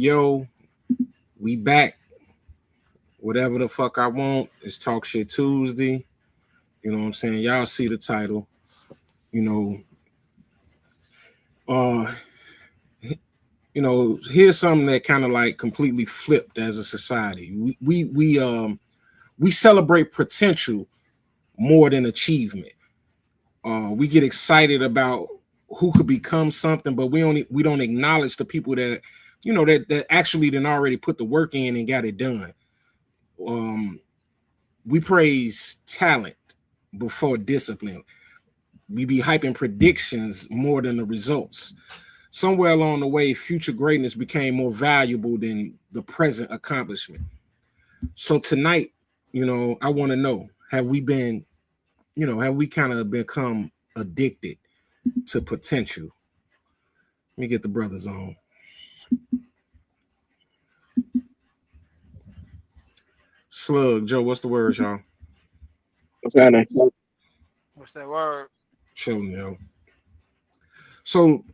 Yo, we back. Whatever the fuck I want. It's Talk Shit Tuesday. You know what I'm saying? Y'all see the title. You know, uh, here's something that kind of like completely flipped as a society. We celebrate potential more than achievement. We get excited about who could become something, but we don't acknowledge the people that that actually done already put the work in and got it done. Um, we praise talent before discipline. We be hyping predictions more than the results. Somewhere along the way, future greatness became more valuable than the present accomplishment. So tonight, I want to know, have we kind of become addicted to potential? Let me get the brothers on. Slug, Joe, what's the word, y'all? What's happening? What's that word? Chilling, yo. So,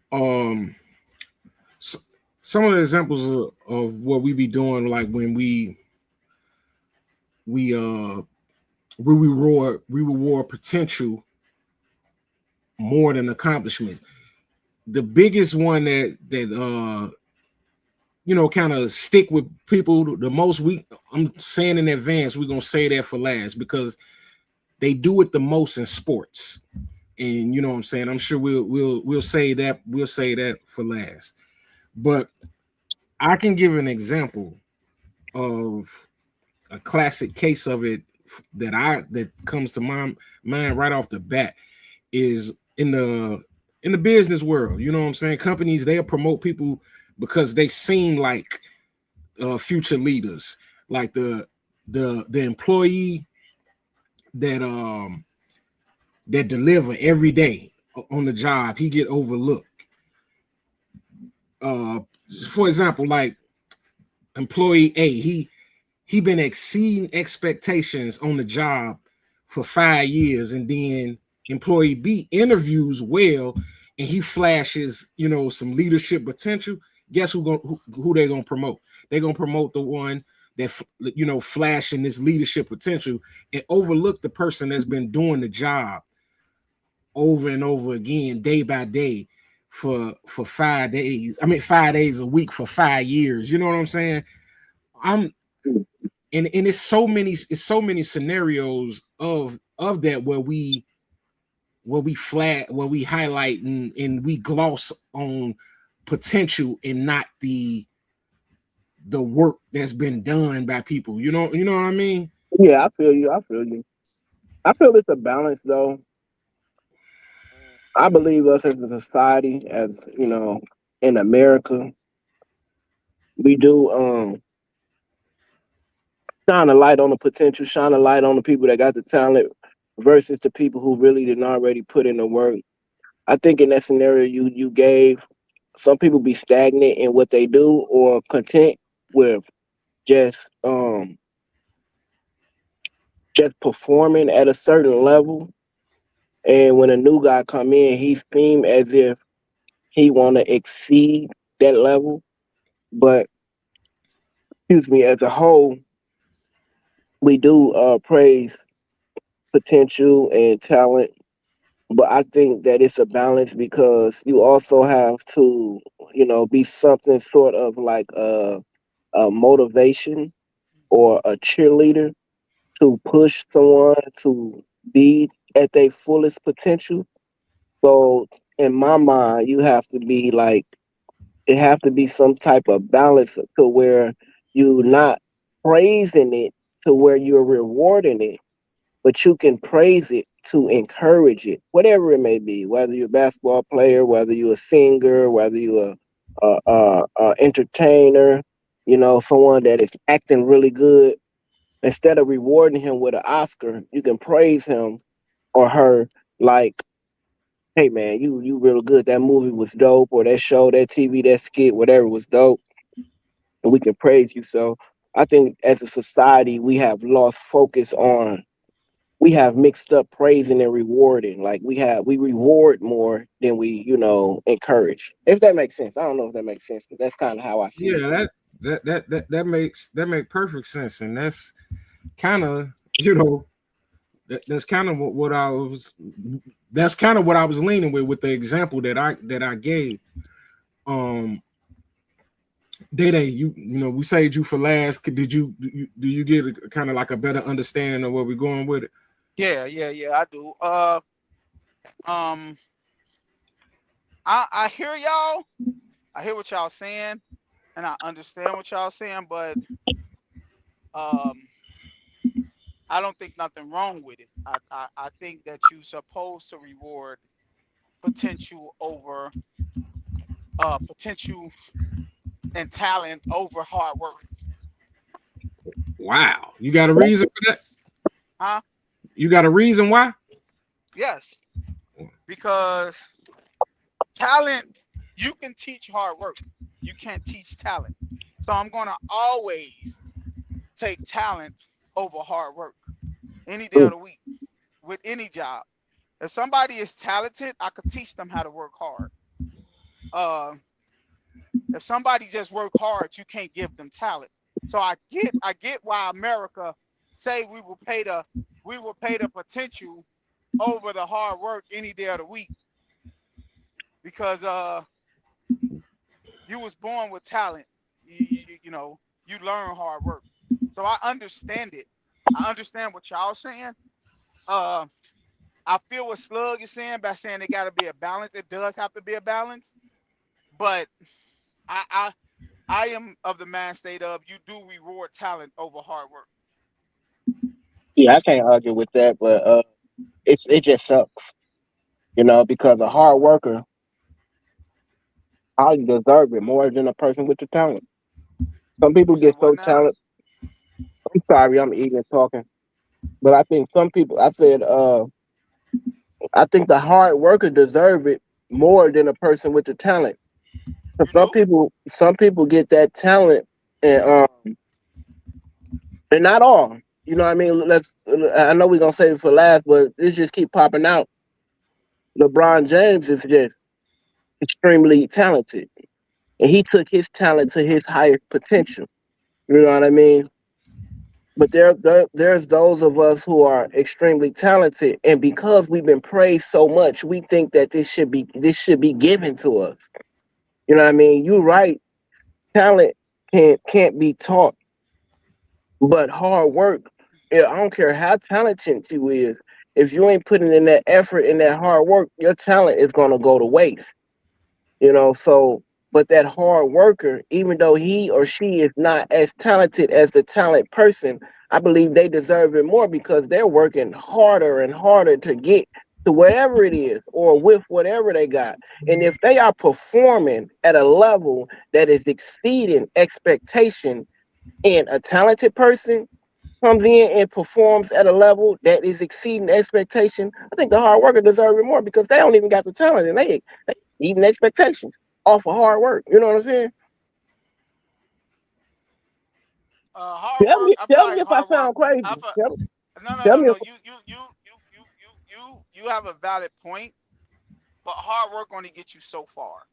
some of the examples of what we be doing, like when we uh we reward potential more than accomplishment. The biggest one that kind of stick with people the most. I'm saying in advance, we're gonna say that for last because they do it the most in sports. And you know what I'm saying? I'm sure we'll say that for last. But I can give an example of a classic case of it that comes to my mind right off the bat is in the business world. You know what I'm saying? Companies, they'll promote people because they seem like future leaders, like the employee that that deliver every day on the job, he get overlooked. uh for example, like employee A, he been exceeding expectations on the job for 5 years, and then employee B interviews well, and he flashes, some leadership potential. Guess who they gonna promote? They're gonna promote the one that flashing this leadership potential, and overlook the person that's been doing the job over and over again, day by day, for 5 days. I mean, 5 days a week for 5 years. You know what I'm saying? I'm and it's so many scenarios of that where we highlight and we gloss on potential and not the work that's been done by people. You know what I mean? Yeah, I feel you. I feel you. I feel it's a balance, though. I believe us as a society, as in America, we do shine a light on the potential, shine a light on the people that got the talent, versus the people who really didn't already put in the work. I think in that scenario you gave, some people be stagnant in what they do or content with just just performing at a certain level. And when a new guy come in, he seem as if he want to exceed that level. But excuse me, as a whole, we do praise potential and talent. But I think that it's a balance because you also have to, be something sort of like a motivation or a cheerleader to push someone to be at their fullest potential. So in my mind, you have to be like, it have to be some type of balance to where you not praising it to where you're rewarding it, but you can praise it to encourage it, whatever it may be. Whether you're a basketball player, whether you're a singer, whether you're a entertainer, someone that is acting really good. Instead of rewarding him with an Oscar, you can praise him or her like, hey man, you real good. That movie was dope, or that show, that TV, that skit, whatever was dope, and we can praise you. So I think as a society, we have lost focus on. We have mixed up praising and rewarding. Like we reward more than we encourage. If that makes sense, I don't know if that makes sense, but that's kind of how I see Yeah, it. that make perfect sense, and that's kind of you know that's kind of what I was. That's kind of what I was leaning with the example that I gave. Um, Day Day, we saved you for last. Do you get kind of like a better understanding of where we're going with it? Yeah, yeah, yeah, I do. Um, I hear y'all. I hear what y'all saying, and I understand what y'all saying, but um, I don't think nothing wrong with it. I think that you supposed to reward potential over potential and talent over hard work. Wow, you got a reason for that? Huh? You got a reason why? Yes, because talent, you can teach hard work. You can't teach talent. So I'm gonna always take talent over hard work any day of the week with any job. If somebody is talented, I could teach them how to work hard. Uh, if somebody just work hard, you can't give them talent. So I get why America say we will pay the potential over the hard work any day of the week because you was born with talent. You learn hard work. So I understand it. I understand what y'all saying. Uh, I feel what Slug is saying by saying it got to be a balance. It does have to be a balance, but I, I I am of the mind state of you do reward talent over hard work. Yeah, I can't argue with that, but it just sucks, because a hard worker probably deserve it more than a person with the talent. Some You people said get what so now? talented. I'm sorry, I'm eating and talking, but I think some people. I think the hard worker deserve it more than a person with the talent. 'Cause You do? some people get that talent, and and not all. You know what I mean? I know we're gonna save it for last, but it just keep popping out. LeBron James is just extremely talented, and he took his talent to his highest potential. You know what I mean? But there's those of us who are extremely talented, and because we've been praised so much, we think that this should be given to us. You know what I mean? You're right. Talent can't be taught, but hard work. Yeah, I don't care how talented you is. If you ain't putting in that effort and that hard work, your talent is gonna go to waste. So but that hard worker, even though he or she is not as talented as the talent person, I believe they deserve it more because they're working harder and harder to get to whatever it is or with whatever they got. And if they are performing at a level that is exceeding expectation, and a talented person comes in and performs at a level that is exceeding expectation, I think the hard worker deserves it more because they don't even got the talent and they even expectations off of hard work. You know what I'm saying? Hard work. I feel Tell me like if I hard work. sound crazy. I feel, Tell, no, no, tell no, me if no. You have a valid point, but hard work only gets you so far.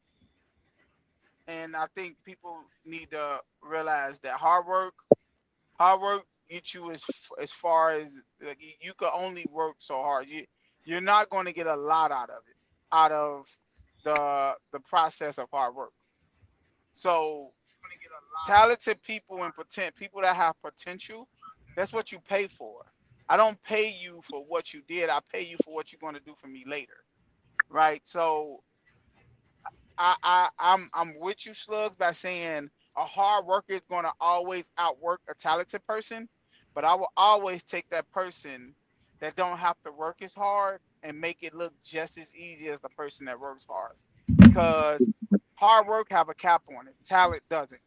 And I think people need to realize that hard work gets you as far as like, you can only work so hard. You're not going to get a lot out of it, out of the process of hard work. So talented people and people that have potential, that's what you pay for. I don't pay you for what you did. I pay you for what you're going to do for me later, right? So I'm with you, Slugs, by saying a hard worker is going to always outwork a talented person, but I will always take that person that don't have to work as hard and make it look just as easy as the person that works hard, because hard work have a cap on it, talent doesn't.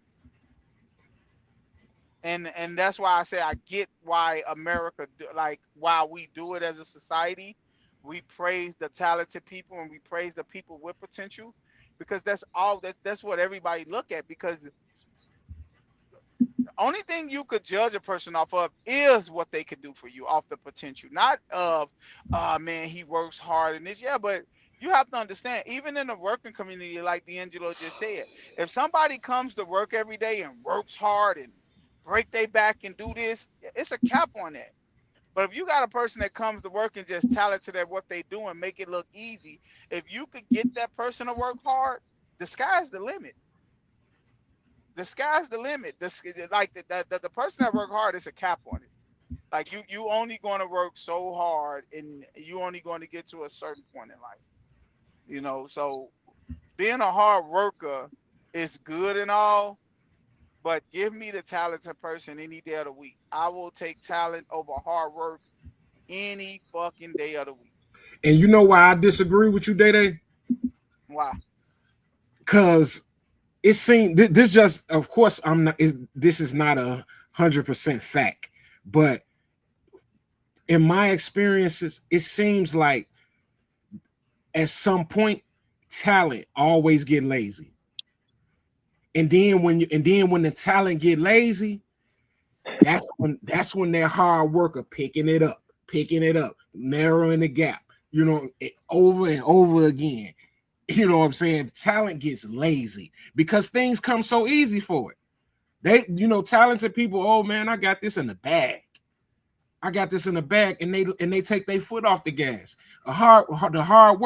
And that's why I say I get why America like why we do it as a society. We praise the talented people and we praise the people with potential because that's what everybody look at, because the only thing you could judge a person off of is what they could do for you off the potential, not of man he works hard and this, yeah, but You have to understand, even in the working community, like D'Angelo just said, if somebody comes to work every day and works hard and break their back and do this, it's a cap on that. But if you got a person that comes to work and just talented at what they do and make it look easy, if you could get that person to work hard, the sky's the limit. The sky's the limit. Like the person that work hard is a cap on it. Like you only going to work so hard, and you only going to get to a certain point in life. So being a hard worker is good and all, but give me the talented person any day of the week. I will take talent over hard work any fucking day of the week. And you know why I disagree with you, Day Day? Why? Because it seems this just, of course, I'm not. This is not 100% fact, but in my experiences, it seems like at some point, talent always get lazy, and then when the talent get lazy, that's when their hard work are picking it up, narrowing the gap. Over and over again. You know what I'm saying? Talent gets lazy because things come so easy for it. Talented people, oh man, I got this in the bag. I got this in the bag, and they take their foot off the gas. The hard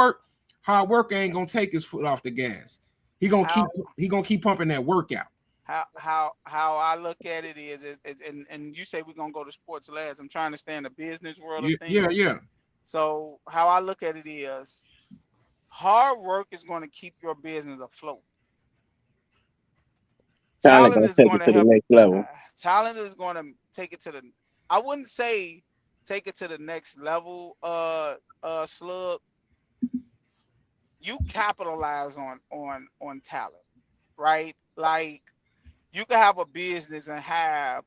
work ain't gonna take his foot off the gas. He gonna keep How he gonna keep pumping that workout. how I look at it and you say we're gonna go to sports last. I'm trying to stay in the business world of Yeah, things. yeah. So how I look at it is hard work is going to keep your business afloat. Talent Talent gonna is take going it to to the help. next level. Talent is going to take it to the. I wouldn't say take it to the next level. Slug. You capitalize on talent, right? Like you can have a business and have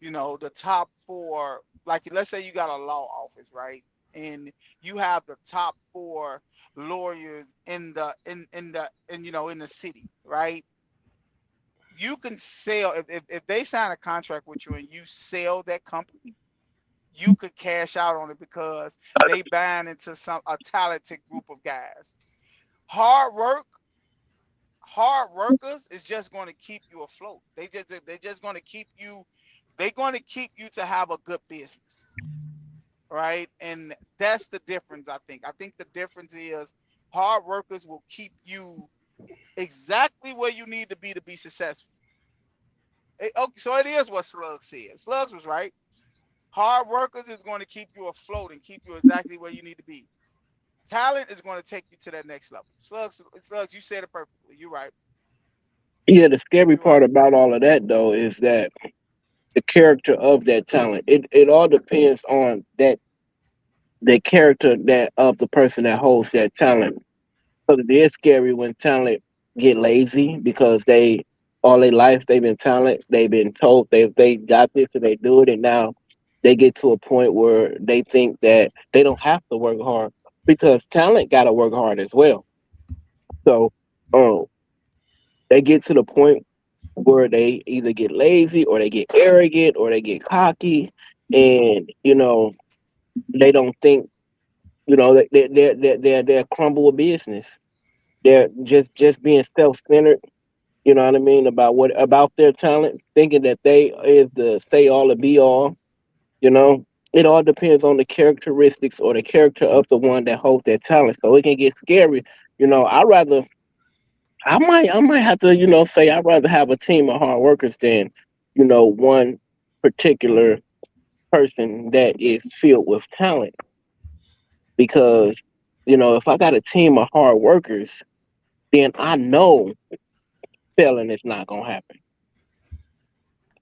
the top four. Like let's say you got a law office, right? And you have the top four lawyers in the city, right? You can sell if they sign a contract with you and you sell that company, you could cash out on it because they buying into some a talented group of guys. Hard work, hard workers is just going to keep you afloat. They just going to keep you. They're going to keep you to have a good business, right? And that's the difference. I think the difference is hard workers will keep you exactly where you need to be successful. Okay, so it is what Slugs said. Slugs was right. Hard workers is going to keep you afloat and keep you exactly where you need to be. Talent is going to take you to that next level. Slugs, you said it perfectly. You're right. Yeah, the scary You're right. part about all of that though is that the character of that talent. It all depends on the character that of the person that holds that talent. So it is scary when talent get lazy because they all their life they've been talent. They've been told they got this and they do it, and now they get to a point where they think that they don't have to work hard because talent got to work hard as well. So, um, they get to the point where they either get lazy or they get arrogant or they get cocky, and they don't think they're crumble a business. They're just being self centered. You know what I mean about their talent, thinking that they is the say all and be all. You know, it all depends on the characteristics or the character of the one that holds their talent. So it can get scary. I might have to say I'd rather have a team of hard workers than one particular person that is filled with talent because if I got a team of hard workers, then I know failing is not gonna happen.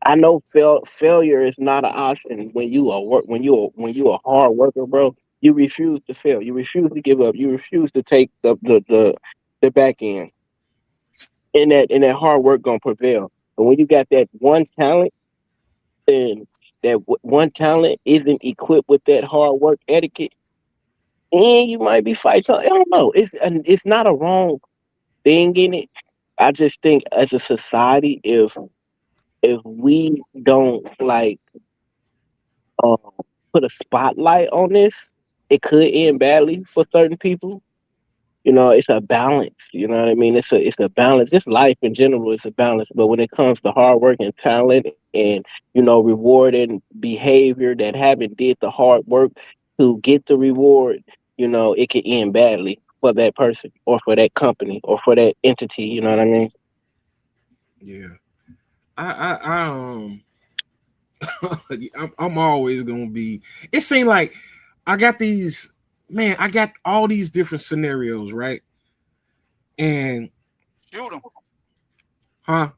I know failure is not an option when you are when you a hard worker, bro. You refuse to fail. You refuse to give up. You refuse to take the back end, and that hard work gonna prevail. But when you got that one talent, and one talent isn't equipped with that hard work etiquette, and you might be fighting. I don't know. It's not a wrong thing in it. I just think as a society, if we don't um, put a spotlight on this, it could end badly for certain people. it's a balance. You know what I mean? It's a balance. Just life in general is a balance. But when it comes to hard work and talent and rewarding behavior that haven't did the hard work to get the reward, it can end badly for that person or for that company or for that entity. You know what I mean? Yeah. I I'm always gonna be. It seemed like I got these, man. I got all these different scenarios, right? And Shoot them, huh,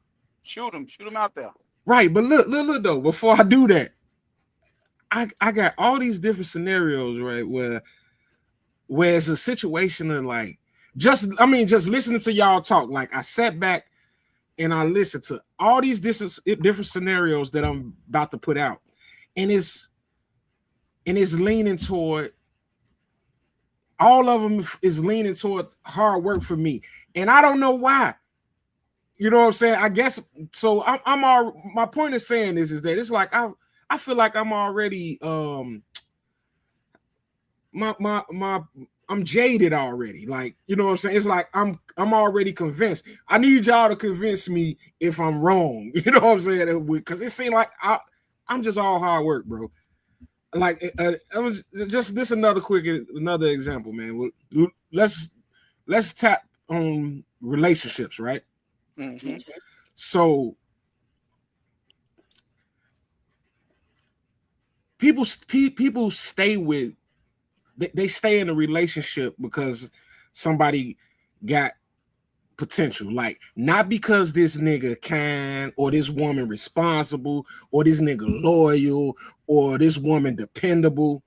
shoot them out there. right. But look though. Before I do that, I got all these different scenarios, right? Where it's a situation of like, just listening to y'all talk. Like I sat back and I listened to all these different scenarios that I'm about to put out, and it's leaning toward, all of them is leaning toward hard work for me, and I don't know why. You know what I'm saying? I guess so. I'm all. My point of saying this is that it's like I feel like I'm already my I'm jaded already. Like, you know what I'm saying? It's like I'm already convinced. I need y'all to convince me if I'm wrong. You know what I'm saying? Because it seemed like I'm just all hard work, bro. Like I was just this another example, man. Let's tap on relationships, right? Mm-hmm. So people stay with they stay in a relationship because somebody got potential. Like, not because this nigga kind or this woman responsible or this nigga loyal or this woman dependable.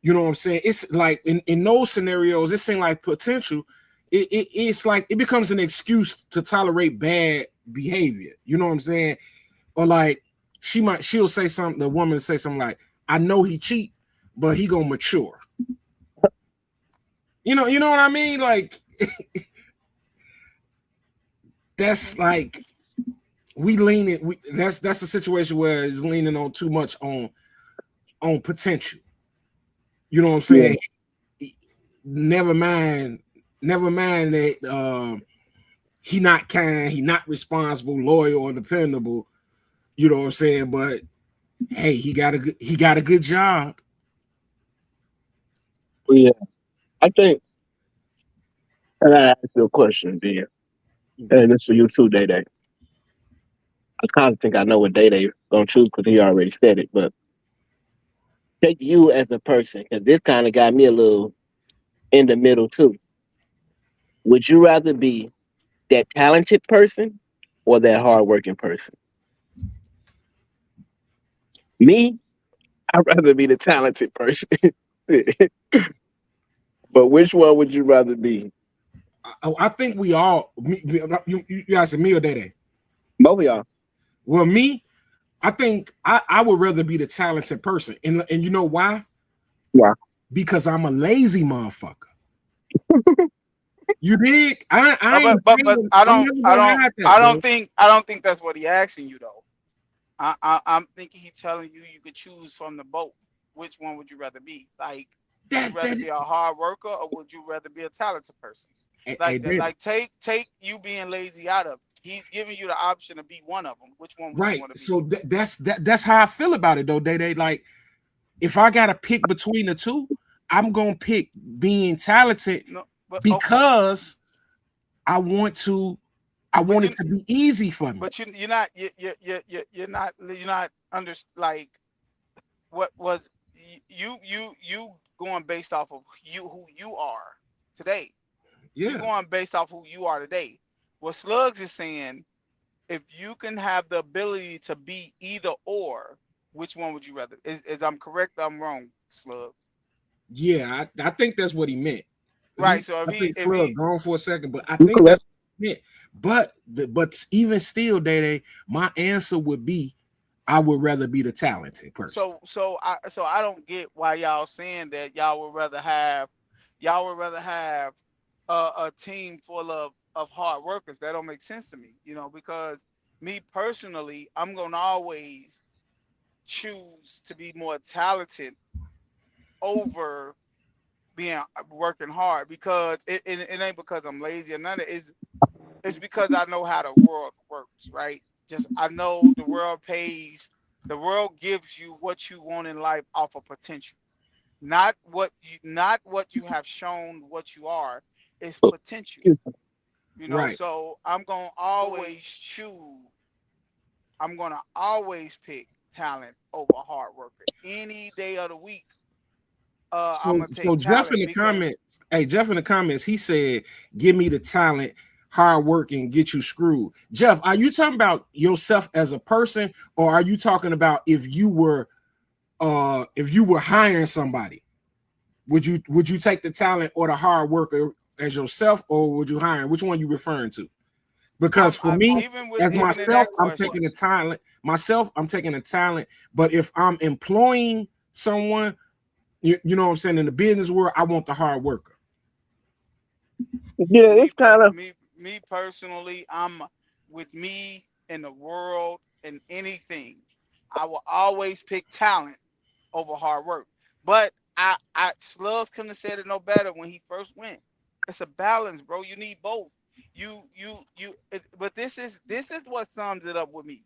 You know what I'm saying? It's like in those scenarios, it seems like potential. It's like it becomes an excuse to tolerate bad behavior. You know what I'm saying? Or like she'll say something, the woman say something like, I know he cheat, but he gonna mature. You know what I mean? Like that's like we leaning. That's a situation where it's leaning on too much on potential. You know what I'm Yeah. saying? Never mind, never mind that he not kind, he not responsible, loyal, or dependable. You know what I'm saying? But hey, he got a good job. Yeah. I think I gotta ask you a question, Ben. And this for you too, Day Day. I kind of think I know what Day Day gonna choose because he already said it. But take you as a person, because this kind of got me a little in the middle too. Would you rather be that talented person or that hardworking person? Me, I'd rather be the talented person. But which one would you rather be? I think we all. You asked me or Day. Both of y'all. Well, me, I think I would rather be the talented person, and you know why? Why? Because I'm a lazy motherfucker. You dig? But I'm never gonna hide that, bro. I don't think that's what he asking you though. I'm thinking he's telling you you could choose from the both. Which one would you rather be? Like, would you That rather that be a hard worker or would you rather be a talented person? hey, David, Like take you being lazy out of it. He's giving you the option to be one of them. Which one would you right. want to be? So that's how I feel about it though, Day. Like, if I gotta pick between the two, I'm gonna pick being talented No, but okay, because I want to. I but want it to be easy for me. you're not you're not under like what was you going based off of you who you are today. You Yeah, going based off who you are today. What Slugs is saying, if you can have the ability to be either or, which one would you rather? Is I'm correct? I'm wrong, Slug. yeah. I think that's what he meant. Right. So I think if Slug he gone for a second, but I You think correct. that's what he meant. But even still, Day, my answer would be I would rather be the talented person. so I don't get why y'all saying that y'all would rather have a team full of hard workers. That don't make sense to me, because me personally, I'm gonna always choose to be more talented over being working hard because it ain't because I'm lazy or none of it. It's because I know how the world works, right? Just I know the world pays. The world gives you what you want in life off of potential, not what you have shown what you are. It's potential, Excuse me. you know. Right. So I'm gonna always pick talent over hard worker any day of the week. I'm So gonna so take Jeff in talent the because comments, hey Jeff in the comments, he said, "Give me the talent, hard work, and get you screwed." Jeff, are you talking about yourself as a person, or are you talking about if you were hiring somebody? Would you take the talent or the hard worker as yourself, or would you hire? Which one you referring to? Because for me, as even in myself, that I'm taking question, the talent. Myself, I'm taking the talent. But if I'm employing someone, you know what I'm saying, in the business world, I want the hard worker. Yeah, me it's per kind of me personally, I'm with me in the world and anything. I will always pick talent over hard work. But I Slugs couldn't have said it no better when he first went. It's a balance, bro. You need both. But this is what sums it up with me.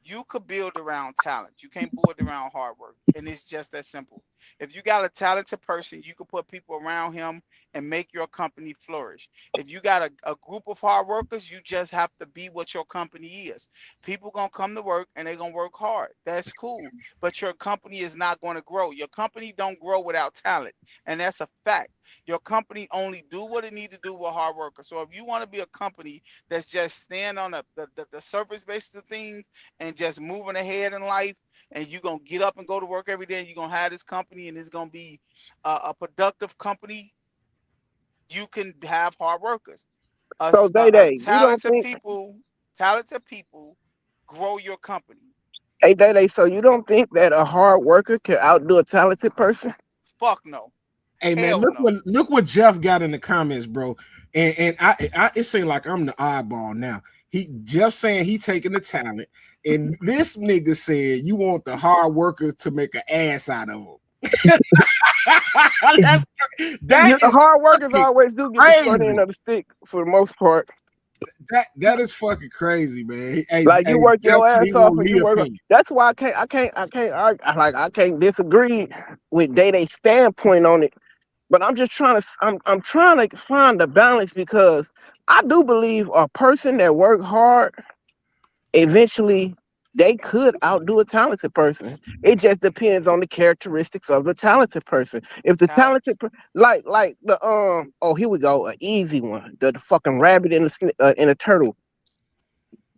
You could build around talent. You can't build around hard work. And it's just that simple. If you got a talented person, you can put people around him and make your company flourish. If you got a group of hard workers, you just have to be what your company is. People gonna come to work and they're gonna work hard. That's cool. But your company is not gonna grow. Your company don't grow without talent. And that's a fact. Your company only do what it need to do with hard workers. So if you want to be a company that's just stand on the surface basis of things and just moving ahead in life, and you're gonna get up and go to work every day and you're gonna have this company and it's gonna be a productive company, you can have hard workers. so Day A Day. You don't think, talented people grow your company. hey Day Day, so you don't think that a hard worker can outdo a talented person? Fuck no. Hey man, Hell no. look what Jeff got in the comments, bro. And I it seems like I'm the oddball now. Jeff saying he taking the talent, and this nigga said you want the hard worker to make an ass out of him. That's that Yeah, is hard workers fucking always do get the short end crazy. of the stick for the most part. That is fucking crazy, man. Like Hey, you work Jeff your said he ass off want and me you work. opinion. That's why I can't argue. Like I can't disagree with Day Day standpoint on it. But I'm just trying to I'm trying to find the balance because I do believe a person that work hard eventually they could outdo a talented person. It just depends on the characteristics of the talented person. If the Talent. like the oh here we go, an easy one, the fucking rabbit and and the turtle.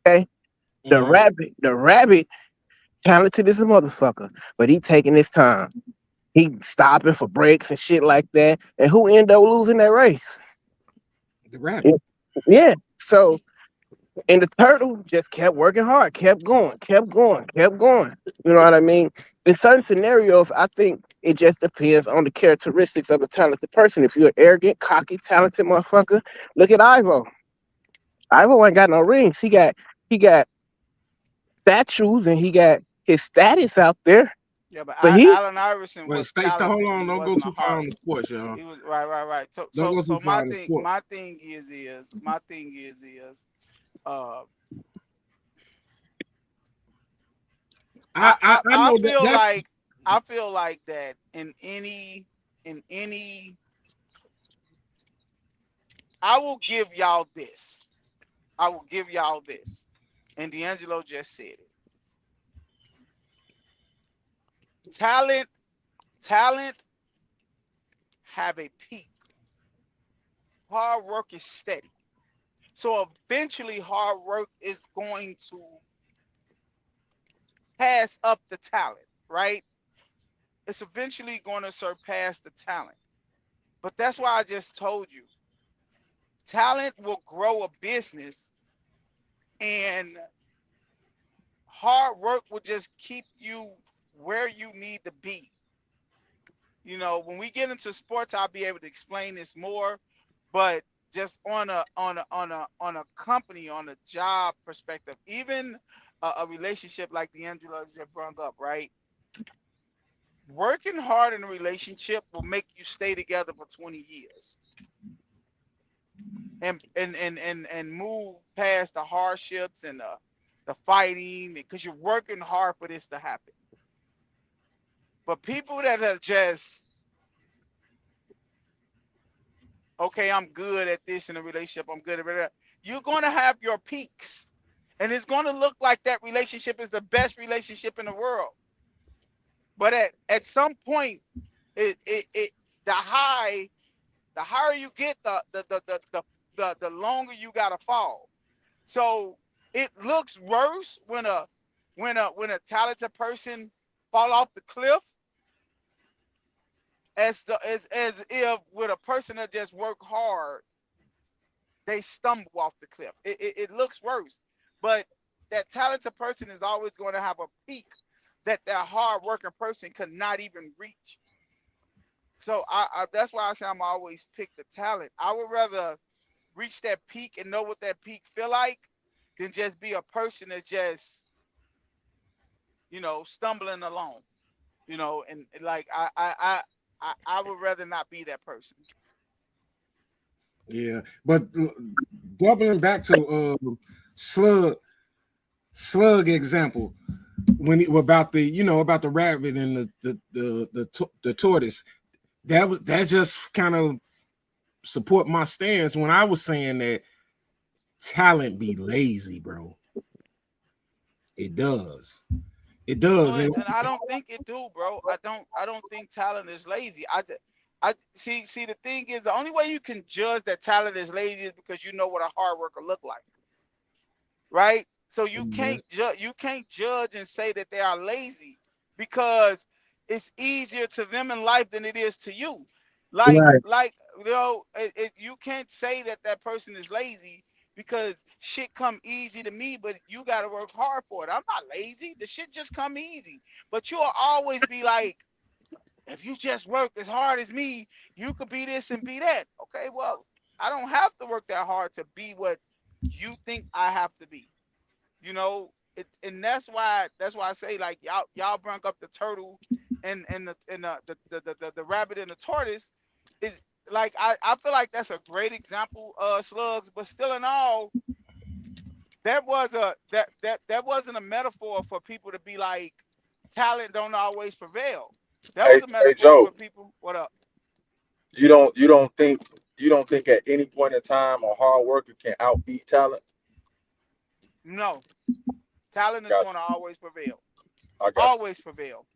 Okay, Mhm. the rabbit talented as a motherfucker, but he taking his time. He stopping for breaks and shit like that. And who end up losing that race? The rabbit. Yeah. So, and the turtle just kept working hard, kept going, kept going, kept going. You know what I mean? In certain scenarios, I think it just depends on the characteristics of a talented person. If you're an arrogant, cocky, talented motherfucker, look at Ivo. Ivo ain't got no rings. He got statues and he got his status out there. Yeah, but But he Allen Iverson Wait, was stay, hold talented. on. He Don't go wasn't a too far hard. on the sports, y'all. He was right. So Don't go too far on the sport. my thing is uh I I know that feel that's like that in any I will give y'all this. I will give y'all this. And D'Angelo just said it. Talent talent have a peak. Hard work is steady. So eventually hard work is going to pass up the talent, right? It's eventually going to surpass the talent. But that's why I just told you talent will grow a business and hard work will just keep you where you need to be. You know, when we get into sports, I'll be able to explain this more, but just on a company, on a job perspective, even a relationship like the Angela just brought up, right? Working hard in a relationship will make you stay together for 20 years and move past the hardships and the fighting because you're working hard for this to happen. But people that are just, okay, I'm good at this in a relationship, I'm good at that, you're going to have your peaks. And it's going to look like that relationship is the best relationship in the world. But at some point, it the higher you get, the longer you gotta fall. So it looks worse when a talented person fall off the cliff as if with a person that just work hard they stumble off the cliff. It looks worse, but that talented person is always going to have a peak that hard working person could not even reach. So I that's why I say I'm always pick the talent. I would rather reach that peak and know what that peak feel like than just be a person that's just, stumbling along. And like I would rather not be that person. Yeah, but doubling back to slug example when it about the rabbit and the tortoise, that just kind of support my stance when I was saying that talent be lazy, bro. It does. It No, does. and And I don't think it do, bro. I don't think talent is lazy. I see the thing is the only way you can judge that talent is lazy is because you know what a hard worker look like, right? So you can't judge and say that they are lazy because it's easier to them in life than it is to you. Like Right. like you can't say that that person is lazy because shit come easy to me, but you got to work hard for it. I'm not lazy. The shit just come easy. But you'll always be like, if you just work as hard as me, you could be this and be that. Okay, well, I don't have to work that hard to be what you think I have to be. And that's why I say like y'all bring up the turtle and the rabbit and the tortoise is like I feel like that's a great example, slugs, but still in all that wasn't a metaphor for people to be like talent don't always prevail. That was Hey, a hey, metaphor Joe, for people. What up? you don't think at any point in time a hard worker can outbeat talent? No, talent is Got going to you. always prevail. I got you. Always prevail.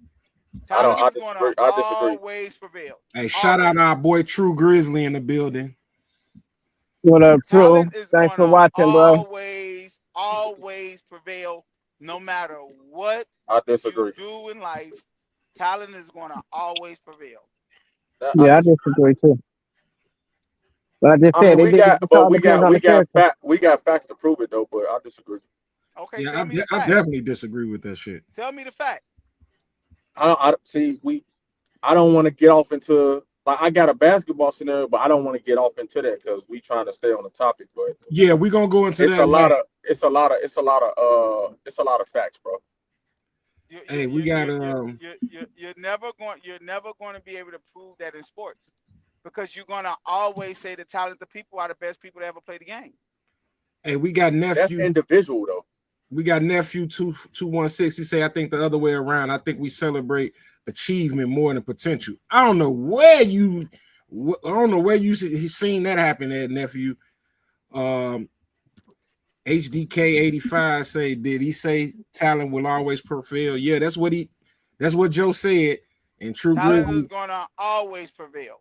I don't. Talent I is going to disagree. I disagree. always prevail. hey, shout out Always. our boy True Grizzly in the building. What up, True? Talent is Thanks going for to watching, bro. always prevail no matter what I you disagree. do in life. Talent is going to always prevail. I Yeah, I disagree. disagree too. But I just I mean, said it all we depends got, on the character. we got facts to prove it though. But I disagree. Okay, Yeah, tell me the I fact. definitely disagree with that shit. Tell me the fact. I see. I don't want to get off into like I got a basketball scenario, but I don't want to get off into that because we trying to stay on the topic. But Yeah, we're gonna go into it's that a lot last. of it's a lot of it's a lot of it's a lot of facts, bro. You you Hey, we you got you you you're never going to be able to prove that in sports because you're going to always say the talented people are the best people to ever play the game. hey, we got That's nephew. individual though. We got nephew 2216. He say, I think the other way around. I think we celebrate achievement more than potential. I don't know where you seen that happen at nephew. Um, HDK 85 say, did he say talent will always prevail? Yeah, that's what Joe said. And True Talent is Grizzly going to always prevail.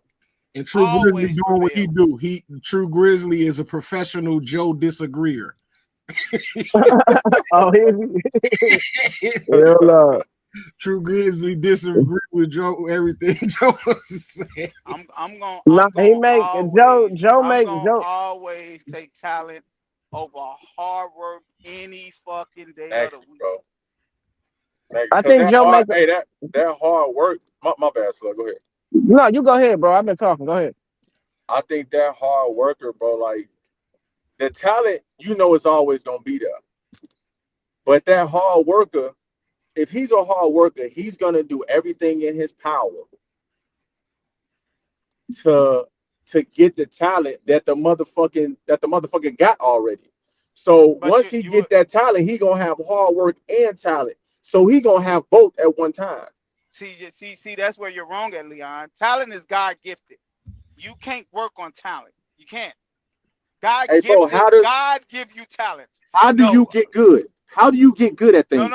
and True Grizzly Always doing what he prevail. do. True Grizzly is a professional Joe disagreeer. Oh, hell no. True Grizzly disagree with Joe everything Joe said. I'm going No, I'm he going to make Joe. always Joe I'm make going to Joe. always take talent over hard work any fucking day of Thank the you, week. bro. Thank you. I Cause think that Joe hard, make. hey, that hard work. My bad, Slug. Go ahead. No, you go ahead, bro. I've been talking. Go ahead. I think that hard worker, bro. Like the talent, is always gonna be there. But that hard worker, if he's a hard worker, he's gonna do everything in his power to get the talent that the motherfucker got already. So But once he get that talent, he gonna have hard work and talent. So he gonna have both at one time. see, that's where you're wrong at, Leon. Talent is God gifted. You can't work on talent. You can't. God Hey, bro, gifted. God give you talents. how do you get good? How do you get good at No, things?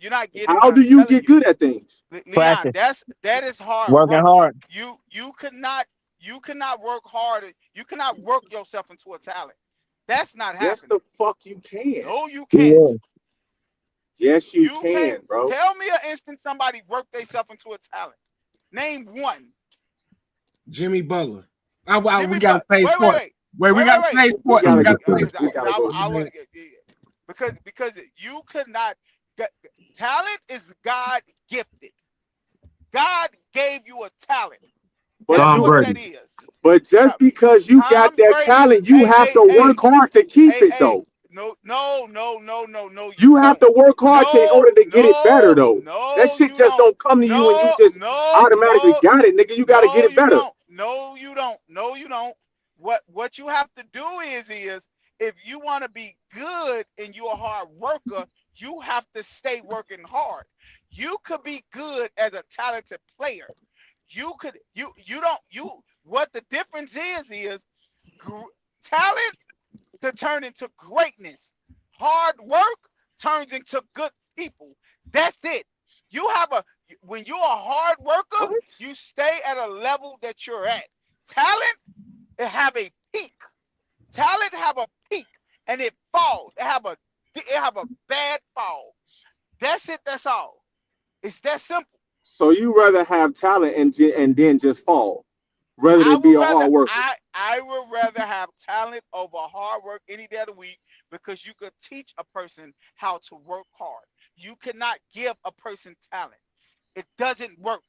You're not getting How what do I'm you telling get you. good at things? Leon, Practice. that is hard Working work. hard. You cannot work hard. You cannot work yourself into a talent. That's not Yes, happening. the fuck you can. No, you can't. Yeah. Yes, you You can't. can, bro. Tell me an instant somebody worked themselves into a talent. Name one. Jimmy Butler. Jimmy We got to say sports. We got to say We sports. gotta We got go. to say We sports. gotta go. Because you could not. Talent is God gifted. God gave you a talent. But That's Tom what Brady. that is. But just because you got Tom that Brady. talent, you have to work hard to keep it, though. No. You have don't. to work hard in No, order to get it better, though. That no, shit you just don't. don't come to you and you No, just no, automatically no, got it, nigga. You got to get no, it you better. don't. No, you don't. No, you don't. What you have to do is if you want to be good and you're a hard worker, you have to stay working hard. You could be good as a talented player. You could you don't you what the difference is talent to turn into greatness. Hard work turns into good people. That's it. You have a when you're a hard worker, What? you stay at a level that you're at. Talent, it have a peak. Talent have a peak and it falls. It have a bad fall. That's it. That's all. It's that simple. So you rather have talent and then just fall, rather I than be would a rather hard worker. I would rather have talent over hard work any day of the week because you could teach a person how to work hard. You cannot give a person talent. It doesn't work.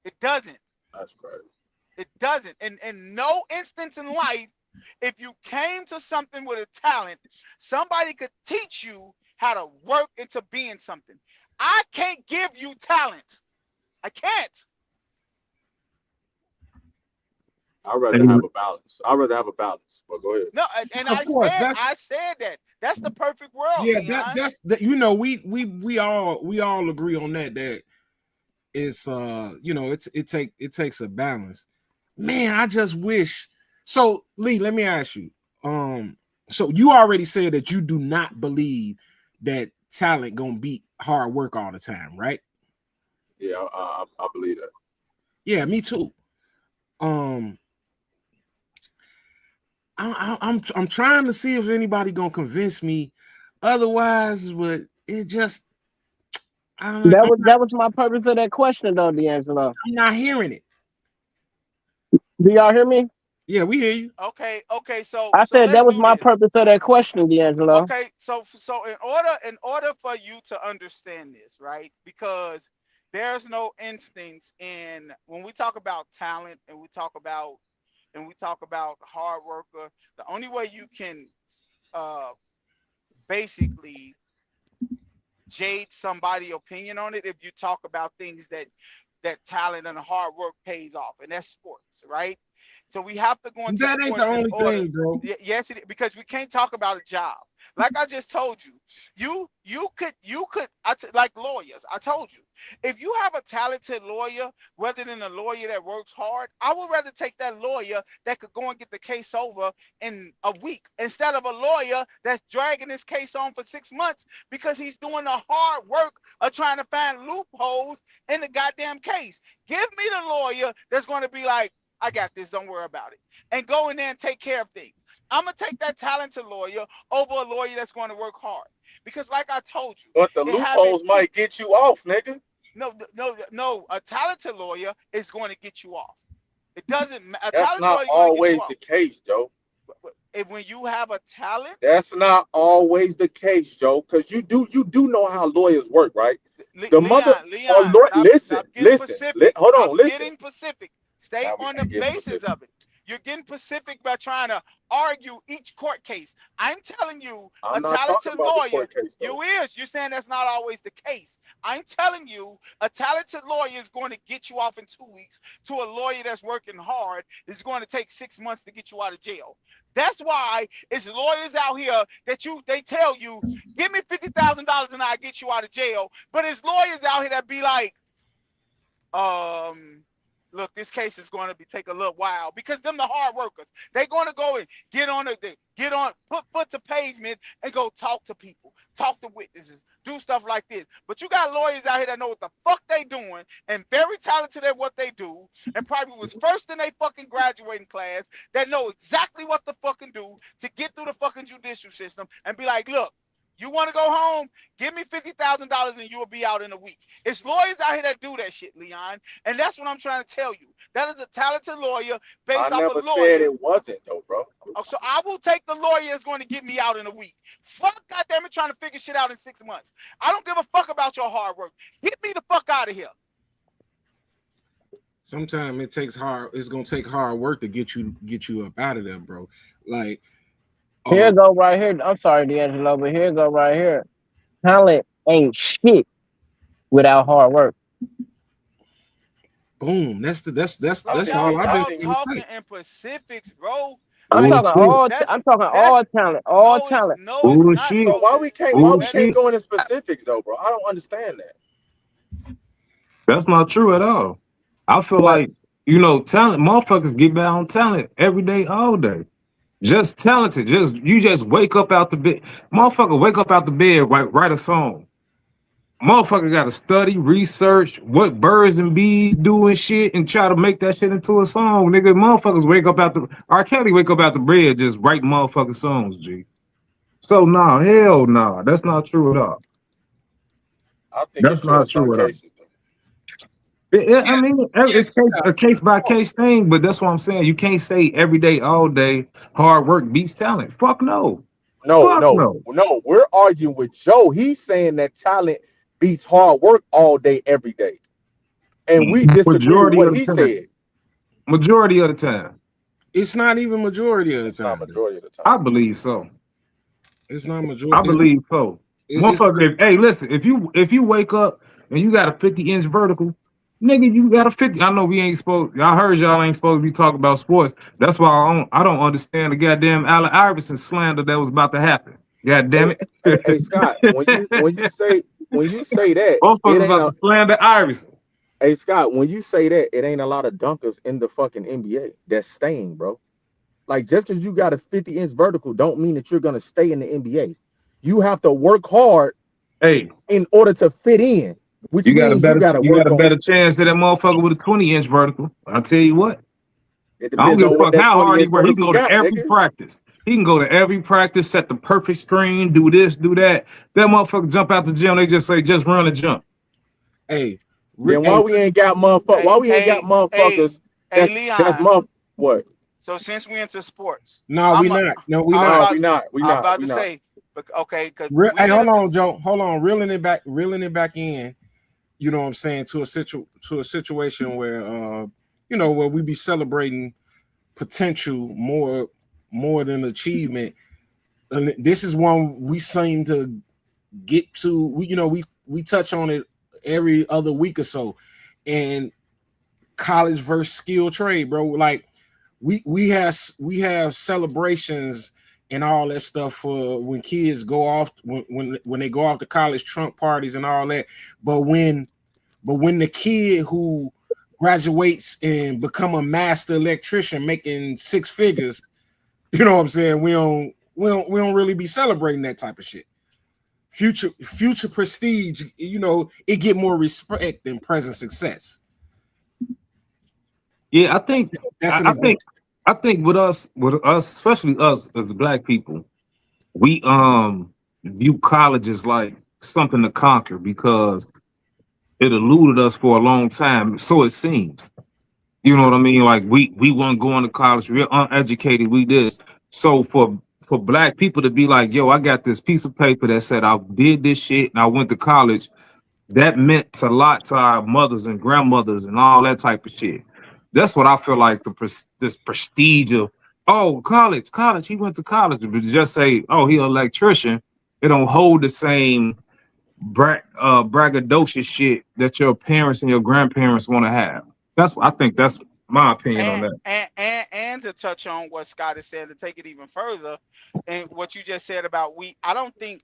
It doesn't. That's crazy. It doesn't. In no instance in life, if you came to something with a talent, somebody could teach you how to work into being something. I can't give you talent. I can't. I'd rather have a balance. I'd rather have a balance. But go ahead. No, and Of course, I said that. That's the perfect world, yeah. Leon. That's that. We all agree on that. That it's it takes a balance. Man, I just wish. So Lee, let me ask you. So you already said that you do not believe that talent gonna beat hard work all the time, right? Yeah, I believe that. Yeah, me too. Um, I'm trying to see if anybody gonna convince me otherwise, but it just I'm That was my purpose of that question, though, D'Angelo. not hearing it. Do y'all hear me? Yeah, we hear you. Okay. So I said that let's was do my this. purpose of that question, D'Angelo. Okay, so in order for you to understand this, right? Because there's no instance in when we talk about talent and we talk about hard worker, the only way you can uh basically jade somebody opinion on it if you talk about things that talent and hard work pays off, and that's sports, right? So we have to go into That ain't the sports in only order. thing, bro. Yes, because we can't talk about a job. Like I just told you, like lawyers. I told you, if you have a talented lawyer, rather than a lawyer that works hard, I would rather take that lawyer that could go and get the case over in a week instead of a lawyer that's dragging this case on for 6 months because he's doing the hard work of trying to find loopholes in the goddamn case. Give me the lawyer that's going to be like, I got this, don't worry about it, and go in there and take care of things. I'm going to take that talented lawyer over a lawyer that's going to work hard. Because like I told you, But the it have its loopholes might get you off, nigga. no. A talented lawyer is going to get you off. It doesn't. A That's talented not lawyer is going to get you always off. the case, Joe. If when you have a talent, That's not always the case, Joe. Because you do know how lawyers work, right? The mother Leon, or Lord, stop getting Pacific. hold Stop on, listen. getting Pacific. Stay Now we on the can't get basis specific. of it. You're getting specific by trying to argue each court case. I'm telling you, a I'm not talking talented about the lawyer, court case though. you're saying that's not always the case. I'm telling you, a talented lawyer is going to get you off in 2 weeks. To a lawyer that's working hard, it's going to take 6 months to get you out of jail. That's why it's lawyers out here that they tell you, give me $50,000 and I'll get you out of jail. But it's lawyers out here that be like, look, this case is going to take a little while, because them the hard workers. They're going to go and put foot to pavement and go talk to people, talk to witnesses, do stuff like this. But you got lawyers out here that know what the fuck they doing and very talented at what they do, and probably was first in their fucking graduating class, that know exactly what to fucking do to get through the fucking judicial system and be like, look, you want to go home? Give me $50,000 and you'll be out in a week. It's lawyers out here that do that shit, Leon. And that's what I'm trying to tell you. That is a talented lawyer based I off never of said lawyer. it wasn't though, bro. So I will take the lawyer that's going to get me out in a week. Fuck goddamn it trying to figure shit out in 6 months. I don't give a fuck about your hard work. Get me the fuck out of here. Sometimes it's gonna take hard work to get you up out of there, bro. Like, Here go right here. I'm sorry, D'Angelo, but here go right here. Talent ain't shit without hard work. boom. That's Bro, all I've been talking saying. in specifics, bro. I'm Like, talking all talent, all no, talent. no, it's not. So Bro. why we can't go into specifics though, bro? I don't understand that. That's not true at all. I feel What? like, talent, motherfuckers get down on talent every day, all day. Just talented. You just wake up out the bed. Motherfucker, wake up out the bed, write a song. Motherfucker got to study, research what birds and bees do and shit, and try to make that shit into a song. Nigga, motherfuckers wake up out the R. Kelly wake up out the bed just writing motherfucking songs, G. So nah, hell nah. That's not true at all. I think That's it's true in not some true at all. cases. I mean, it's a case by case thing, but that's what I'm saying. You can't say every day, all day, hard work beats talent. Fuck no. No. We're arguing with Joe. He's saying that talent beats hard work all day, every day. And we disagree with what he said. Majority of the time. It's not even majority of the time. It's not majority of the time. I believe so. It's not majority. I believe so. Motherfucker, hey, listen, if you wake up and you got a 50-inch vertical, nigga, you got a 50. I know we ain't supposed. I heard y'all ain't supposed to be talking about sports. That's why I don't understand the goddamn Allen Iverson slander that was about to happen. God damn it. Hey Scott, when you say that, motherfuckers about to slander Iverson. Hey Scott, when you say that, it ain't a lot of dunkers in the fucking NBA that's staying, bro. Like, just because you got a 50-inch vertical don't mean that you're gonna stay in the NBA. You have to work hard, in order to fit in. Which you got a better chance to that motherfucker with a 20-inch vertical. I'll tell you what. I don't give a fuck how hard he works. He can go to every practice. He can go to every practice, set the perfect screen, do this, do that. That motherfucker jump out the gym. They just say, just run and jump. Hey, then why we ain't got motherfuckers? Why we ain't got motherfuckers? Hey, Leon. What? So since we into sports, no, we not. I'm about to say, okay. Hey, hold on, Joe. Hold on. Reeling it back in. You know what I'm saying, to a situation where where we be celebrating potential more than achievement. And this is one we seem to get to. We touch on it every other week or so. And college versus skill trade, bro. Like we have celebrations and all that stuff for when kids go off when they go off to college trunk parties and all that. But when the kid who graduates and become a master electrician making six figures, you know what I'm saying? We don't really be celebrating that type of shit. Future prestige, it get more respect than present success. Yeah, I think with us, especially us as Black people, we view college as like something to conquer because it eluded us for a long time. So it seems. You know what I mean? Like we weren't going to college, we're uneducated, we this. So for Black people to be like, yo, I got this piece of paper that said I did this shit and I went to college, that meant a lot to our mothers and grandmothers and all that type of shit. That's what I feel like this prestige of college. He went to college, but just say he an electrician. It don't hold the same braggadocious shit that your parents and your grandparents want to have. I think that's my opinion on that. And to touch on what Scott has said, to take it even further, and what you just said about I don't think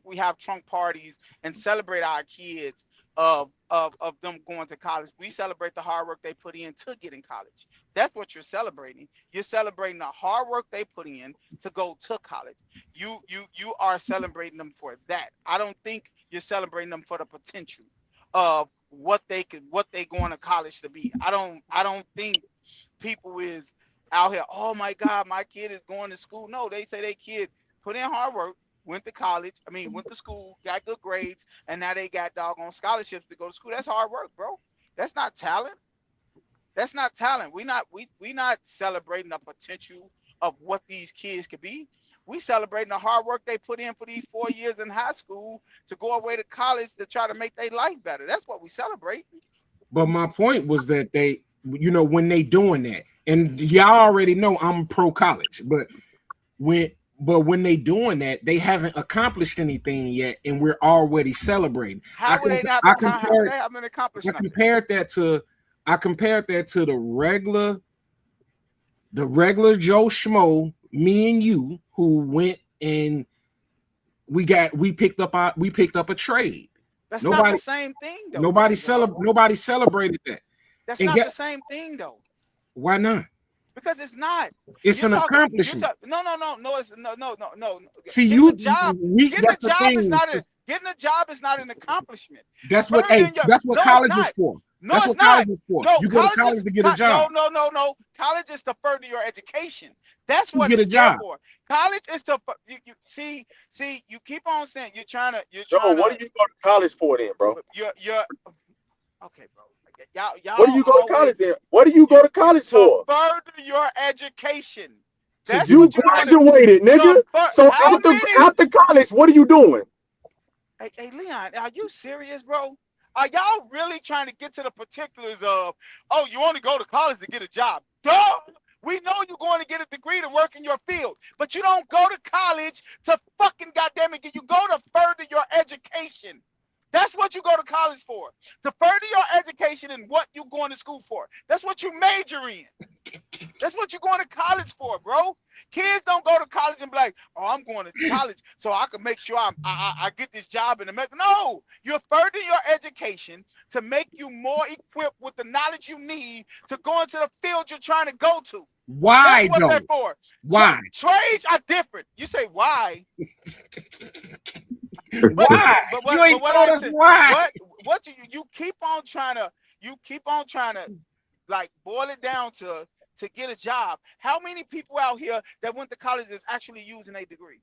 we have trunk parties and celebrate our kids of them going to college. We celebrate the hard work they put in to get in college. That's what you're celebrating. You're celebrating the hard work they put in to go to college. You are celebrating them for that. I don't think you're celebrating them for the potential of what they going to college to be. I don't think people is out here, oh my God, my kid is going to school. No, they say they kid put in hard work, went to school, got good grades, and now they got doggone scholarships to go to school. That's hard work, bro. That's not talent. That's not talent. We not celebrating the potential of what these kids could be. We celebrating the hard work they put in for these 4 years in high school to go away to college to try to make their life better. That's what we celebrate. But my point was that they, when they doing that, and y'all already know I'm pro college, but when they doing that, they haven't accomplished anything yet, and we're already celebrating. How would they not? How would they haven't accomplished nothing? I compared that to the regular Joe Schmo, me and you, who went and we picked up a trade. That's not the same thing, though. Nobody celebrated that. That's not the same thing, though. Why not? Because it's not. It's an accomplishment. No. It's no. See, getting a job is not an accomplishment. That's what college is for. No, that's it's what not. college is for. No, you go to college to get a job. No. College is to further your education. That's what it's there for. College is to you see. You keep on saying you're trying to. What do you go to college for then, bro? You're okay, bro. Y'all what do you go to college then? What do you go to college for? Further your education. That's you graduated, nigga. So after college, what are you doing? Hey, Leon, are you serious, bro? Are y'all really trying to get to the particulars of, you only go to college to get a job? Duh! We know you're going to get a degree to work in your field, but you don't go to college to fucking goddamn it. You go to further your education. That's what you go to college for. To further your education and what you're going to school for. That's what you major in. That's what you're going to college for, bro. Kids don't go to college and be like, I'm going to college so I can make sure I get this job in America. No, you're furthering your education to make you more equipped with the knowledge you need to go into the field you're trying to go to. Why, that's what they're for. Why? Trades are different. You say why? Why? You ain't told us why. What you keep on trying to like boil it down to get a job. How many people out here that went to college is actually using a degree?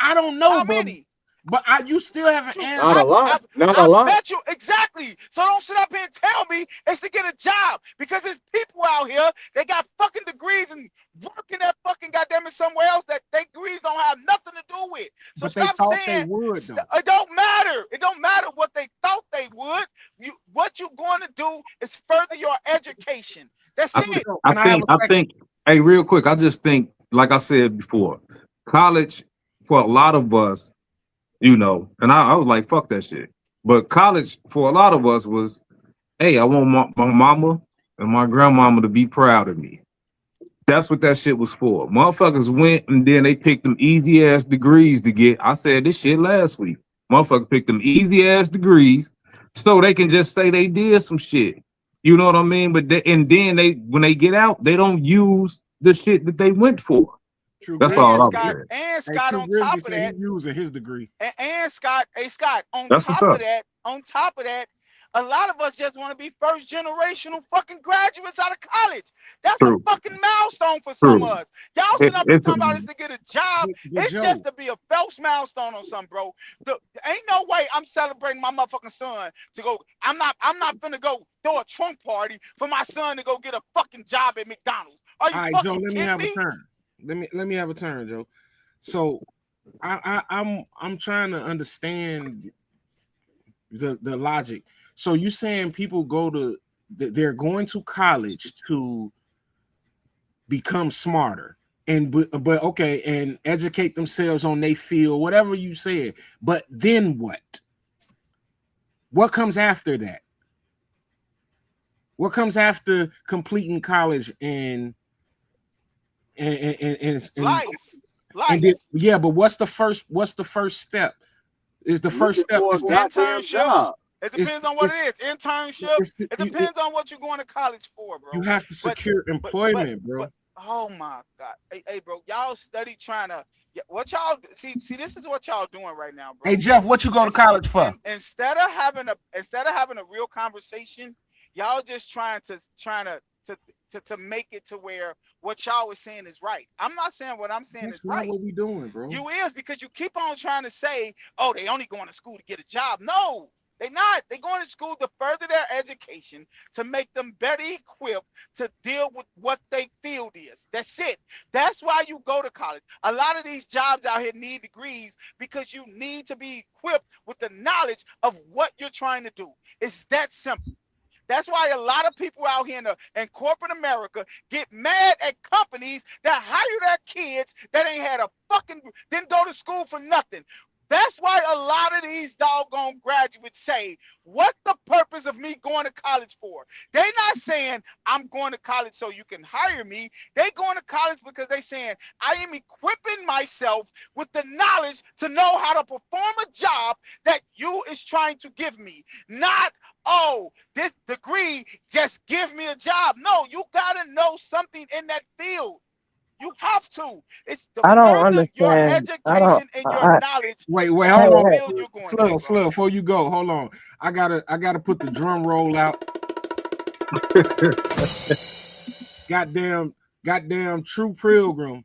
I don't know. How many? But you still haven't answered. Not a lot. Not a lot. I bet you exactly. So don't sit up here and tell me it's to get a job, because there's people out here that got fucking degrees and working that fucking goddamn it somewhere else that their degrees don't have nothing to do with. So but stop saying they would, it don't matter. It don't matter what they thought they would. What you're going to do is further your education. That's it. I think. Hey, real quick, I just think, like I said before, college for a lot of us. And I was like, fuck that shit. But college for a lot of us was, hey, I want my mama and my grandmama to be proud of me. That's what that shit was for. Motherfuckers went and then they picked them easy ass degrees to get. I said this shit last week. Motherfuckers picked them easy ass degrees so they can just say they did some shit. You know what I mean? But then when they get out, they don't use the shit that they went for. True. That's all I'm saying. And Scott, on top of that, using his degree. And Scott, on top of that, a lot of us just want to be first generational fucking graduates out of college. That's a fucking milestone for some of us. Y'all sit up and talking about this to get a job. It's just to be a false milestone on something, bro. Ain't no way I'm celebrating my motherfucking son to go. I'm not gonna go throw a trunk party for my son to go get a fucking job at McDonald's. Are you fucking Joe, let me have me? a turn. Let me have a turn, Joe. So I'm trying to understand the logic. So you saying people go to they're going to college to become smarter but okay, and educate themselves on their field, whatever you said. But then what? What comes after that? What comes after completing college and Life. and then, yeah, but what's the first step? Is the first step for a is to, goddamn Internship. job. It depends on what it is. Internship. It depends on what you're going to college for, bro. you have to secure employment, bro. But oh my God, hey, bro, y'all study trying to. What y'all see? This is what y'all doing right now, bro. Hey Jeff, what you go to college for? And instead of having a real conversation, y'all just trying to make it to where what y'all was saying is right. I'm not saying what I'm saying is right. That's not what we doing, bro. You is, because you keep on trying to say, oh, they only going to school to get a job. No, they not. They going to school to further their education, to make them better equipped to deal with what they field is. That's it. That's why you go to college. A lot of these jobs out here need degrees because you need to be equipped with the knowledge of what you're trying to do. It's that simple. That's why a lot of people out here in corporate America get mad at companies that hire their kids that ain't had a fucking, didn't go to school for nothing. That's why a lot of these doggone graduates say, what's the purpose of me going to college for? They're not saying, I'm going to college so you can hire me. They going to college because they saying, I am equipping myself with the knowledge to know how to perform a job that you is trying to give me. Not, oh, this degree just give me a job. No, you got to know something in that field. You have to. It's the I don't further your understand. education and your knowledge. Wait, hold on. Slow, before you go, hold on. I gotta put the drum roll out. goddamn true pilgrim.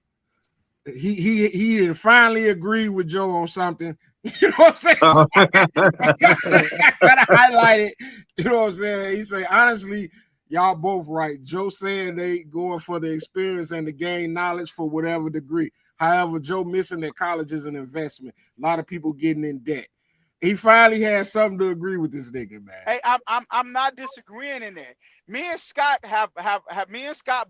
He finally agreed with Joe on something. You know what I'm saying? So I gotta highlight it. You know what I'm saying? He say, honestly, y'all both right. Joe saying they going for the experience and to gain knowledge for whatever degree. However, Joe missing that college is an investment. A lot of people getting in debt. He finally had something to agree with this nigga, man. Hey, I'm not disagreeing in that. Me and Scott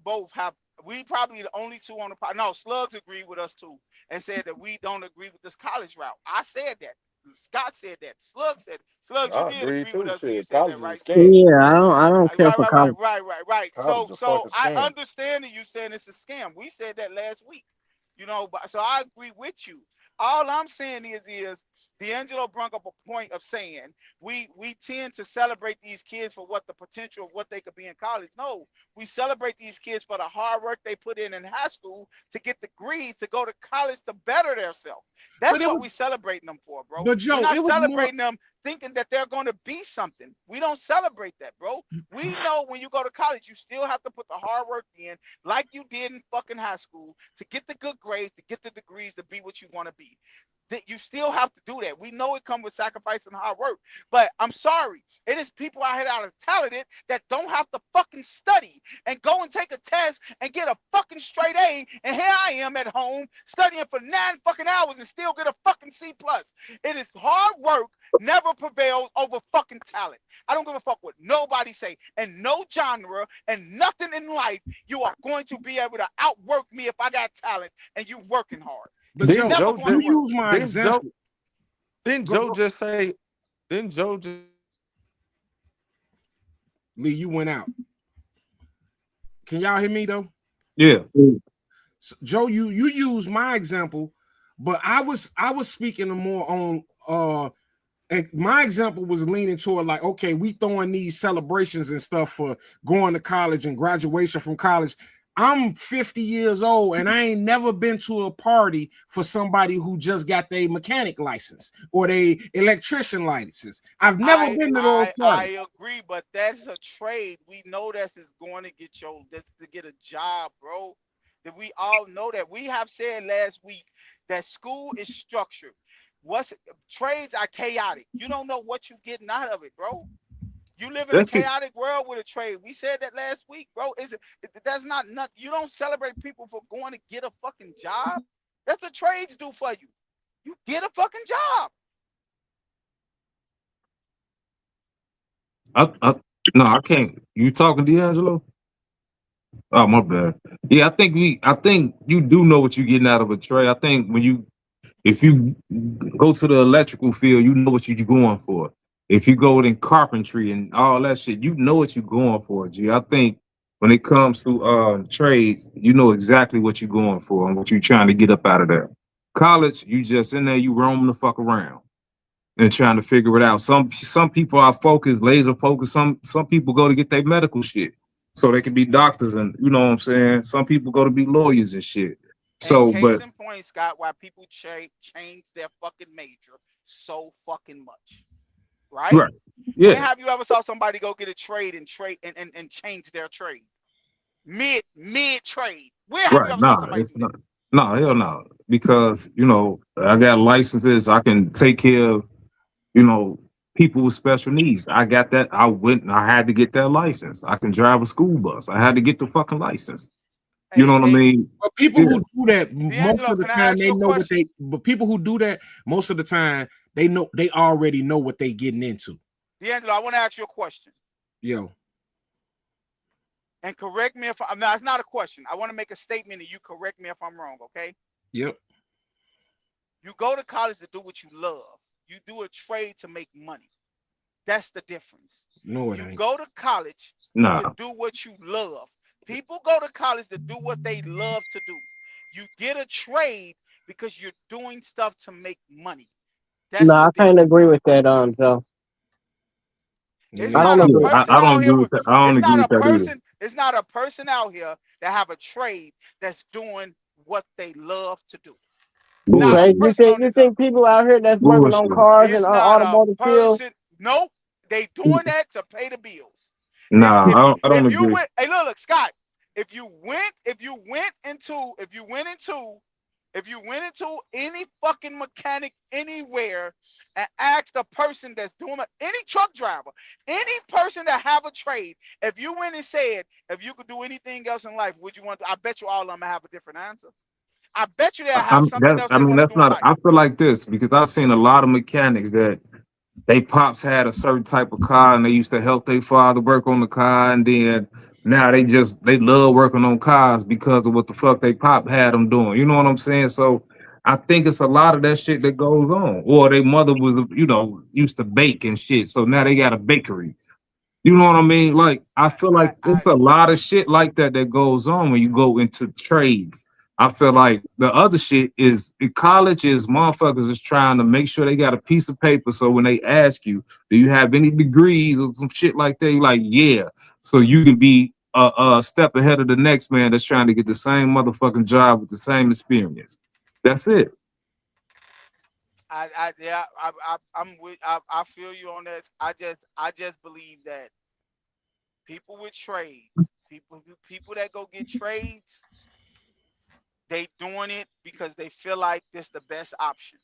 both have. We probably the only two on the pod. No, Slugs agreed with us too and said that we don't agree with this college route. I said that. Scott said that. Slugs said. Slugs, you did agree with us when you said that, right? Yeah, I don't care for college. Right. So I understand that you saying it's a scam. We said that last week. You know, but so I agree with you. All I'm saying is D'Angelo brought up a point of saying we tend to celebrate these kids for what the potential of what they could be in college. No, we celebrate these kids for the hard work they put in high school to get degrees to go to college to better themselves. That's what we celebrating them for, bro. But Joe, we're not celebrating them thinking that they're going to be something. We don't celebrate that, bro. We know when you go to college, you still have to put the hard work in like you did in fucking high school to get the good grades, to get the degrees, to be what you want to be. That you still have to do that. We know it comes with sacrifice and hard work, but I'm sorry. It is people out here that are talented that don't have to fucking study and go and take a test and get a fucking straight A. And here I am at home studying for 9 fucking hours and still get a fucking C+. It is hard work never prevails over fucking talent. I don't give a fuck what nobody say. And no genre and nothing in life, you are going to be able to outwork me if I got talent and you working hard. But Joe, you use my example. Didn't Joe just say? Didn't Joe just? Lee, you went out. Can y'all hear me though? Yeah. So, Joe, you use my example, but I was speaking more on and my example was leaning toward like, okay, we throwing these celebrations and stuff for going to college and graduation from college. I'm 50 years old and I ain't never been to a party for somebody who just got their mechanic license or their electrician license. I've never been to those parties. I agree, but that's a trade. We know that's going to get that's to get a job, bro. That we all know that. We have said last week that school is structured. Trades are chaotic. You don't know what you're getting out of it, bro. You live in a chaotic world with a trade. We said that last week, bro. That's not nothing. You don't celebrate people for going to get a fucking job. That's what trades do for you. You get a fucking job. No, I can't. You talking, D'Angelo? Oh, my bad. Yeah, I think you do know what you're getting out of a trade. I think if you go to the electrical field, you know what you're going for. If you go in carpentry and all that shit, you know what you're going for, G. I think when it comes to trades, you know exactly what you're going for and what you're trying to get up out of there. College, you just in there, you roaming the fuck around and trying to figure it out. Some people are focused, laser focused. Some people go to get their medical shit so they can be doctors, and you know what I'm saying. Some people go to be lawyers and shit. And So, case but in point, Scott, why people change their fucking major so fucking much, right? right, When yeah, have you ever saw somebody go get a trade and change their trade mid trade? When have you right. ever saw Nah, somebody it's do that? not. No, hell no. Because I got licenses. I can take care of you know people with special needs. I got that. I went. I had to get that license. I can drive a school bus. I had to get the fucking license. You know Hey, what I hey, mean? But people Yeah. who do that most D'Angelo, of the can I time ask they you a know what question? they. But people who do that most of the time they already know what they getting into. D'Angelo, I want to ask you a question. Yo, And correct me if I'm now, it's not a question. I want to make a statement and you correct me if I'm wrong, okay? yep, You go to college to do what you love. You do a trade to make money. That's the difference. no, it You ain't. go to college to Nah. do what you love. People go to college to do what they love to do. You get a trade because you're doing stuff to make money. No, That's the I can't agree difference. with that, Joe. It's I Yeah, not don't a agree. Yeah, person I don't out here agree with with that. I don't it's agree not a with that either. person, it's not a person out here that have a trade that's doing what they love to do. Not a Craig, Bullshit. person on you this earth. think people out here that's working on Bullshit. cars and It's not a automotive field? person. Nope. They doing that to pay the bills. It's Nah, I don't if you agree. went. Hey, look, Scott. If you went into any fucking mechanic anywhere and asked a person that's doing any truck driver, any person that have a trade, if you went and said if you could do anything else in life, would you want to? I bet you all of them have a different answer. I bet you they'll have something else I they mean, want to that's do in not. life. I feel like this because I've seen a lot of mechanics that they pops had a certain type of car and they used to help their father work on the car, and then now they love working on cars because of what the fuck they pop had them doing. You know what I'm saying? So I think it's a lot of that shit that goes on. Or their mother was, used to bake and shit, so now they got a bakery. You know what I mean? Like, I feel like I it's a lot of shit like that that goes on when you go into trades. I feel like the other shit is in college is motherfuckers is trying to make sure they got a piece of paper. So when they ask you, do you have any degrees or some shit like that? You're like, yeah. So you can be a step ahead of the next man that's trying to get the same motherfucking job with the same experience. That's it. yeah, I'm with, I feel you on this. I just believe that people with trades, people that go get trades, they doing it because they feel like this the best option.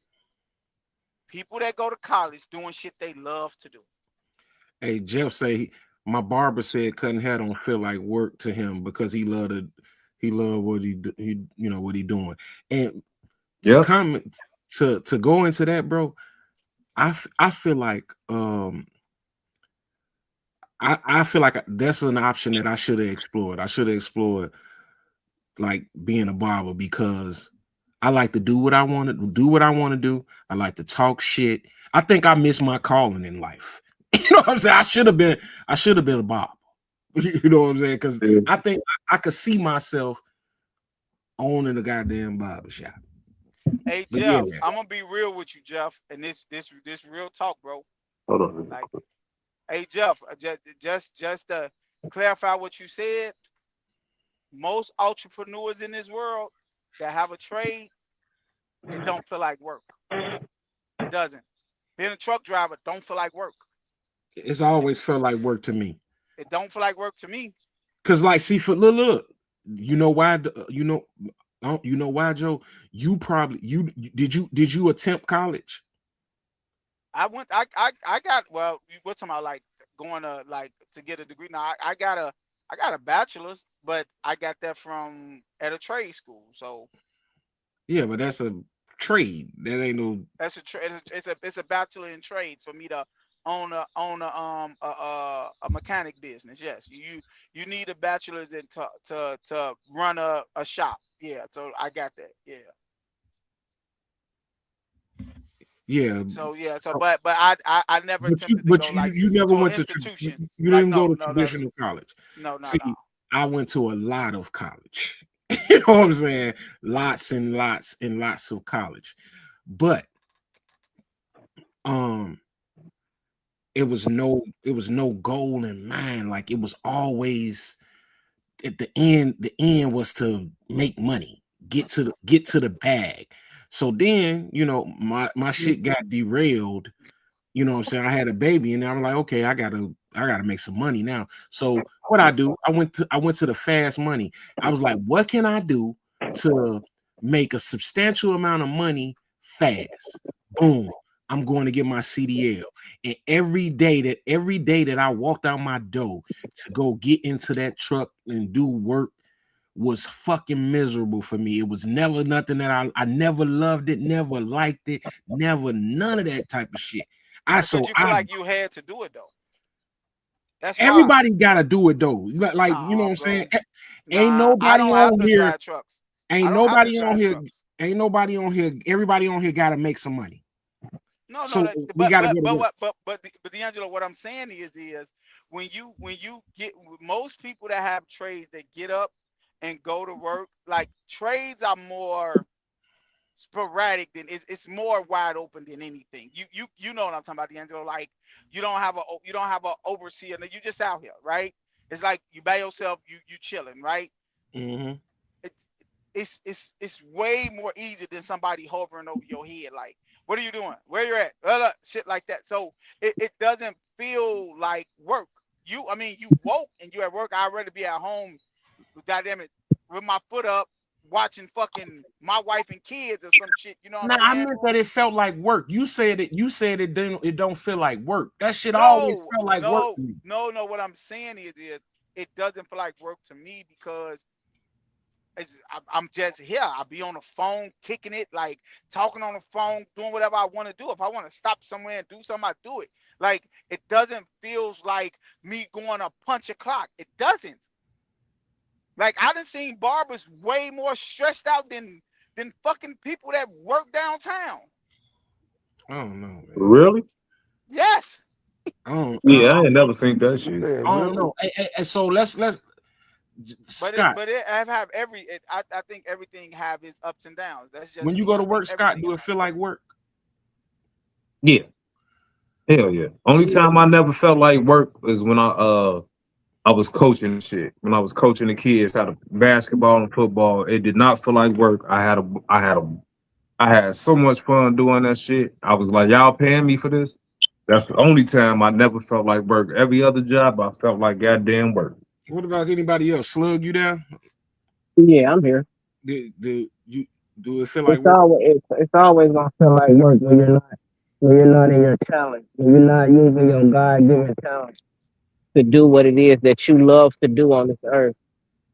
People that go to college doing shit they love to do. hey, Jeff say my barber said cutting hair don't feel like work to him because he loved what he what he doing. And to Yep. comment to go into that, bro, I feel like I feel like that's an option that I should have explored. I should have explored like being a barber because I like to do what I want to do. What I want to do. I like to talk shit. I think I missed my calling in life. You know what I'm saying? I should have been a barber. You know what I'm saying? Because Yeah. I think I could see myself owning a goddamn barber shop. Hey But yeah, Jeff, I'm gonna be real with you, Jeff, and this real talk, bro. Hold on. Like, hey Jeff, just to clarify what you said, most entrepreneurs in this world that have a trade, it don't feel like work. It doesn't. Being a truck driver don't feel like work. it's always felt like work to me. It don't feel like work to me. Cause like, see, for look, you know why? You know why, Joe? You probably did you attempt college? I got well. What's talking about like going to like to get a degree? Now I got a bachelor's, but I got that from at a trade school. So Yeah, but that's a trade. That ain't no. it's a bachelor in trade for me to a mechanic business. Yes, you need a bachelor's to run a shop. Yeah, so I got that. Yeah. Yeah. So yeah, so So, but I never attempted to but go like you never to an went to institution. you Like didn't go no, to no, no, traditional college. no, no, no. See, I went to a lot of college. You know what I'm saying? Lots and lots and lots of college. But um it was no goal in mind. Like it was always at the end was to make money, get to the bag. So then, my shit got derailed. You know what I'm saying? I had a baby, and I'm like, okay, I gotta make some money now. So what I do, I went to the fast money. I was like, what can I do to make a substantial amount of money fast? Boom. I'm going to get my CDL. And every day that I walked out my door to go get into that truck and do work was fucking miserable for me. It was never nothing that I never loved it, never liked it, never none of that type of shit. I But so you feel I like you had to do it though. That's why. Everybody gotta do it though. Like, you know Nah, what I'm saying? bro. Ain't Nah, I nobody don't have on to here, drive trucks. I ain't don't have to nobody on drive here, trucks. ain't nobody on here. Everybody on here gotta make some money. No, no, So that, we but gotta but go to but work. what but D'Angelo, what I'm saying is when you get most people that have trades that get up and go to work, like trades are more sporadic than it's more wide open than anything. You know what I'm talking about, D'Angelo. Like you don't have a overseer. You just out here, right? It's like you by yourself, you chilling, right? Mm-hmm. It, it's way more easy than somebody hovering over your head. Like, what are you doing? Where you at? Shit like that. So it doesn't feel like work. I mean, you woke and you at work. I'd rather be at home, goddamn it, with my foot up, watching fucking my wife and kids or some shit. You know what I'm Now I saying? meant that it felt like work. You said it. You said it don't feel like work. That shit always No, felt like work no, to me. no. What I'm saying is it doesn't feel like work to me because I'm just here. I'll be on the phone, kicking it, like talking on the phone, doing whatever I want to do. If I want to stop somewhere and do something, I do it. Like it doesn't feels like me going to punch a clock. It doesn't. Like I done seen barbers way more stressed out than fucking people that work downtown. I don't know, man. Really? Yes. I don't. Yeah, I ain't never seen that You shit. said I don't really? know. So let's Scott. But it have I think everything have its ups and downs. That's When just you me. go I to think work, Scott, everything do it have. feel like work? Yeah, hell yeah. Only See, time I never felt like work is when I was coaching shit. When I was coaching the kids how to basketball and football, it did not feel like work. I had so much fun doing that shit. I was like, y'all paying me for this? That's the only time I never felt like work. Every other job, I felt like goddamn work. what about anybody else? Slug you down? Yeah, I'm here. Do it feel like It's work? always it's always gonna feel like work when you're not in your talent, when you're not using your God given talent to do what it is that you love to do on this earth.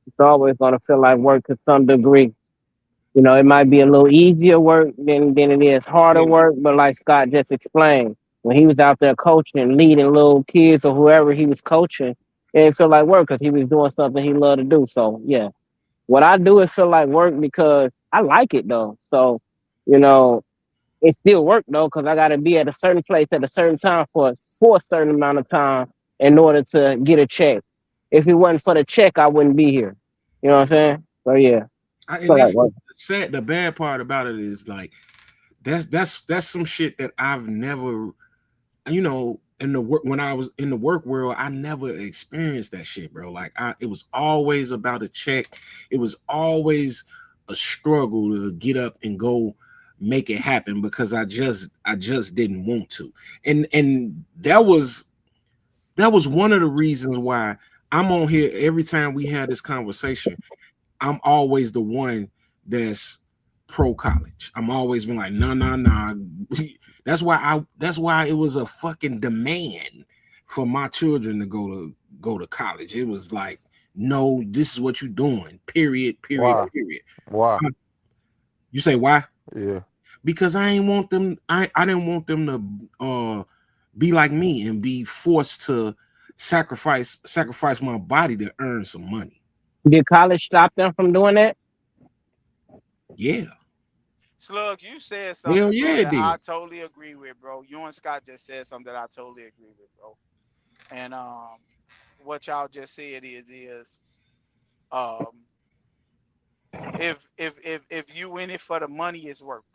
It's always gonna feel like work to some degree. You know, it might be a little easier work than it is harder Yeah. work, but like Scott just explained, when he was out there coaching, leading little kids or whoever he was coaching, it didn't feel like work because he was doing something he loved to do. So yeah, what I do is feel like work because I like it though. So, you know, it still work though because I got to be at a certain place at a certain time for a certain amount of time in order to get a check. If it wasn't for the check, I wouldn't be here. You know what I'm saying? So yeah, And feel like that's work. the bad part about it is like that's some shit that I've never, in the work when I was in the work world, I never experienced that shit, bro. Like it was always about a check. It was always a struggle to get up and go make it happen because I just didn't want to. And that was one of the reasons why I'm on here every time we had this conversation. I'm always the one that's pro college. I'm always been like, no, no, no. That's why it was a fucking demand for my children to go to college. It was like, no, this is what you're doing. Period, period, Why? period. Why? You say why? Yeah. Because I ain't want them, I didn't want them to be like me and be forced to sacrifice my body to earn some money. Did college stop them from doing that? Yeah, Slugs, you said hell something, yeah, bro, it that I did. totally agree with, bro. You and Scott just said something that I totally agree with, bro. And what y'all just said is um, if you in it for the money, it's work.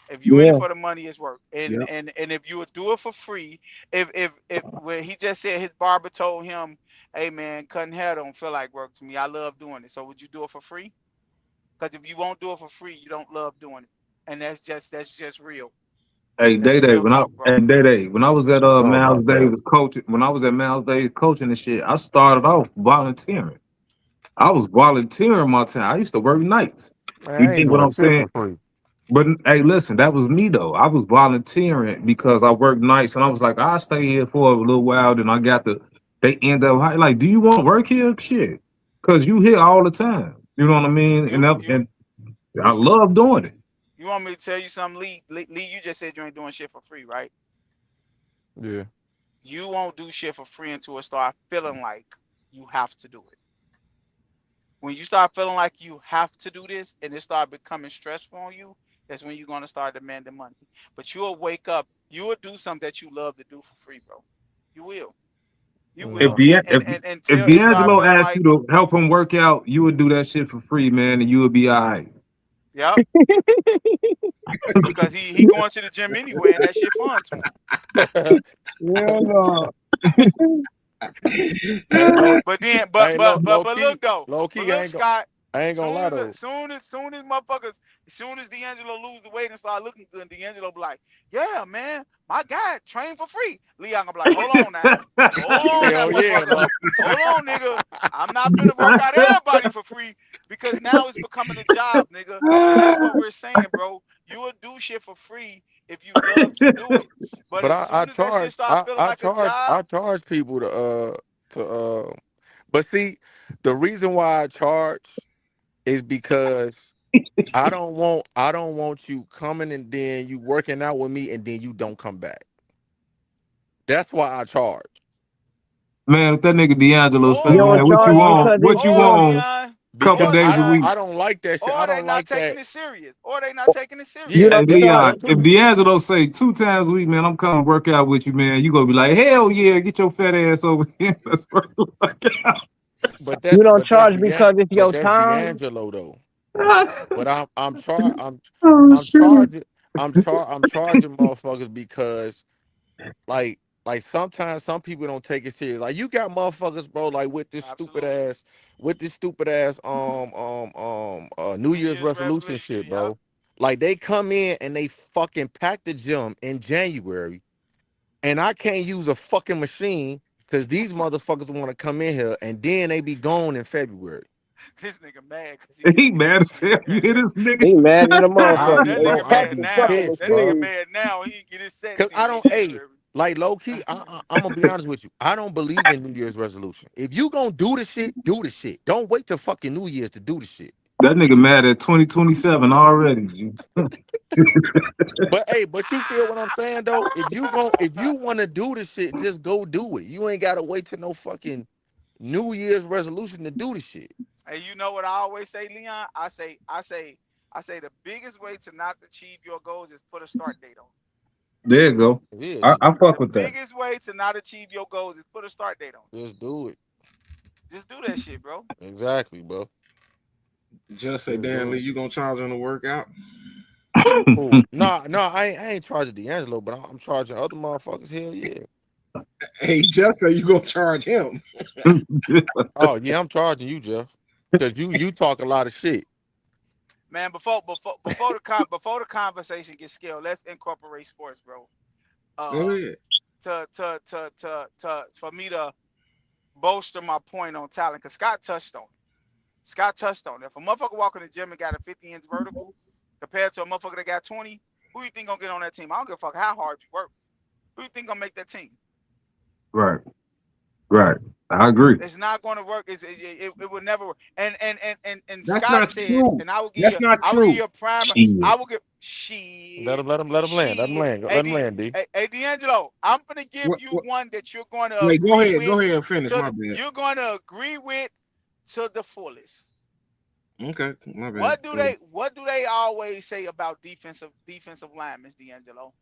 If you in it Yeah. for the money, it's work. And Yep. and if you would do it for free, if when he just said his barber told him, "Hey man, cutting hair don't feel like work to me. I love doing it." So would you do it for free? Because if you won't do it for free, you don't love doing it, and that's just real. Hey, That's Day Day, real talk, bro. when I was at Know Miles about that. Davis coaching, when I was at Miles Davis coaching and shit, I started off volunteering. I was volunteering my time. I used to work nights. Man, You I ain't dig what doing I'm shit saying? for free. But hey, listen, that was me though. I was volunteering because I worked nights, and I was like, I'll stay here for a little while. Then I got the. They end up like, do you want to work here? Shit, because you here all the time. You know what I mean? You you And I love doing it. you want me to tell you something, Lee? Lee, you just said you ain't doing shit for free, right? Yeah. You won't do shit for free until it start feeling like you have to do it. When you start feeling like you have to do this and it start becoming stressful on you, that's when you're gonna start demanding money. But you'll wake up, you will do something that you love to do for free, bro. You will. You If will. No. the And if and, and if until it start D'Angelo feeling asked you like, to help him work out, you would do that shit for free, man, and you would be all right. yep, because he going to the gym anyway and that shit fun to him. Yeah, no. Hey, low, But then, hey, low but key, look though, low but key. look, Scott. I ain't gonna Soon lie as though. soon as motherfuckers, as soon as D'Angelo lose the weight and start looking good, D'Angelo be like, "Yeah, man, my guy trained for free." Leon gonna be like, hold on now, Hell yeah, motherfucker, low. hold on, nigga. I'm not finna work out everybody for free because now it's becoming a job, nigga. And that's what we're saying, bro. You will do shit for free if you love to do it, but But as I soon as that shit charge start feeling like a I job, charge people to but see, the reason why I charge is because I don't want you coming and then you working out with me and then you don't come back. That's why I charge. Man, if that nigga D'Angelo say, You or don't man, what you charge or want? because What it's you or your want? Leon, Couple Because or days a week. Leon. I don't like that shit. I Or they don't not like taking that. it serious. Or they not taking it Yeah, you serious. Hey don't that charge. Leon, that if too. D'Angelo say 2 times a week, man, I'm coming to work out with you, man. You gonna be like, hell yeah, get your fat ass over here. Let's work out. You don't charge because it's But your that's time. D'Angelo though. But Oh I'm shit. charging I'm charging motherfuckers because like sometimes some people don't take it serious. Like you got motherfuckers, bro, like Absolutely. with this stupid ass New New Year's Year's resolution resolution. shit, Yep. bro. Like they come in and they fucking pack the gym in January and I can't use a fucking machine because these motherfuckers want to come in here and then they be gone in February. This nigga mad because he can't He use a mad as machine. hell. You hear this nigga? He mad at the I motherfucker. be That Hey, bro, nigga I pack mad be the now. fucking pissed, That nigga bro. machine. mad now. He can get his Cause sets I in don't, hey, January. like low key, I'm gonna be honest with you. I don't believe in New Year's resolution. If you gonna do the shit, do the shit. Don't wait till fucking New Year's to do the shit. That nigga mad at 2027 already. G. But hey, but you feel what I'm saying though? If you wanna do the shit, just go do it. You ain't gotta wait till no fucking New Year's resolution to do the shit. And you know what I always say, Leon? I say the biggest way to not achieve your goals is put a start date on it. There you go. Yeah, I fuck The with that. biggest way to not achieve your goals is put a start date on just do it. it. Just do that shit, bro. Exactly, bro. Just say, Just Dan do Lee, it. you gonna charge him to work out? Oh, nah, I ain't charging D'Angelo, but I'm charging other motherfuckers. Hell yeah. Hey, just say you gonna charge him. Oh yeah, I'm charging you, Jeff. Cause you talk a lot of shit. Man, before the conversation gets scaled, let's incorporate sports, bro. Go Uh, ahead. for me to bolster my point on talent, because Scott touched on it. Scott touched on it. If a motherfucker walk in the gym and got a 50-inch vertical compared to a motherfucker that got 20, who you think gonna get on that team? I don't give a fuck how hard you work. Who you think gonna make that team? Right, right. I agree. It's not going to work. It would never work. And That's Scott not said, true. and I will give That's you not I will give true. you a primer. Shit. I will give Shit. Let him land. Let him land, D. Hey, D'Angelo, I'm gonna give you What? one that you're going to Wait, agree with. go ahead and finish. My bad. You're going to agree with to the fullest. Okay, my bad. What do they always say about defensive linemen, D'Angelo?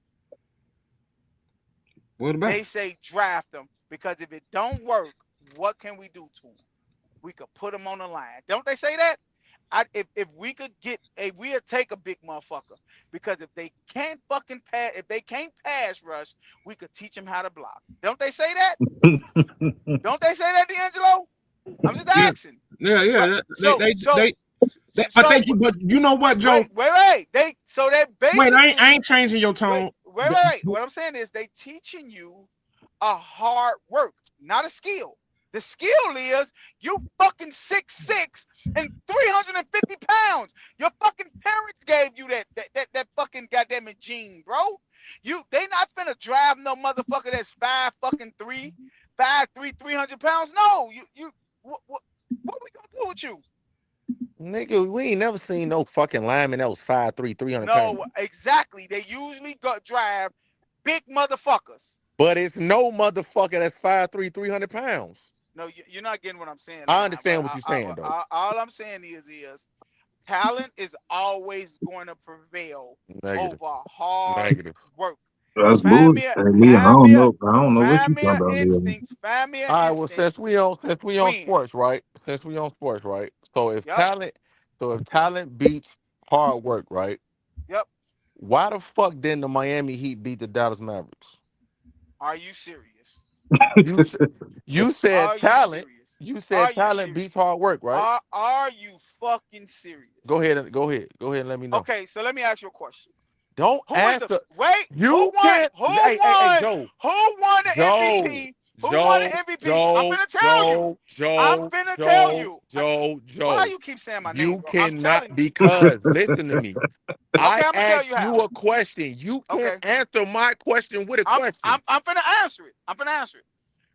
What about? They say draft them because if it don't work, what can we do to them? We could put them on the line. Don't they say that? If we could get we'll take a big motherfucker because if they can't fucking pass, if they can't pass rush, we could teach them how to block. Don't they say that? Don't they say that, D'Angelo? I'm just asking. Yeah. Right? But you know what, Joe? Wait. They basically. I ain't changing your tone. Wait. What I'm saying is they teaching you a hard work, not a skill. The skill is you fucking 6'6" and 350 pounds. Your fucking parents gave you that fucking goddamn gene, bro. They not finna drive no motherfucker that's 5'3", 300 pounds. No, what we gonna do with you? Nigga, we ain't never seen no fucking lineman that was 5'3", 300 pounds. No, exactly. They usually drive big motherfuckers. But it's no motherfucker that's 5'3", 300 pounds. No, you're not getting what I'm saying. I understand what you're saying, though. All I'm saying is talent is always going to prevail over hard work. That's bullshit. I don't know what you talking about. Instincts. Family All right, well, instincts. since we on sports, right? So if talent beats hard work, right? Yep. Why the fuck didn't the Miami Heat beat the Dallas Mavericks? Are you serious? You said talent. You said talent beats hard work, right? Are you fucking serious? Go ahead and let me know. Okay, so let me ask you a question. Don't answer. Wait. You can't. Who won? Joe. Who won the MVP? Who won the MVP? I'm gonna tell you. I'm finna tell you. Joe. Why you keep saying my name? You Bro? cannot because listen to me. I'm gonna tell asked you how. you a question. You can't answer my question with a question. I'm finna answer it.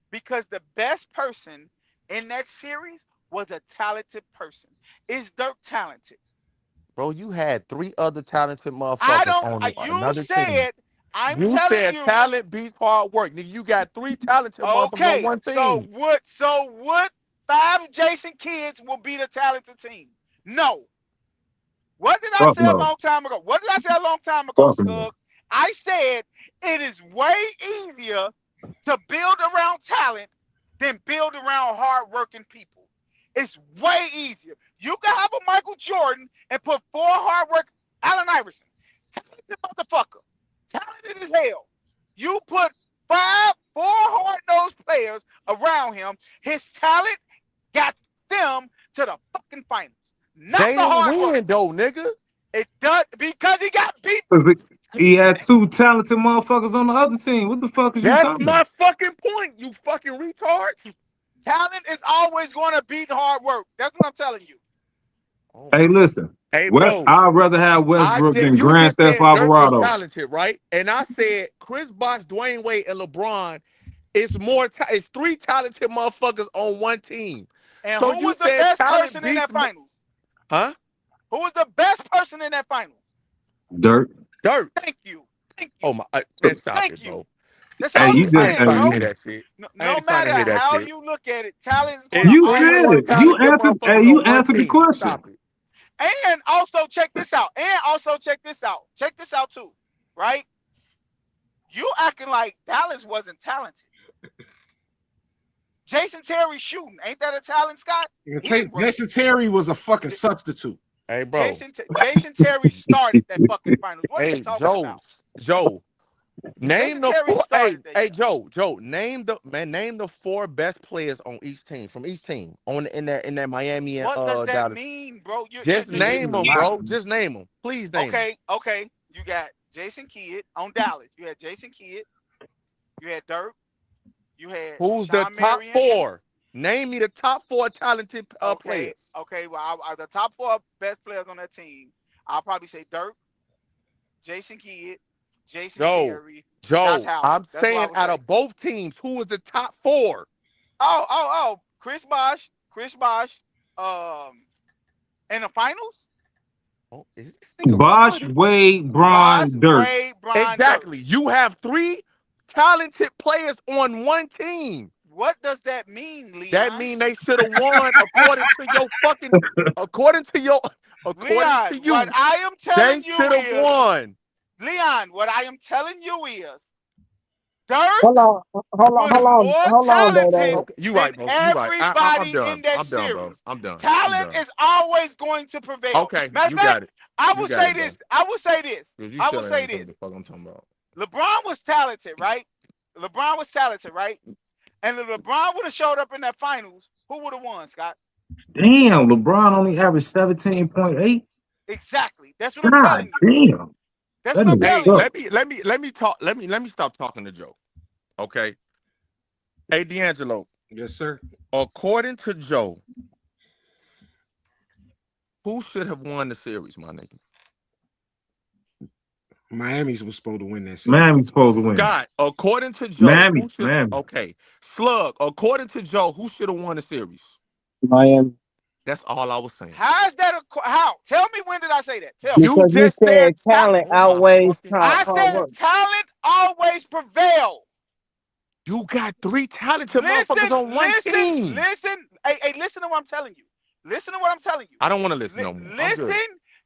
Because the best person in that series was a talented person. Is Dirk talented? Bro, you had 3 other talented motherfuckers on another team. You said talent beats hard work. Nigga, you got 3 talented motherfuckers on one team. So would 5 Jason kids will be the talented team? No. What did I say a long time ago? Scug? I said it is way easier to build around talent than build around hardworking people. It's way easier. You can have a Michael Jordan and put 4 hard work Allen Iverson. Talented motherfucker. Talented as hell. You put 4 hard-nosed players around him. His talent got them to the fucking finals. Not they the hard didn't win, work. though, nigga. It does because he got beat. He had 2 talented motherfuckers on the other team. What the fuck is you talking about? That's my fucking point, you fucking retards. Talent is always going to beat hard work. That's what I'm telling you. Hey, listen. Hey, bro. I'd rather have Westbrook than Grand Theft Alvarado. Dirk was talented, right? And I said Chris Bosh, Dwayne Wade, and LeBron. It's 3 talented motherfuckers on one team. And so who was the best person in that finals? Huh? Who was the best person in that final? Dirk. Thank you. Oh my! Stop it, bro. That's all I'm saying, bro. That shit. No matter how you look at it, talent is going to always you answered the question. And also check this out. Check this out too, right? You acting like Dallas wasn't talented. Jason Terry shooting, ain't that a talent, Scott? Jason Terry was a fucking substitute. Hey, bro. Jason Terry started that fucking finals. What are you talking about? Joe. Name the 4. Hey, Joe. Name the 4 best players on each team from each team in that Miami and What does that Dallas. mean, bro? Just name them, bro. Just name them. Please name them. Okay. You got Jason Kidd on Dallas. You had Jason Kidd. You had Dirk. You had who's Sean the top Marion. 4? Name me the top 4 talented players. Okay. Well, the top 4 best players on that team. I'll probably say Dirk, Jason Kidd, Jason Terry. Joe, I'm saying out of both teams, who was the top 4? Chris Bosh. In the finals. Oh, is this nigga Bosh, retarded? Wade, Bosh, Bron, Dirk. Wade, Bron, Dirk. Exactly. You have 3 talented players on one team. What does that mean, Leon? That mean they should have won according to your fucking according to you. What I am telling They you should have is, won. Leon, what I am telling you is, Dirk Hold on, was more talented Okay, you than right, bro. You right. I'm everybody in done. that I'm done, bro. series. I'm done. Talent is always going to prevail. Okay, Matter of you fact, got it. I You will got say it, bro. this. I will say this. You I still will ain't say understand this. what the fuck I'm talking about. LeBron was talented, right? LeBron was talented, right? And if LeBron would have showed up in that finals, who would have won, Scott? Damn, LeBron only averaged 17.8. Exactly. That's what I'm God telling you. damn. That's That what I'm nigga Hey, telling you. suck. let me stop talking to Joe. Okay. Hey, D'Angelo, Yes, sir. according to Joe, who should have won the series, my nigga? Miami's was supposed to win that series. Miami's supposed to win. Scott, according to Joe, Miami. Okay. Slug, according to Joe, who should have won the series? Miami. That's all I was saying. How's that how? Tell me, when did I say that? Tell me. You Because you just said said talent oh my outweighs fucking I hard said work. talent always prevails. You got 3 talented motherfuckers on one team. Listen. Hey, listen to what I'm telling you. Listen to what I'm telling you. I don't want to listen no more. I'm Listen, good.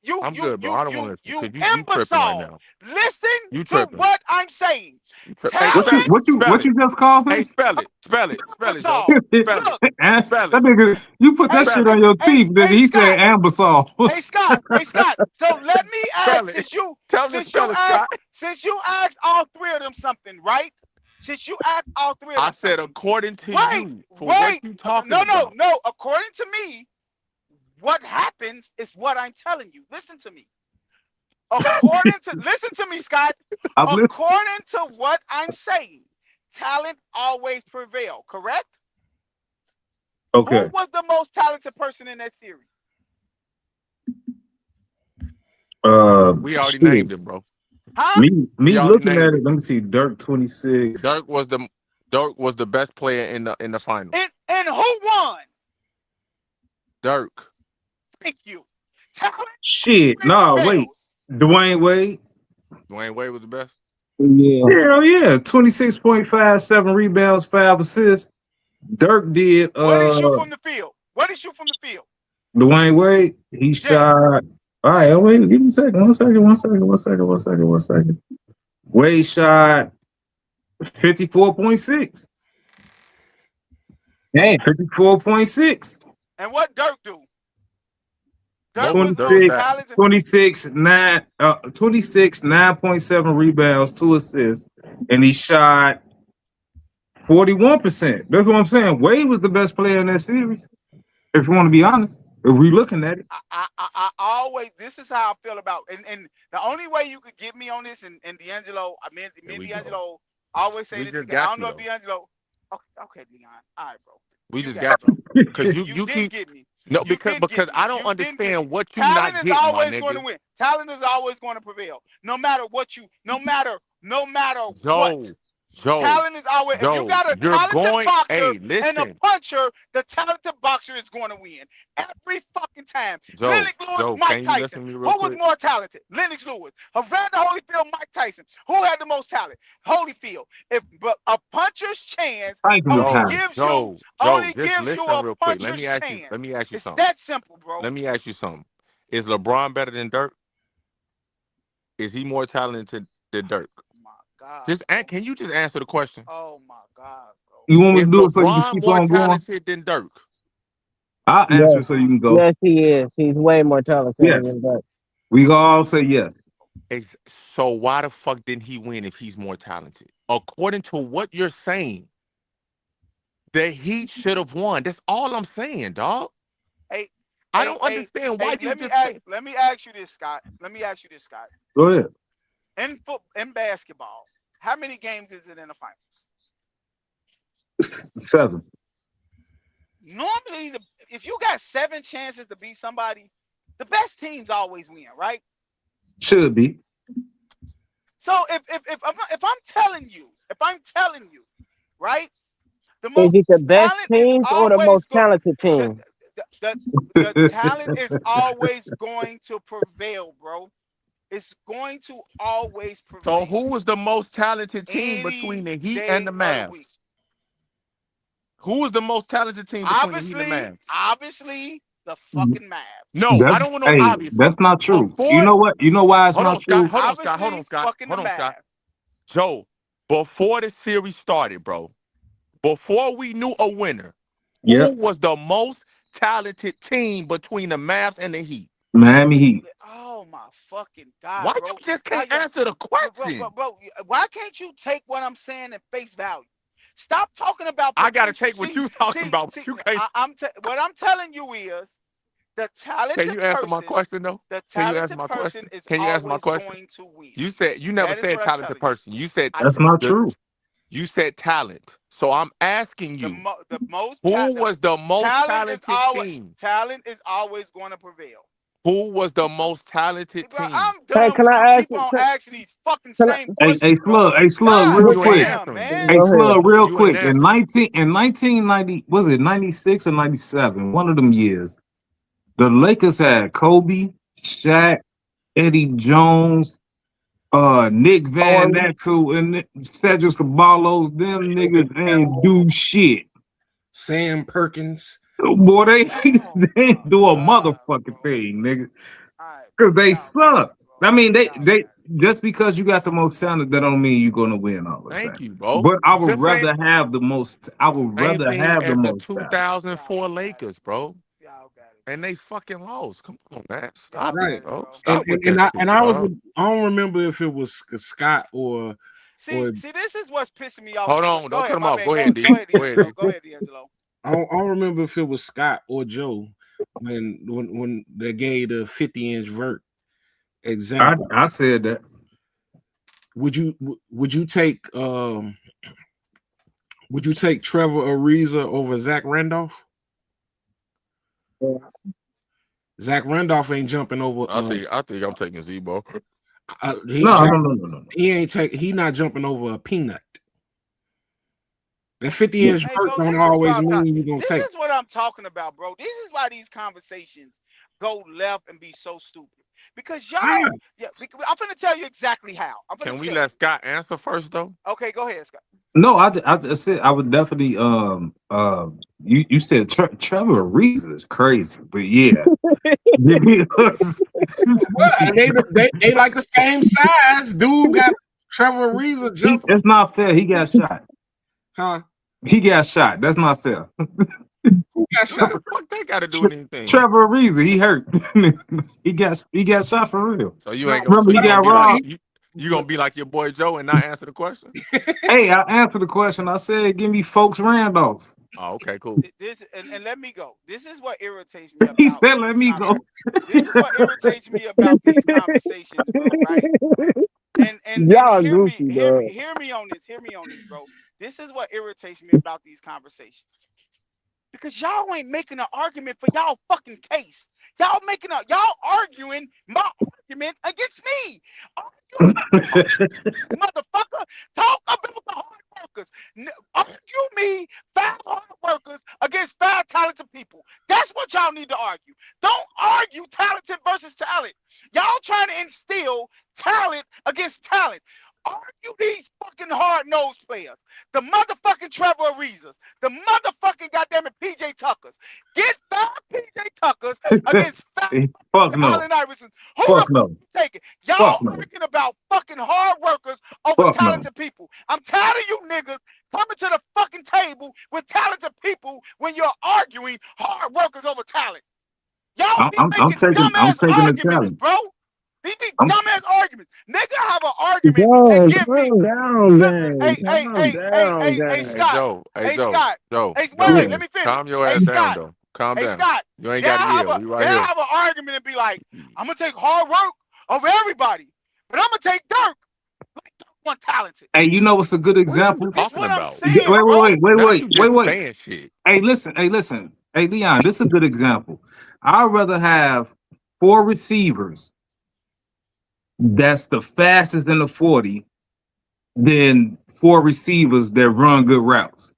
you I'm good, bro. I don't want to listen because you tripping right imbecile. now. Listen You to tripping. what I'm saying. Hey, What spell you it. Talent, what you Spell what it. you just called Hey, him? spell it. Spell it. Spell it, Joe. imbecile. Spell it. Look, that Spell it. nigga, you put that hey, shit Spell it. on your hey, teeth, nigga. hey, He Scott. said ambassador. Hey, Scott. So let me ask, Spell it. Tell him to spell it, Scott. since you asked all 3 of them something, right? Since you asked all 3 of I them said something. according to you for what Wait. you talking No. about. According to me, what happens is what I'm telling you. Listen to me. Listen to me, Scott. I'm listening. According to what I'm saying, talent always prevail, correct? Okay. Who was the most talented person in that series? We already shit. named him, bro. Huh? Me We already looking named at it. him. Let me see. Dirk 26. Dirk was the best player in the finals. And who won? Dirk. Thank you. Talent Shit. Nah, wait. prevails. Dwayne Wade. Dwayne Wade was the best. Yeah. Hell yeah. 26.5, 7 rebounds, 5 assists. Dirk did What did he shoot from the field? What did he shoot from the field? Dwayne Wade, he Yeah. shot. All right, wait, give me a second. One second. Wade shot 54.6. Damn. 54.6. And what Dirk do? Dirk Both was the Dirk most 26, that. talented. 26, 9.7 rebounds, 2 assists, and he shot 41%. That's what I'm saying. Wade was the best player in that series, if you want to be honest. If we looking at it. I always, this is how I feel about, and the only way you could get me on this, and D'Angelo, me and D'Angelo always say We this just together. I got don't you know if though. D'Angelo, okay, Leon, all right, bro. We You just got got me, you. Because bro. you Didn't keep get me. no You didn't get because me. I don't You didn't get me. understand what you not Talent is getting, my always going to nigga. win. Talent is always going to prevail. No matter what. Joe, Talent is always, if you got a you're talented going. boxer Hey, and a listen, puncher, the talented boxer is going to win every fucking time. Lennox Lewis, Joe, Mike can you Tyson. listen to me Who real was quick? more talented? Lennox Lewis. Evander Holyfield, Mike Tyson. Who had the most talent? Holyfield. But a puncher's chance Tyson was only high. only Just gives you listen a real quick. Let puncher's me ask you. chance. Let me ask you It's something. that simple, bro. Let me ask you something. Is LeBron better than Dirk? Is he more talented than Dirk? Oh my God. Just Bro. can you just answer the question? Oh my God, bro. You want me Is to do it so you can LeBron keep more on going? talented than Dirk? I'll answer Yes. it so you can go. Yes, he is. He's way more talented Yes. than that. We all say yes. So why the fuck didn't he win if he's more talented? According to what you're saying, the Heat should have won. That's all I'm saying, dog. Hey, I don't understand why you just can't. let me ask you this, Scott. Go ahead. In basketball, how many games is it in the finals? 7. Normally, if you got 7 chances to beat somebody, the best teams always win, right? Should be. So if I'm telling you, right, the Is most it the best talent is teams or the always most go. talented The, team? The talent is always going to prevail, bro. It's going to always So prevail who was the most talented team between any the Heat and day the of the week. Mavs? Who was the most talented team between the Heat and the Mavs? Obviously, the fucking Mavs. No, I That's don't want no hey, obviously. that's not true. You Before, know what? You know why it's hold not on, Scott. true? Hold on, Scott. Hold on, Obviously, Scott. fucking the Hold on, Scott. Mavs. Joe, before the series started, bro, before we knew a winner, Yep. who was the most talented team between the Mavs and the Heat? Miami Heat. Oh my fucking god, Why bro! you just Y'all, can't answer the question? bro, why can't you take what I'm saying at face value? Stop talking about I gotta potential. take what you talking about, but you can't. What I'm telling you is the Can talented you answer my person, question though? Can you answer my question? is Can you answer my always question? going to win. You said you never That is said what I'm talented telling you. person. You said I That's did. not the true. you said talent. So I'm asking you, The most who was the most talented team? talent is always going to prevail. Who was the most talented Bro, team? I'm Hey, done can with you. I ask? Keep on asking these fucking Can I? same questions, bro. Hey, Slug, God real You ain't quick. damn, answering. man. Hey, Go ahead. Slug, real You ain't quick. In answering. 1990, was it 96 or 97? One of them years. The Lakers had Kobe, Shaq, Eddie Jones, Nick Van Thornton. Exel, and Cedric Sabalos. Them niggas ain't do shit. Sam Perkins. Boy, they, Oh they my ain't do a god, motherfucking bro. thing, nigga. All right, bro. Cause they Y'all got suck. it, bro. I mean, Y'all they got it. just because you got the most talent, that don't mean you're gonna win all the time. Thank you, bro. But I would Just same rather have the most. I would same rather thing have the as the most talent. 2004 Y'all got it. Lakers, bro. Y'all got it, And bro. they fucking lost. Come on, man. Y'all Stop it, Right. got it, bro. bro. Stop with And that I shit, was dog. I don't remember if it was Scott See, or this is what's pissing me off. Hold on. Go Don't cut ahead, him my off. bad. Go ahead, Go D. ahead, Go ahead, D'Angelo. D. Go ahead, D'Angelo. I don't remember if it was Scott or Joe when they gave the 50-inch vert example. I said that. Would you take Trevor Ariza over Zach Randolph? Zach Randolph ain't jumping over. I think I'm taking Zebo. No. He not jumping over a peanut. That 50-inch Hey, vert bro, don't this is what always I'm talking. mean you're gonna This take. is what I'm talking about, bro. This is why these conversations go left and be so stupid. Because y'all, Ah, I'm gonna tell you exactly how. I'm gonna Can we tell let you. Scott answer first, though? Okay, go ahead, Scott. No, I just said I would definitely. You said Trevor Reeves is crazy, but yeah, they like the same size. Dude got Trevor Ariza jumping. It's not fair. He got shot. Huh? He got shot. That's not fair. Who got What shot? the fuck they got to do with anything? Trevor Reeves, he hurt. he got shot for real. So you No, ain't gonna Remember, so he you but gonna got be like robbed. you gonna be like your boy Joe and not answer the question? Hey, I answered the question. I said, "Give me folks Randolph." Oh, okay, cool. This and let me go. This is what irritates me He about said, "Let these me go." This is what irritates me about these conversations, bro. Right? And Y'all goofy, dog. hear me on this, bro. This is what irritates me about these conversations. Because y'all ain't making an argument for y'all fucking case. Y'all arguing my argument against me. Motherfucker, talk about the hard workers. Argue me, five hard workers against five talented people. That's what y'all need to argue. Don't argue talented versus talent. Y'all trying to instill talent against talent. Argue these fucking hard-nosed players. The motherfucking Trevor Arizas. The motherfucking goddamn it PJ Tuckers. Get five PJ Tuckers against five Fuck no. Allen Iverson. Who Fuck the fuck no. you taking? Y'all Fuck no. arguing about fucking hard workers over Fuck no. talented people. I'm tired of you niggas coming to the fucking table with talented people when you're arguing hard workers over talent. Y'all be I'm making I'm dumbass taking the arguments, challenge. bro. These be I'm dumbass arguments. Nigga have an argument and Dog, give me calm down, look, gang. Calm down, hey, gang. Scott. Hey, Scott. Hey, wait, yeah. let me finish. Calm your Hey, ass down, Scott. though. Calm Hey, down. Scott. You ain't They'll got to have yell. a We right they'll here. have an argument and be like, I'm gonna take hard work over everybody, but I'm gonna take Dirk. Like Dirk one talented. Hey, you know what's a good What are you example? This talking what I'm about? saying, bro. Now you just Wait. saying shit. Hey, listen. Hey, Leon, this is a good example. I'd rather have 4 receivers that's the fastest in the 40 than 4 receivers that run good routes.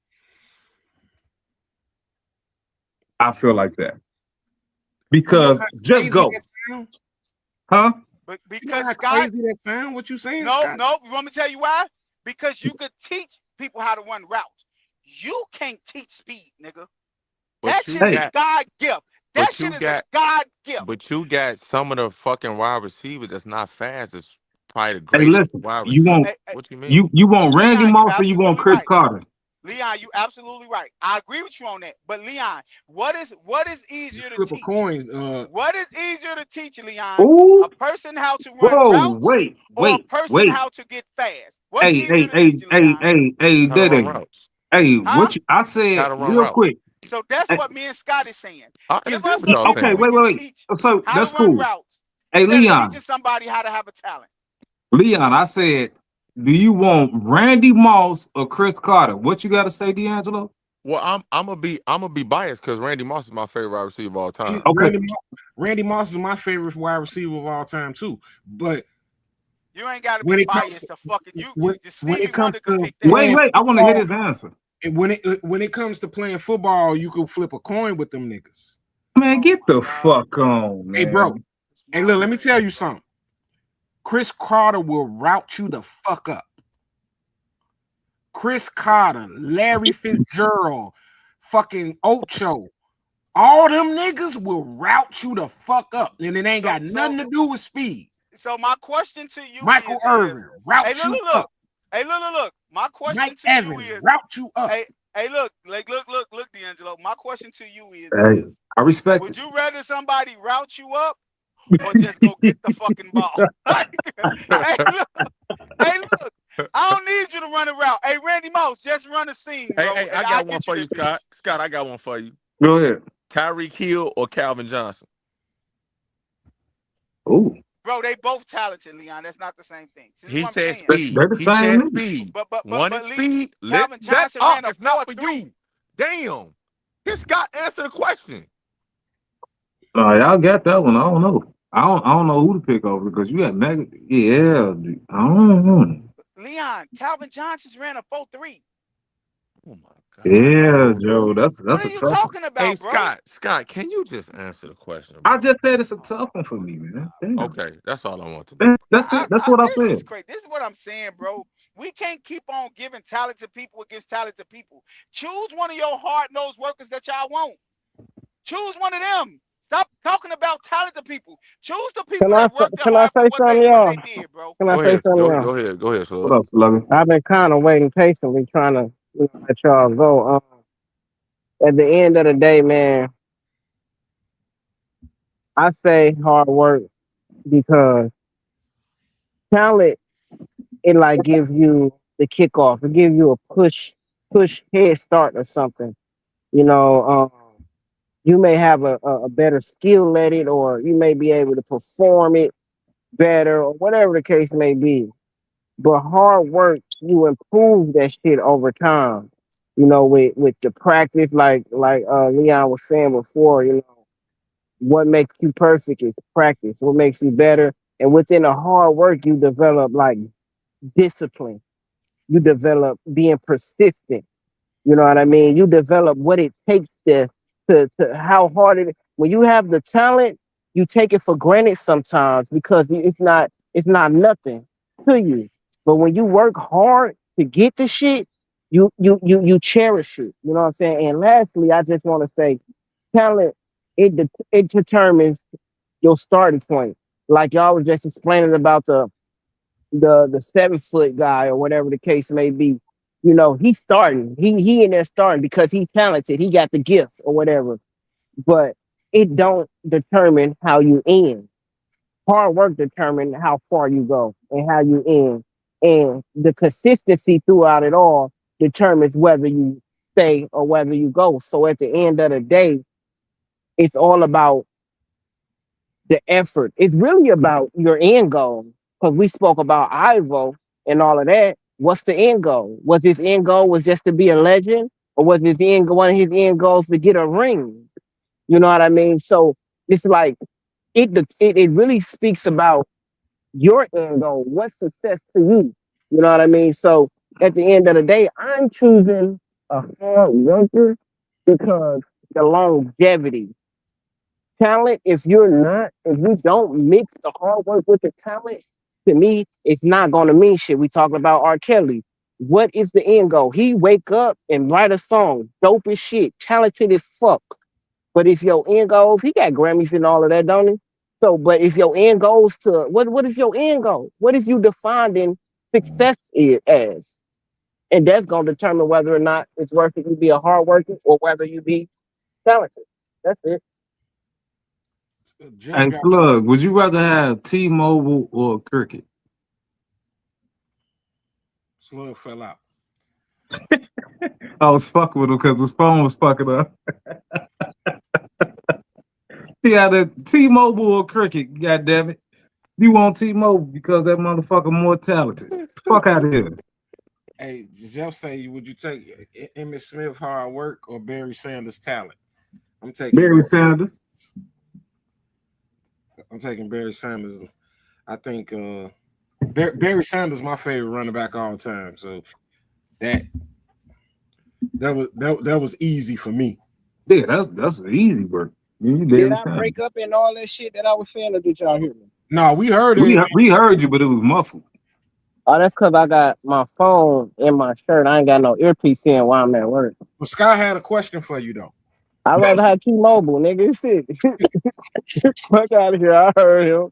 I feel like that. Because just go, huh? But You know because how Scott, crazy that sound? What you saying, no, Scott? no, you want me to tell you why? Because you could teach people how to run routes. You can't teach speed, nigga. That But you shit is Hey, got, God gift. That but shit you is a got, God gift. but you got some of the fucking wide receivers that's not fast. It's probably the hey, greatest listen, wide you receiver. want Hey, hey, What you mean? you want Randy Leon, you Moss or you want absolutely Chris right. Carter? Leon, you absolutely right. I agree with you on that. But Leon, what is easier to Flip a teach? coin. What is easier to teach, Leon? Ooh, A person how to run whoa, routes wait, or a wait, person wait. how to get fast? What's Hey, easier hey, to hey, teach, hey, Leon? hey, hey, How to run Daddy. routes? Hey, Huh? I How said to run real routes? quick. So that's Hey, what me and Scott is saying. I Give understand us what the y'all people okay, saying. we wait, can wait, wait. teach So how that's to run cool. routes Hey, instead of Leon, teaching somebody how to have a talent. Leon, I said, do you want Randy Moss or Chris Carter? What you got to say, D'Angelo? Well, I'm gonna be biased because Randy Moss is my favorite wide receiver of all time. Okay, Randy Moss is my favorite wide receiver of all time too. But You ain't got to be when it comes biased to fucking you. The when Stevie it comes Wonder could to pick that. wait, playing I want to hear football, this answer. when it comes to playing football, you can flip a coin with them niggas. Man, Oh get my the God, fuck bro. on, Hey, bro. man. Hey, Smart look, let me crazy, tell you bro. something. Chris Carter will route you the fuck up. Chris Carter, Larry Fitzgerald, fucking Ocho, all them niggas will route you the fuck up, and it ain't So got so nothing to do with speed. so my question to you Michael is, Irvin, hey, route look, you look, up. look. Hey, look, look, look. My question Mike to you Evans, is, route you up. hey, hey, look, like, look, D'Angelo. My question to you Hey, is, I respect would it. you rather somebody route you up or just go get the fucking ball? Hey, look, hey, look. I don't need you to run a route. Hey, Randy Moss, just run a seam, Hey, bro, hey, and I I'll got one get you for that you, bitch. Scott. Scott, I got one for you. Go ahead. Tyreek Hill or Calvin Johnson? Oh, Bro, they both talented, Leon. That's not the same thing. See, this is He what I'm said saying. speed. they're the He same said nigga. speed. But but but One but is Lee, speed. Let Calvin shut Johnson up. ran a It's not for 4.3. you. Damn. Can Scott answer the question? Y'all got that one. I don't know. I don't know who to pick over because you got negative. Yeah, dude. I don't know. Leon, Calvin Johnson's ran a 4.3. Oh my God, Yeah, bro. Joe. What That's are a you tough one. talking Hey, about, bro? Scott, can you just answer the question, I bro? just said it's a Oh tough my one for me, fucking man. God, bro. Damn. Okay, that's all I want to know. That's it. That's what I This is said. crazy. This is what I'm saying, bro. We can't keep on giving talented people against talented people. Choose one of your hard-nosed workers that y'all want. Choose one of them. Stop talking about talented people. Choose the people that worked Can I hard for say something, what y'all? they did, bro. Can I Go say ahead. something, y'all? Go ahead, What Slug. up, Slugger? I've been kind of waiting patiently, trying to let y'all go. At the end of the day, man, I say hard work because talent it like gives you the kickoff. It gives you a push head start or something. You know, you may have a better skill at it, or you may be able to perform it better, or whatever the case may be. But hard work, you improve that shit over time. You know, with the practice, like Leon was saying before, you know, what makes you perfect is practice. What makes you better, and within the hard work, you develop like discipline. You develop being persistent. You know what I mean? You develop what it takes to how hard it is. When you have the talent, you take it for granted sometimes because it's not nothing to you. But when you work hard to get the shit, you cherish it. You know what I'm saying? And lastly, I just want to say, talent it determines your starting point. Like y'all was just explaining about the 7 foot guy or whatever the case may be. You know, he's starting. He in there starting because he's talented. He got the gift or whatever. But it don't determine how you end. Hard work determines how far you go and how you end. And the consistency throughout it all determines whether you stay or whether you go. So at the end of the day, it's all about the effort. It's really about your end goal. Because we spoke about Ivo and all of that. What's the end goal? Was his end goal was just to be a legend, or was his end one of his end goals to get a ring? You know what I mean? So it's like it really speaks about your end goal. What's success to you? You know what I mean? So at the end of the day, I'm choosing a hard worker because the longevity. talent, if you don't mix the hard work with the talent, to me, it's not gonna mean shit. We talking about R. Kelly. What is the end goal? He wake up and write a song, dope as shit, talented as fuck. But if your end goals, he got Grammys and all of that, don't he? So, but if your end goes to what is your end goal? What is you defining success as? And that's gonna determine whether or not it's worth it you be a hard worker or whether you be talented. That's it. Jeff And got Slug, would you rather have T-Mobile or Cricket? Slug fell out. I was fucking with him because his phone was fucking up. He had a T-Mobile or Cricket, God damn it. You want T-Mobile because that motherfucker more talented. Fuck out of here. Hey, Jeff say, would you take Emmitt Smith hard work or Barry Sanders talent? I'm taking Barry Sanders. I'm taking Barry Sanders. I think Barry Sanders my favorite running back all the time. So that was easy for me. Yeah, that's easy work. You Did Barry I Sanders. break up in all that shit that I was saying, or did y'all hear me? No, we heard it. We heard you, but it was muffled. Oh, that's because I got my phone in my shirt. I ain't got no earpiece in while I'm at work. But Sky had a question for you though. I'd rather have T-Mobile, nigga. Shit. Fuck out of here. I heard him.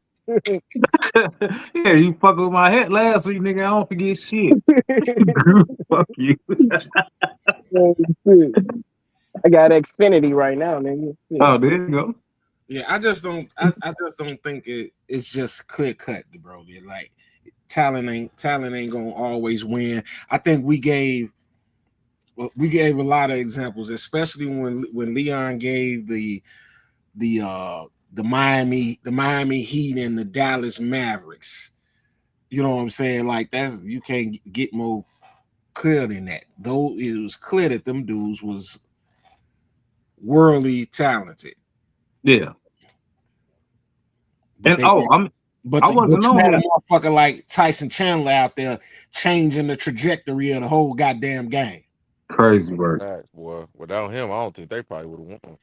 Yeah, you fuck with my head last week, nigga. I don't forget shit. Fuck you. Shit. I got Xfinity right now, nigga. Shit. Oh, there you go. Yeah, I just don't think it's just clear cut, bro. Like talent ain't gonna always win. I think we gave a lot of examples, especially when Leon gave the Miami Heat and the Dallas Mavericks. You know what I'm saying? Like you can't get more clear than that. Though it was clear that them dudes was worldly talented. Yeah. But And I wasn't you on had a here. motherfucker like Tyson Chandler out there changing the trajectory of the whole goddamn game. Crazy work. Facts, boy. Without him, I don't think they probably would have won.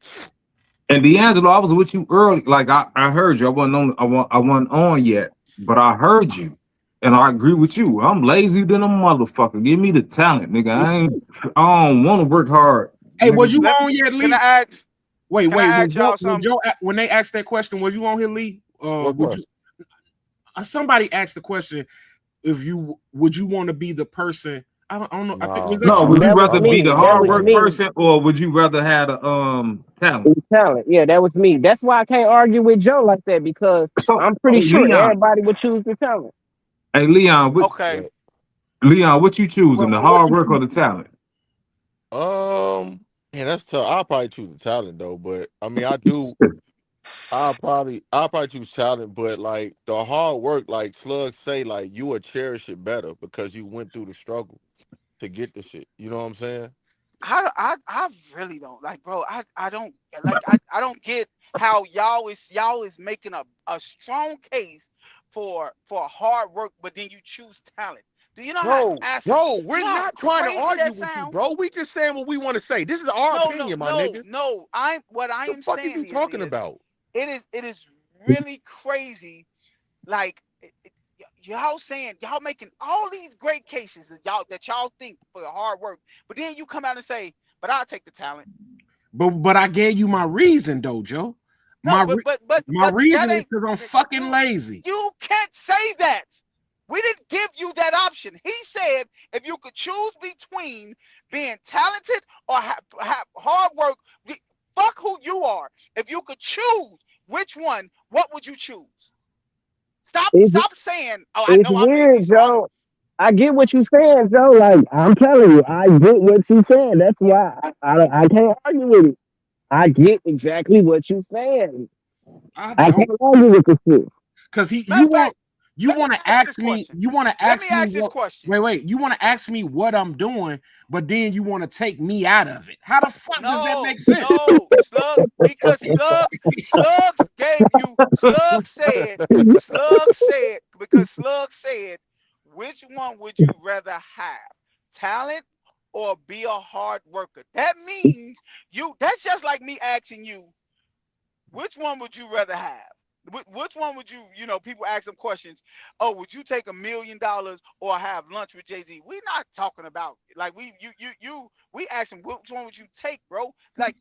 And D'Angelo, I was with you early. Like I heard you. I wasn't on yet, but I heard you. And I agree with you. I'm lazy than a motherfucker. Give me the talent, nigga. I don't want to work hard. Hey, Nigga. was you on yet, Lee? Can I ask? Wait. ask y'all something? When they asked that question, was you on here, Lee? What Would you? Somebody asked the question if you would you want to be the person? I don't know. I think was that No, you? would you That was rather me. be the That hard was work me. person or would you rather have the talent? Talent. Yeah, that was me. That's why I can't argue with Joe like that because So I'm pretty sure Leon, everybody would choose the talent. hey Leon, Okay. What you choosing, the hard work or the talent? Man, that's tough. I'll probably choose the talent though, but I mean, I'll probably choose talent, but like the hard work, like Slug say, like you would cherish it better because you went through the struggle to get the shit. You know what I'm saying? I really don't like, bro. I don't like. I don't get how y'all is making a strong case for hard work, but then you choose talent. Do you know how acid? Bro, You we're know how not trying to crazy argue that with you, sounds? bro. We just saying what we want to say. This is our opinion, my nigga. No. What I The am fuck is saying you talking is about? it is really crazy. Like y'all saying y'all making all these great cases that y'all think for the hard work, but then you come out and say, "But I'll take the talent." But I gave you my reason though, Joe. No, My but that reason is ain't. because I'm fucking lazy. You can't say that. We didn't give you that option. He said if you could choose between being talented or have hard work, fuck who you are. If you could choose which one, what would you choose? Stop saying, "Oh, I It's know I'm lazy, weird, so I don't." Joe. I get what you're saying, Joe. Like I'm telling you, I get what you're saying. That's why I can't argue with it. I get exactly what you're saying. I I don't, can't argue with the shit. because Matter of fact, you let me want to ask this ask me question. Let me ask this what question. wait, you want to ask me what I'm doing, but then you want to take me out of it. How the fuck does that make sense? No, Slug, because Slug said, because Slug said, which one would you rather have? Talent or be a hard worker? That means that's just like me asking you, Which one would you rather have? Which one would you, people ask them questions. Oh, would you take $1 million or have lunch with Jay-Z? We're not talking about like we ask them which one would you take, bro? Like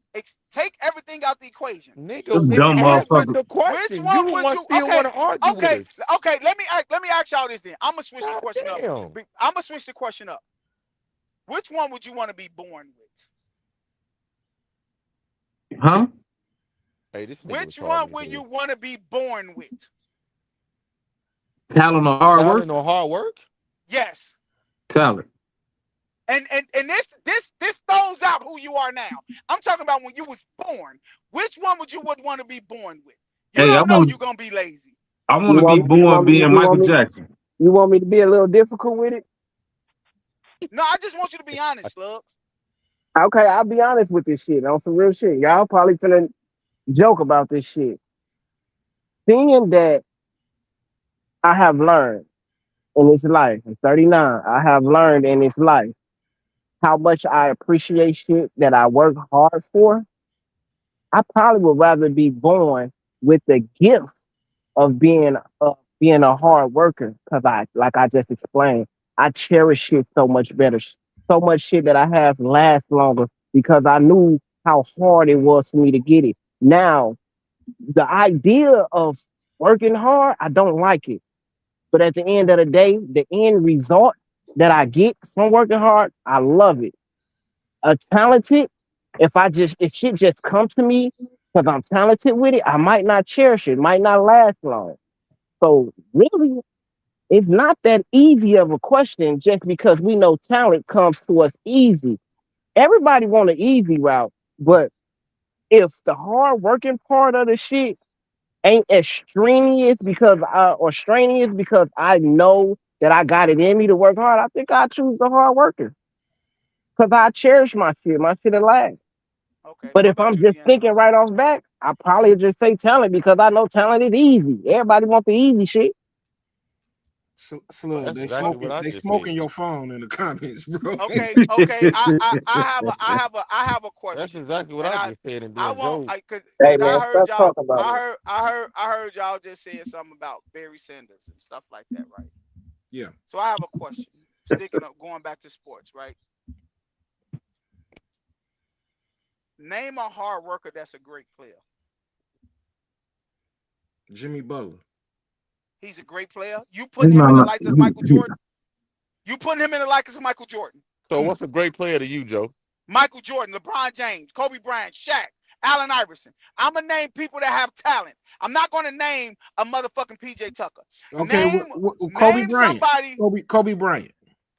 take everything out the equation. Nigga, If you Dumb had answer motherfucker. the which question. You one the would one you still want to argue with okay, us. okay, let me ask y'all this then. I'm gonna switch the God question up. damn. I'm gonna switch the question up. Which one would you want to be born with? Huh? Hey, this nigga Which one retarded as would you hell. want to be born with? Talent or hard work? Talent or hard work? Yes. Talent. And this throws out who you are now. I'm talking about when you was born. Which one would want to be born with? You Hey, don't know you're gonna be lazy. I want to be born being Michael Jackson. You want me to be a little difficult with it? No, I just want you to be honest, Slugs. Okay, I'll be honest with this shit on some real shit. Y'all probably finna joke about this shit. Seeing that I have learned in this life, I'm 39, I have learned in this life how much I appreciate shit that I work hard for. I probably would rather be born with the gift of being a hard worker because like I just explained, I cherish shit so much better, so much shit that I have lasts longer because I knew how hard it was for me to get it. Now, the idea of working hard, I don't like it. But at the end of the day, the end result that I get from working hard, I love it. A talented, if shit just comes to me because I'm talented with it, I might not cherish it, might not last long. So really, it's not that easy of a question just because we know talent comes to us easy. Everybody want an easy route, but if the hard working part of the shit ain't as strenuous or strenuous because I know that I got it in me to work hard, I think I choose the hard worker because I cherish my shit. My shit will last. Okay. But What if about I'm you, just D'Angelo? thinking right off back, I probably just say talent because I know talent is easy. Everybody want the easy shit. What Slug, That's they what exactly what smoking. I They just said. smoking your phone in the comments, bro. okay, okay. I have a That's question. exactly what And I I just said. And I then want Joe, Hey cause man, I heard stop y'all talking about it. I heard y'all just said something about Barry Sanders and stuff like that, right? Yeah. So I have a question. Sticking up, going back to sports, right? Name a hard worker that's a great player. Jimmy Butler. He's a great player. You He's putting him in the not, lights of Michael Jordan? You putting him in the lights of Michael Jordan? so Come on. what's a great player to you, Joe? Michael Jordan, LeBron James, Kobe Bryant, Shaq, Allen Iverson. I'm going to name people that have talent. I'm not going to name a motherfucking PJ Tucker. Okay, Kobe Name Bryant. somebody. Kobe Bryant.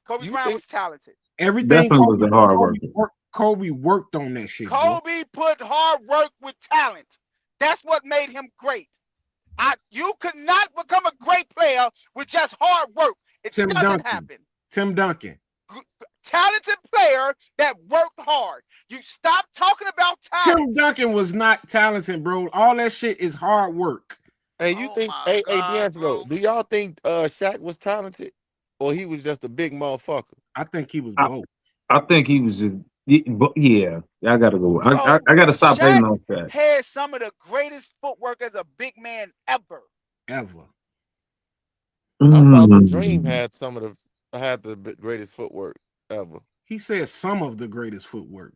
Kobe You Bryant think? was talented. Everything definitely was a hard worker. Kobe worked on that shit, bro. Kobe put hard work with talent. That's what made him great. You could not become a great player with just hard work. It Tim doesn't Duncan. happen. Tim Duncan. Talented player that worked hard. You stop talking about talent. Tim Duncan was not talented, bro. All that shit is hard work. Hey, you Oh think? my Hey, God, D'Angelo, bro. do y'all think Shaq was talented, or he was just a big motherfucker? I think he was I, both. I think he was just, yeah. I gotta go. Bro, I gotta stop Shaq hating on that. had some of the greatest footwork as a big man ever. Ever. I thought the Dream Mm. had the greatest footwork ever. He said some of the greatest footwork.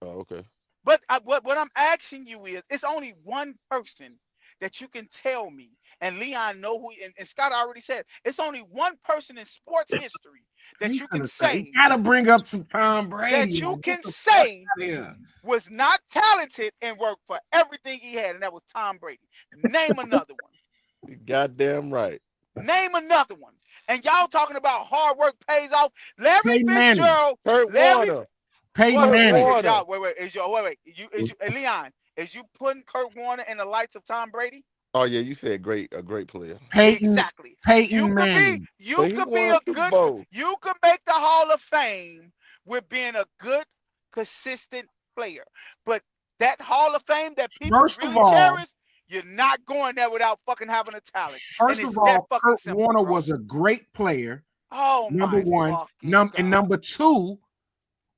Oh, okay. But what I'm asking you is, it's only one person that you can tell me, and Leon know who, and Scott already said, it's only one person in sports history that He's you can gonna say he say gotta bring up some Tom Brady. that you Man. can Get the fuck say out of here. was not talented and worked for everything he had, and that was Tom Brady. Name another one. You goddamn right. Name another one. And y'all talking about hard work pays off. Larry Peyton Manning. Fitzgerald, Kurt Larry. Warner. Peyton Wait, Manning. is Warner. y'all wait, is your wait, Leon, is you putting Kurt Warner in the lights of Tom Brady? Oh yeah, you said a great player. Exactly. Peyton Manning. You But he could be won a Super good, Bowl. you could make the Hall of Fame with being a good, consistent player. But that Hall of Fame that people First of really all, cherish, you're not going there without fucking having a talent. And first of it's that all, fucking Kurt simple, Warner bro. was a great player. Oh Number my one. fucking And God. number two,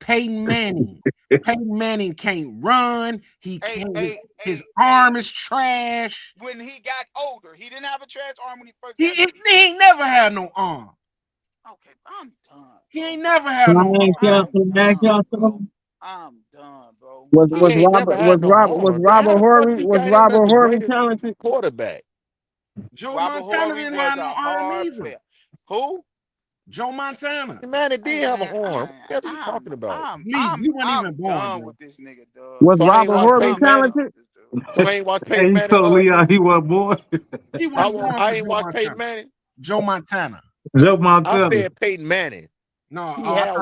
Peyton Manning. Peyton Manning can't run. He can't. His Hey, arm is trash. when he got older, he didn't have a trash arm when he first He got ain't never had no arm. Okay, I'm done. He ain't never had no arm. I'm done, bro. Was He ain't never had no arm. Man, how the fuck you got him as the greatest talented? quarterback? Joe Robert Montana Horry didn't was have a no arm hard either. player. Who? Joe Montana. Man, it did have an arm. What the hell are you talking about? Lee, you weren't even born, done bro. with this nigga, dog. Was So I ain't Robert watched Horry Peyton Manning. talented? So I ain't watched Hey, Peyton he Manning. told Leon he wasn't born. He wasn't born I for ain't Joe watched Peyton Montana. Manning. Joe Montana. Joe I Montana. said Peyton Manning. No,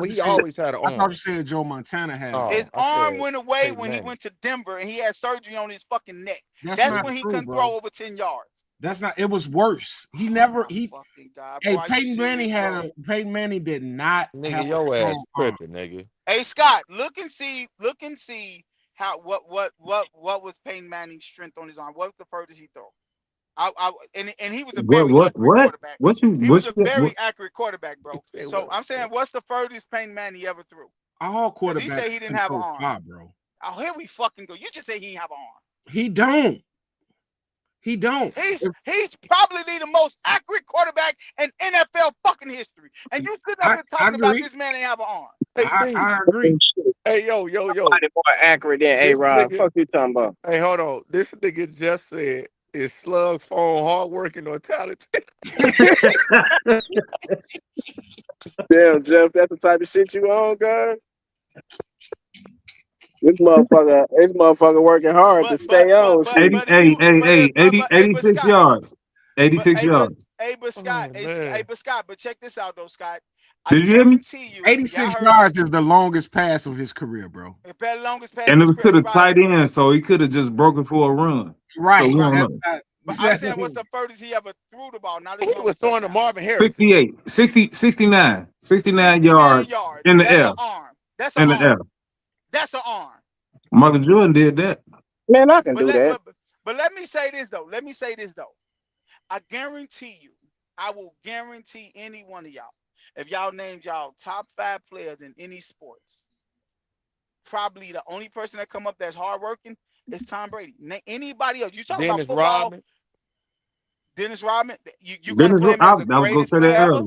He always had an I thought arm. you said Joe Montana had. Oh, His I arm said went away Peyton when he Manning. went to Denver and he had surgery on his fucking neck. That's That's not when he true, couldn't bro. throw over 10 yards. That's not. It was worse. He never. Oh, He. fucking God, Hey, bro. Peyton Manning had a. Peyton Manning did not Nigga, have a your ass strong arm. tripping, nigga. Hey, Scott, look and see how what was Peyton Manning's strength on his arm? What was the furthest he threw? And he was a very accurate quarterback. He was a very accurate quarterback, bro. So I'm saying, what's the furthest Peyton Manning ever threw? All Because quarterbacks he said he didn't have an arm. far, bro. Oh, here we fucking go. You just say he didn't have an arm. He don't. He don't. He's probably the most accurate quarterback in NFL fucking history. And you sit up and talking about this man ain't have an arm. I agree. Hey, yo. Somebody more accurate than A-Rod. Fuck you talking about? Hey, hold on. This nigga just said, is Slug Phone hardworking or talented? Damn, Jeff, that's the type of shit you on, guys. This motherfucker working hard to stay on. 86 yards. 86 yards. But Scott, but check this out though, Scott. Did you hear me? 86 yards is the longest pass of his career, bro. The longest pass. And it was to the tight end, so he could have just broken for a run. Right. So we don't know. But I'm saying, what's the furthest he ever threw the ball? Not he was throwing to Marvin Harrison. 69 yards in the air. That's an arm. That's an arm. Michael Jordan did that. Man, I can do that. But let me say this though. I will guarantee any one of y'all, if y'all named y'all top 5 players in any sports, probably the only person that come up that's hardworking is Tom Brady. Anybody else? You talk about football. Dennis Rodman. You're going to put him as the greatest player ever?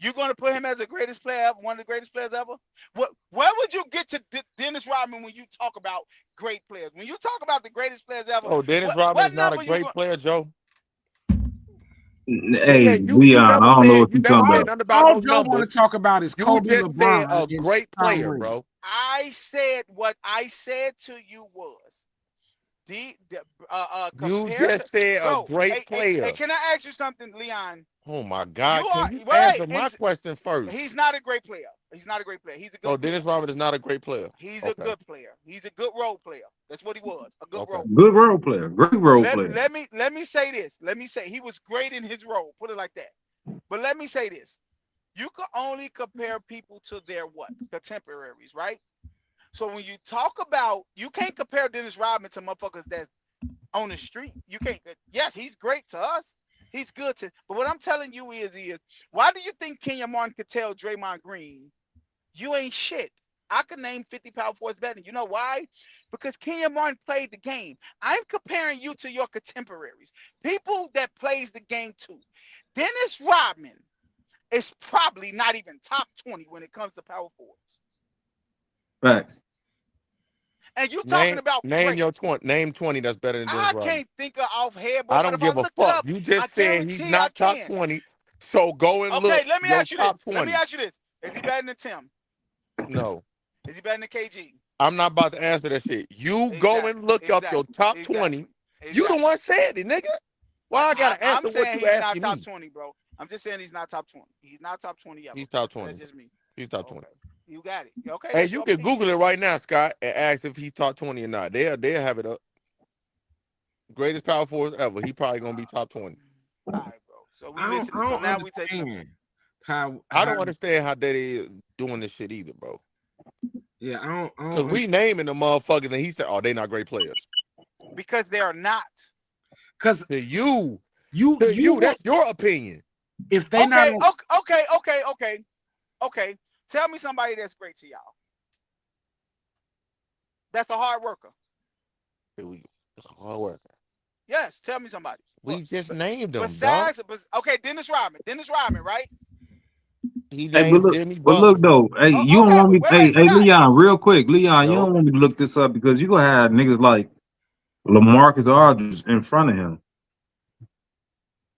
You're going to put him as the greatest player ever, one of the greatest players ever? Where would you get to Dennis Rodman when you talk about great players? When you talk about the greatest players ever, oh, Dennis Rodman is not a great player, Joe. Hey, Leon, I don't know what you're talking about. All Joe want to talk about is Kobe, you just LeBron. Said a great player, bro. I said what I said to you was you just said a great player. Hey, can I ask you something, Leon? Oh my God! Can you answer my question first? He's not a great player. He's a good player. Dennis Rodman is not a great player. He's a good player. He's a good role player. That's what he was. A good role player. Good role player. Great role player. Let me say this. Let me say he was great in his role. Put it like that. But let me say this. You can only compare people to their contemporaries, right? So when you talk about, you can't compare Dennis Rodman to motherfuckers that's on the street. You can't. Yes, he's great to us. He's good to. But what I'm telling you is why do you think Kenya Martin could tell Draymond Green, you ain't shit? I could name 50 power forwards better. You know why? Because Kenya Martin played the game. I'm comparing you to your contemporaries, people that plays the game too. Dennis Rodman is probably not even top 20 when it comes to power forwards. Facts. And you talking about name 20 that's better than Dennis Rodman. I can't think of offhand. I don't give a fuck. You just said he's not top 20. So go and look. Okay, let me ask you this. 20. Let me ask you this. Is he better than Tim? No. Is he better than KG? I'm not about to answer that shit. You go and look up your top 20. You the one said it, nigga. Why I gotta answer what you asking me? I'm saying he's not top 20, bro. I'm just saying he's not top 20. He's not top 20 ever. He's top 20. That's just me. He's top 20. You got it. Okay. Hey, you can Google it right now, Scott, and ask if he's top 20 or not. They'll have it up. Greatest power forward ever. He probably gonna be top 20. All right, bro. So we listen. So now we take how I don't understand how they is doing this shit either, bro. Yeah, I don't because we naming the motherfuckers and he said, "Oh, they not great players." Because they are not. Because to you, that's your opinion. If they not okay. Tell me somebody that's great to y'all. That's a hard worker. It's a hard worker. Yes, tell me somebody. We just named them, dog. Besides, okay, Dennis Rodman. Dennis Rodman, right? He Hey, named Jimmy but look Butler. though, hey, you don't Okay, want me. Hey, Scott. Leon, real quick, Leon, you Yo, don't want me to look this up because you gonna have niggas like LaMarcus Aldridge in front of him.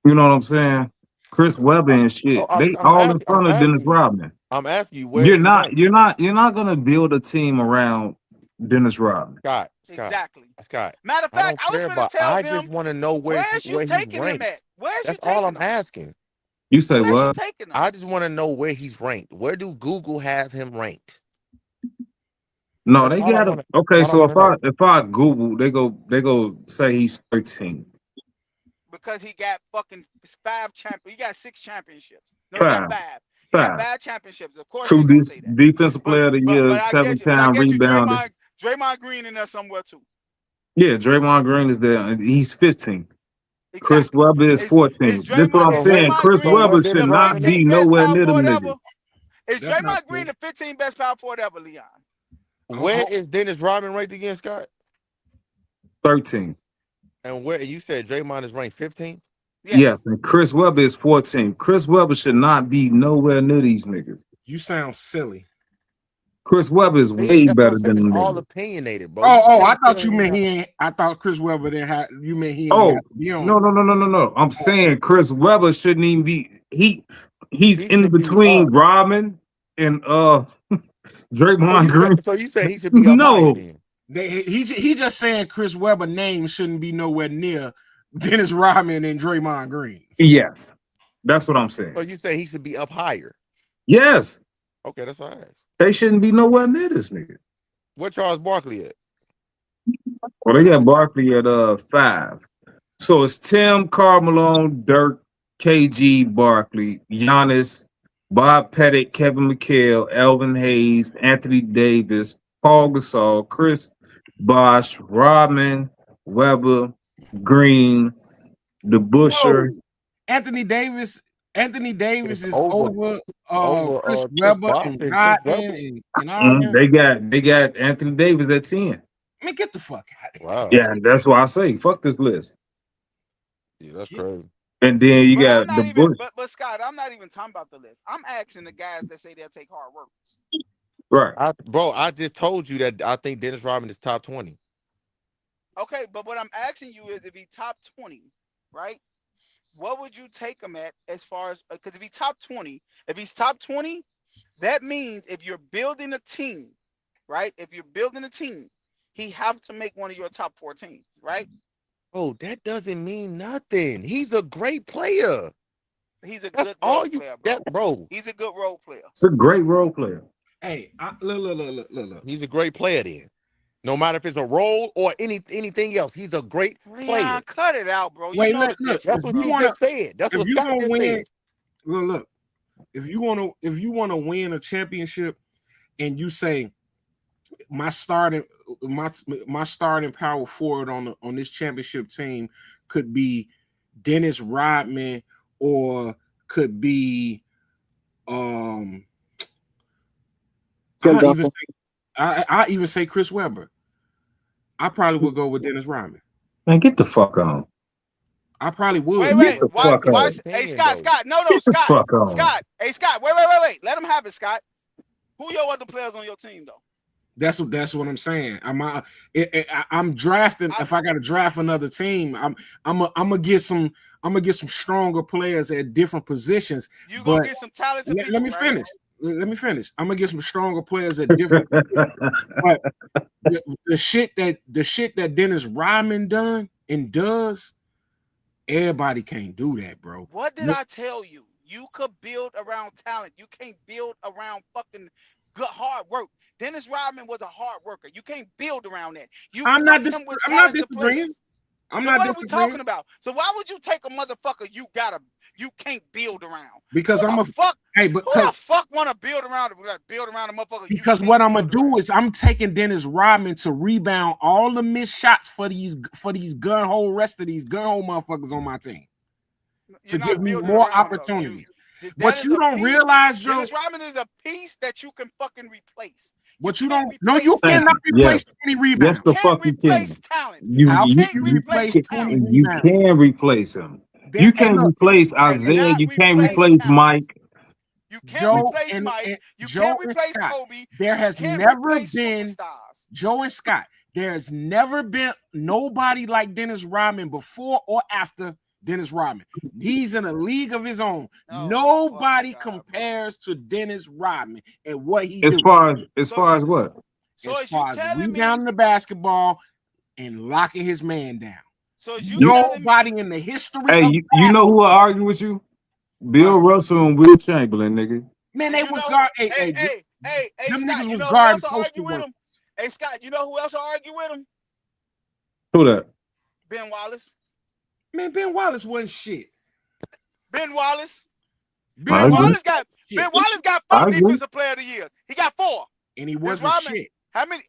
You know what I'm saying? Chris Webber and oh, shit. I'm, They I'm all in asking, I'm front of Dennis asking you. Rodman. I'm asking you, where is he ranked? You're not gonna build a team around Dennis Rodman. Scott. Exactly. Scott. Matter of I fact, don't I was care going to about. tell I them, just want to know where's you where he's taking him at? ranked. Where's you That's all taking I'm him? asking. You say Where's you what? taking him? I just want to know where he's ranked. Where do Google have him ranked? No, That's they all I got want it. to. Okay, All I so want to know. if I Google, they go say he's 13. Because he got fucking 5 champions. He got 6 championships. No, he got Five, 5. He got five. 5 championships. Of course Two they're gonna say that. defensive But player of the but year, but I get you. But I 7-time get you. rebounder. Draymond Green in there somewhere too. Yeah, Draymond Green is there. And he's 15th. Chris Exactly. Webber is Is 14th. That's what I'm So where? saying. Chris So where Webber Dennis should the not Rodman at? be 15th best nowhere power near them forward niggas. ever? Is That's not Draymond Green true. the 15th best power forward ever, Leon? Where is Dennis Rodman ranked again, Scott? 13th. And where you said Draymond is ranked 15th? Yes, Yes. and Chris Webber is 14th. Chris Webber should not be nowhere near these niggas. You sound silly. Chris Webber is See, way that's what I'm better saying. than It's them all niggas. opinionated, bro. Oh, I You thought you telling me meant how? he ain't. I thought Chris Webber didn't have. You meant he ain't Oh, have to be on. no. I'm saying Chris Webber shouldn't even be. He's He in should be between up. Rodman and Draymond Green. So you say he should be up higher No. then? He just saying Chris Webber name shouldn't be nowhere near Dennis Rodman and Draymond Green. Yes, that's what I'm saying. So you say he should be up higher? Yes, Okay, that's what I asked. they shouldn't be nowhere near this nigga. Where Charles Barkley at? Well, they got Barkley at 5. So it's Tim, Karl Malone, Dirk, KG, Barkley, Giannis, Bob Pettit, Kevin McHale, Elvin Hayes, Anthony Davis, Paul Gasol, Chris Bosh, Rodman, Webber, Green, the Busher. Whoa. Anthony Davis It's is over over Chris Chris Webber Bosh and and Chris Webber. Rodman and all that. They got Anthony Davis at 10. I mean, get the fuck out of here. Wow. Yeah, that's why I say fuck this list. Yeah, that's crazy. And then you But I'm got the not even. Bush. But Scott, I'm not even talking about the list. I'm asking the guys that say they'll take hard work. Right. I just told you that I think Dennis Rodman is top 20. Okay, but what I'm asking you is if he top 20, right? What would you take him at as far as because if he's top 20, that means if you're building a team, right? If you're building a team, he have to make one of your top 4 teams, right? Oh, that doesn't mean nothing. He's a great player. He's a That's good all role you player, that, bro. He's a good role player. It's a great role player. Hey, look. He's a great player then. No matter if it's a role or anything else, he's a great player. Leon, cut it out, bro. You Wait, know look. the difference, That's what bro. you just said. That's If what you Scott gonna just win, said. look. If you wanna win a championship, and you say my starting power forward on this championship team could be Dennis Rodman or could be I even say Chris Webber. I probably would go with Dennis Rodman. Man, get the fuck on. I probably would. Wait. the Why? fuck out. Hey, Opinion, Scott. though. No, Get the Scott. fuck on. Scott. Hey, Scott. Wait. Let him have it, Scott. Who your other players on your team though? That's what I'm saying. I'm drafting. If I got to draft another team, I'm gonna get some stronger players at different positions. You But gonna get some talented people. let me right? finish. Let me finish. I'm gonna get some stronger players at different positions. But the shit that Dennis Rodman done and does, everybody can't do that, bro. What did I tell you? You could build around talent. You can't build around fucking good hard work. Dennis Rodman was a hard worker. You can't build around that. I'm not disagreeing. I'm not What are we disagreeing. talking about? So why would you take a motherfucker you can't build around? Because who the fuck want to build around a motherfucker? Because what I'm gonna do is I'm taking Dennis Rodman to rebound all the missed shots for these gun hole motherfuckers on my team to give me more opportunities. But you don't realize, Joe. Dennis Rodman is a piece that you can fucking replace. What You you can't don't? No, you replace cannot talent. replace Yes. 20 Yes, rebounds. the You fuck can't you can. replace talent. How You can can't you replace replace 20 talent. you rebounds? can replace him. There, You hey, can't look, replace You Isaiah. cannot You can't replace replace talent. Mike. You can't Joe replace Mike. You Joe can't and replace Scott. Kobe. There You has can't never replace been superstars. Joe and Scott. There has never been nobody like Dennis Rodman before or after Dennis Rodman. He's in a league of his own. Oh, Nobody fucking God, bro. compares to Dennis Rodman and what he As do. far as So far as you, what? so As is you far as telling me? rebounding the basketball and locking his man down. So is you You, telling me? Nobody in the history hey, of you know who will argue with you? Bill Russell and Will Chamberlain, nigga. man, And they you was know, guard. Hey, hey, them Scott. niggas You was know who else guarding will postal argue with workers. him? Hey, Scott. You know who else will argue with him? Who that? Ben Wallace. Man, Ben Wallace wasn't shit. Ben Wallace. Ben I Ben agree. Wallace got shit. Ben Wallace got I 4 agree. defensive player of the year. He got 4. And he Dennis wasn't Rodman. shit. How many?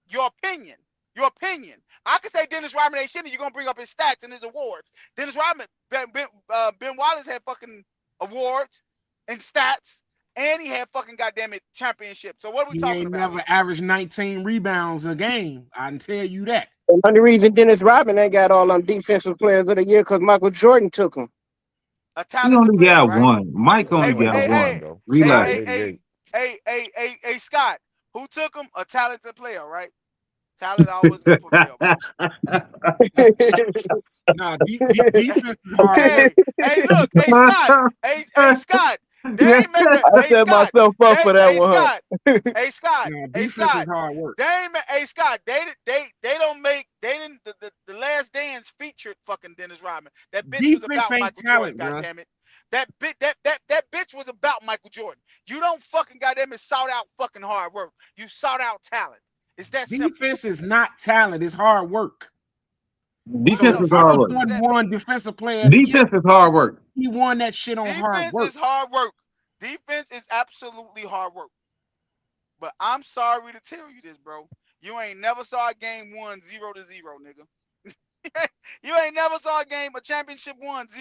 Your opinion. Your opinion. I can say Dennis Rodman ain't shit, and you're gonna bring up his stats and his awards. Dennis Rodman, Ben Wallace had fucking awards and stats, and he had fucking goddamn it championship. So what are we He talking ain't about? never averaged 19 rebounds a game. I can tell you that. The only reason Dennis Rodman ain't got all them defensive players of the year because Michael Jordan took him. A He talented only player, got right? one. Mike He only Hey, only got hey, got hey, one one. though. hey, Relax. hey, 88. hey, Scott. Who took him? A talented player, right? Talent always gonna prevail, bro. Nah, defense is hard work. Hey, look, hey Scott, hey Scott, they ain't make a, I hey set Scott, myself up for that hey one, huh? Scott, hey Scott, Nah, hey defense is Scott, hard work. they ain't, hey Scott, they don't make, they didn't, the Last Dance featured fucking Dennis Rodman. That bitch was Defense about ain't Michael Jordan, talent, bro. goddammit. That bitch was about Michael Jordan. You don't fucking goddamn it sought out fucking hard work. You sought out talent. It's that simple. Defense is not talent, it's hard work. What Defense the is Michael hard fuck work. does Jordan that won mean? defensive player of the year. Defense is hard work. He won that shit on hard Defense work. is hard work. Defense is absolutely hard work. But I'm sorry to tell you this, bro. You ain't never saw a game won 0-0, nigga. You ain't never saw a championship won 0-0.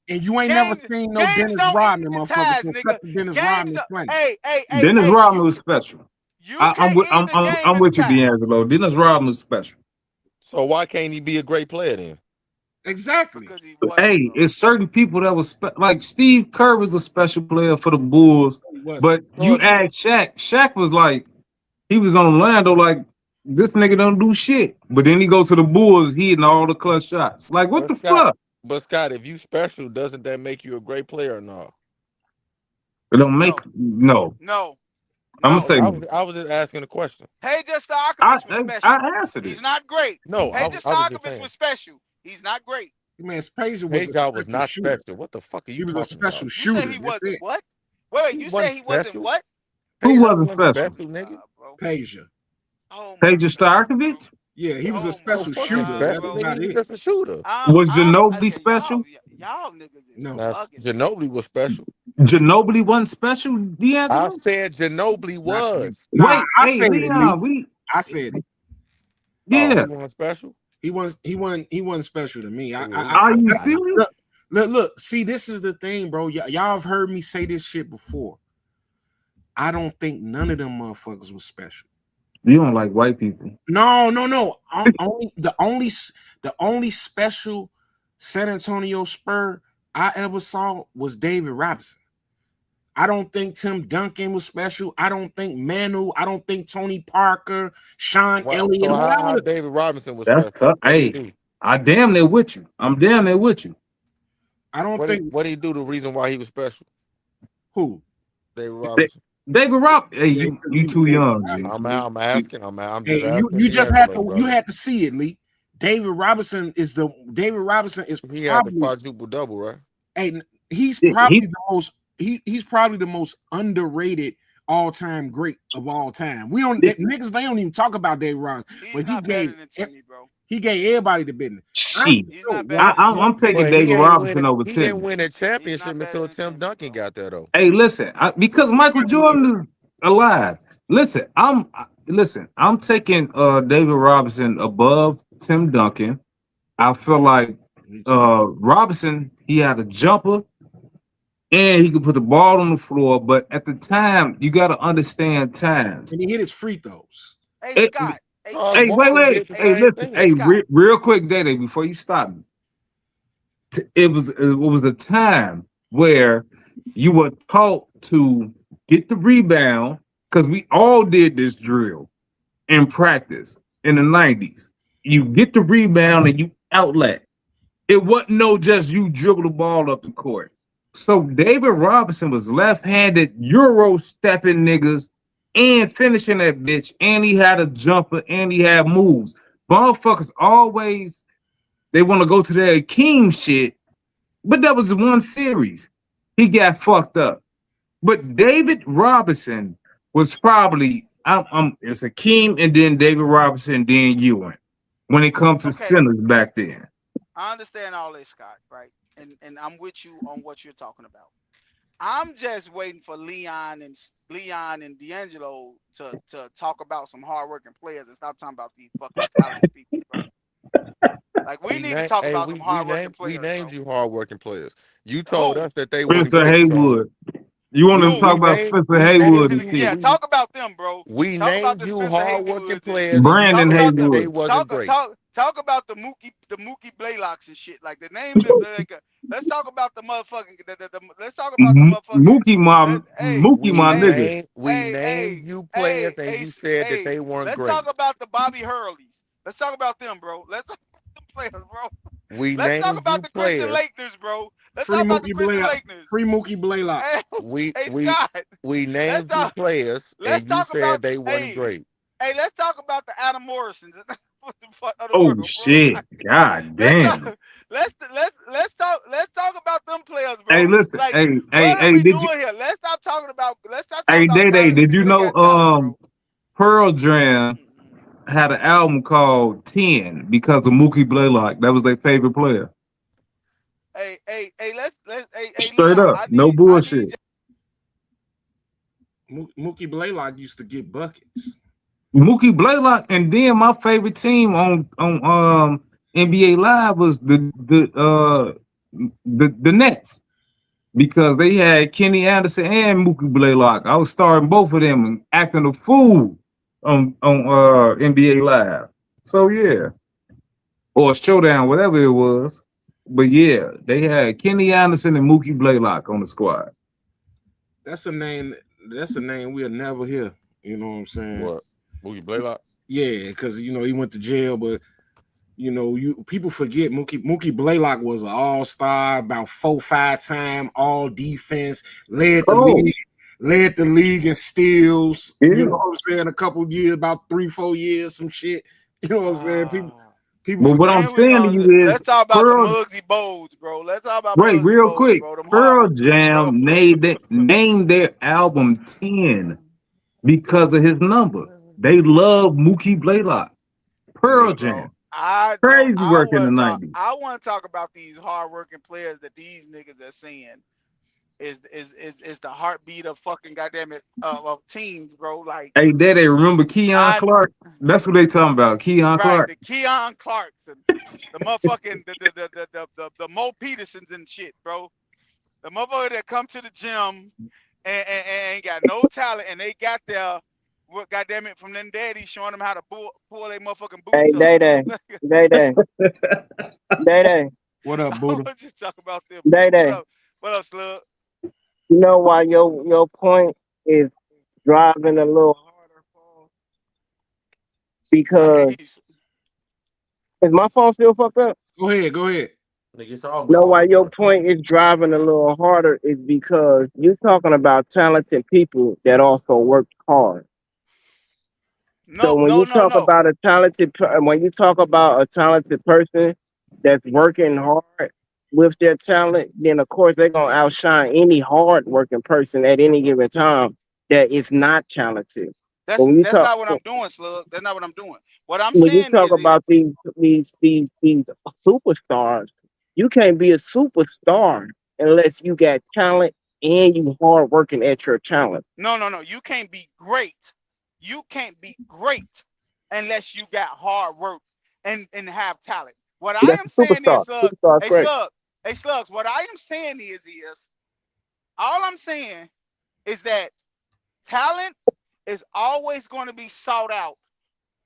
And you ain't never Games, seen no games Dennis don't Rodman, even motherfucker. ties, So nigga. cut the Dennis Games, Rodman plenty. Dennis Rodman was special. you I'm can't with end the game I'm in the with you, tie. D'Angelo. Dennis Rodman was special. So why can't he be a great player then? Exactly. Because he wasn't, Hey, bro. it's certain people that was like Steve Kerr was a special player for the Bulls, He wasn't. but you So ask Shaq. Shaq was like, he was on Orlando like, this nigga don't do shit. But then he go to the Bulls, hitting all the clutch shots. Like, what but the Scott, fuck? but Scott, if you special, doesn't that make you a great player or no? It don't make No. no. I'm gonna No. say I was just asking a question. Paige I Stojakovic was special. I answered He's it. not great. No, Paige I was just Stojakovic saying. was special. He's not great. Man, Spacer was a Page was special not shooter. special. What the fuck are He you was a talking special about? You say shooter. he That's wasn't it. what? Wait, He you wasn't say he wasn't special. what? Who Page wasn't wasn't special? special, nigga. Bro. Peja. Oh my Paige God, bro. Starkovich? Yeah, he was a Oh my No special fucking shooter. God, That's special, bro. nigga. about He was it. just a shooter. Was Ginobili special? Y'all niggas is No. Now bugging, man. Ginobili was special. Ginobili wasn't special, I D'Angelo? said Ginobili Not you. was. Nah, Wait, I hey, said it, Lee. Leon, I said it. Oh, yeah. he wasn't special. He wasn't special to me. Yeah, he Are you special. serious? Look. See, this is the thing, bro. Y'all have heard me say this shit before. I don't think none of them motherfuckers was special. You don't like white people. No. The only special San Antonio Spur I ever saw was David Robinson. I don't think Tim Duncan was special. I don't think Manu. I don't think Tony Parker, Sean Elliott, So how whoever. David Robinson was That's special? tough. What did he Hey, do? I damn near with you. I'm damn near with you. I don't think What did he do? The reason why he was special? who. David Robinson. David Rob. Hey, Yeah, you he was too David young, G. Robinson, I'm Lee. asking. I'm just Hey, asking you just had D'Angelo, to brother. see it, Lee. David Robinson is He had the probably quadruple double, right? hey, he's He probably the most he's probably the most underrated all-time great of all time. We don't niggas they don't even talk about David Robinson, He's but he not better gave than Timmy, bro. everybody the business. shit. He's not better than I'm Timmy. taking But he David ain't win Robinson it. over He didn't Tim. win a He's championship not better until than Tim Timmy, Duncan bro. got there, though. Hey, listen, because Michael Jordan is alive. Listen, I'm taking David Robinson above Tim Duncan. I feel like Robinson, he had a jumper. and he could put the ball on the floor. But at the time, you got to understand times. And he hit his free throws. Hey Hey, Scott. Hey, Charles hey, wait, Barkley wait. did the Hey, same listen. hey Hey, thing. Scott. real quick, Day, before you stop me. It was a time where you were taught to get the rebound because we all did this drill in practice in the 90s. You get the rebound and you outlet. It wasn't no just you dribble the ball up the court. So David Robinson was left-handed Euro stepping niggas and finishing that bitch. And he had a jumper and he had moves. Motherfuckers always they want to go to their Akeem shit, but that was one series. He got fucked up. But David Robinson was probably it's Akeem and then David Robinson, then Ewing when it comes to Okay, centers back then. I understand all this, Scott, right? And I'm with you on what you're talking about. I'm just waiting for Leon and D'Angelo to talk about some hardworking players and stop talking about these fucking talented people, bro. Like we We need to named, talk hey, about some hardworking we players, named bro. you hardworking players. You told Who? us that they weren't Spencer great, Charles. Haywood. You want them to Who? talk about Spencer Haywood and shit. Yeah, talk about them, bro. We Talk about named the you Spencer hardworking Haywoods and players, and you Brandon talk said about that the they Haywood. wasn't great. talk about the Mookie Blaylocks and shit. Like the name that like let's talk about the motherfucking let's talk about the motherfucking hey Mookie, my nigga. We named you players, and you said that hey, they weren't let's talk great. about the Bobby Hurleys. Let's talk about them, bro. Let's talk about them players, bro. We Let's talk named about you the Christian players. Laettners, bro. Let's Free talk about the Mookie Christian Blaylock. Laettners. Free Mookie Blaylock. Hey, We hey we Scott. we Let's named you talk. players, Let's and you talk about said they wasn't hey, great. hey. Let's talk about the Adam Morrisons of the Oh world, bro. shit. God Let's talk. damn. Let's talk about them players, Hey, bro. listen. Like, Hey, hey, what are hey, we did you doing here? Let's stop talking hey about Day Day, talented did you people that know got talent, bro. Pearl Jam had an album called 10 because of Mookie Blaylock. That was their favorite player. Hey, hey, Straight Leon. up. No I need bullshit. Mookie Blaylock used to get buckets. Mookie Blaylock, and then my favorite team on NBA Live was the Nets because they had Kenny Anderson and Mookie Blaylock. I was starting both of them and acting a fool on NBA Live. So yeah, or Showdown, whatever it was. But yeah, they had Kenny Anderson and Mookie Blaylock on the squad. That's a name. That's a name we'll never hear. You know what I'm saying? What? Mookie Blaylock? Yeah, because he went to jail, but you people forget Mookie Blaylock was an all-star, about 4-5 time all defense, Oh, led the league in steals. You know yeah. what I'm saying? A couple years, about 3-4 years, some shit. You know what I'm saying? People But what I'm forget. then we saying to you is let's talk about the Pearl. Muggsy Bowles, bro. Let's talk about Wait, Muggsy real Bowles, quick. bro. Them Pearl hard dudes, bro. Jam named their album 10 because of his number. They love Mookie Blaylock. Pearl See, bro, Jam. I don't. Crazy work in the 90s. I want to talk about these hardworking players that these niggas are saying is the heartbeat of fucking goddamn it of teams, bro. Like Hey, Daddy, remember Keon I Clark? That's what they talking about. Keon right Clark. the Keon Clarks and the motherfucking the Mo Petersons and shit, bro. The motherfucker that come to the gym and ain't got no talent and they got their what goddamn it from them daddies showing them how to pull their motherfucking Hey, boots up. Day Day, Day Day, Day Day, What up, I Buddha? want you to talk about them, bro. Day What Day. up? What up, Slug? You know why your point is driving a little harder for? I can't Because hear you. is my phone still fucked up? Go ahead. Go ahead. Nigga, it's always No, why fucked your up. point is driving a little harder is because you're talking about talented people that also work hard. So No, when no, you no, talk no. about when you talk about a talented person that's working hard with their talent, then of course they're gonna outshine any hard working person at any given time that is not talented. But That's not what I'm doing, Slug. That's not what I'm doing. What I'm when you saying talk is about these superstars, you can't be a superstar unless you got talent and you hard working at your talent. no, no, no. You can't be great. You can't be great unless you got hard work and have talent. What I That's am a saying superstar. is, Slug, Superstar, hey correct? Slug, hey Slugs. What I am saying is All I'm saying is that talent is always going to be sought out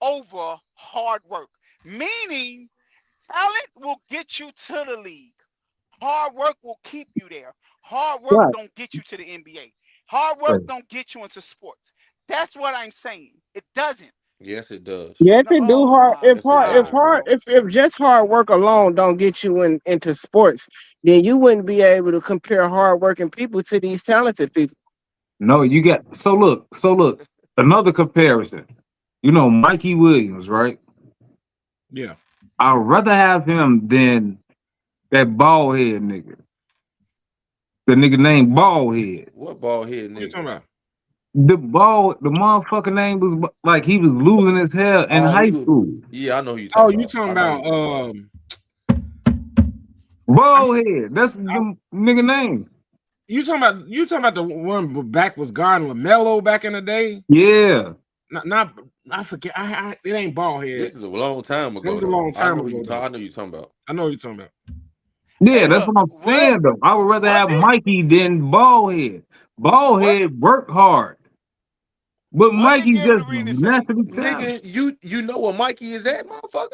over hard work. Meaning, talent will get you to the league. Hard work will keep you there. Hard work Right. don't get you to the NBA. Hard work don't get you into sports. That's what I'm saying. It doesn't. Yes, it does. Yes, No, it do oh hard. my If Yes, it hard, if does, God, hard, bro. bro. if just hard work alone don't get you into sports, then you wouldn't be able to compare hard working people to these talented people. No, you got so look, another comparison. You know, Mikey Williams, right? Yeah. I'd rather have him than that bald head nigga. The nigga named Bald Head. What bald head What you talking nigga? about? The motherfucker name was like he was losing his hair in Oh, high he was. school. Yeah, I know who you Oh, talking you about. talking I know who about you talking Bald Head. That's the nigga name. you talking about the one back was Garden LaMelo back in the day? Yeah. Not I forget. It ain't bald about. head. This is a long time That ago was a though. long I time know who ago you though. I know you talking about. I know what you're talking about. Yeah, Hey, that's look, what I'm saying though. I would rather have Mikey than Bald Head. Bald Head worked hard. But what did Mikey Gilbert just Arenas say? naturally talented. Nigga, you know where Mikey is at, motherfucker?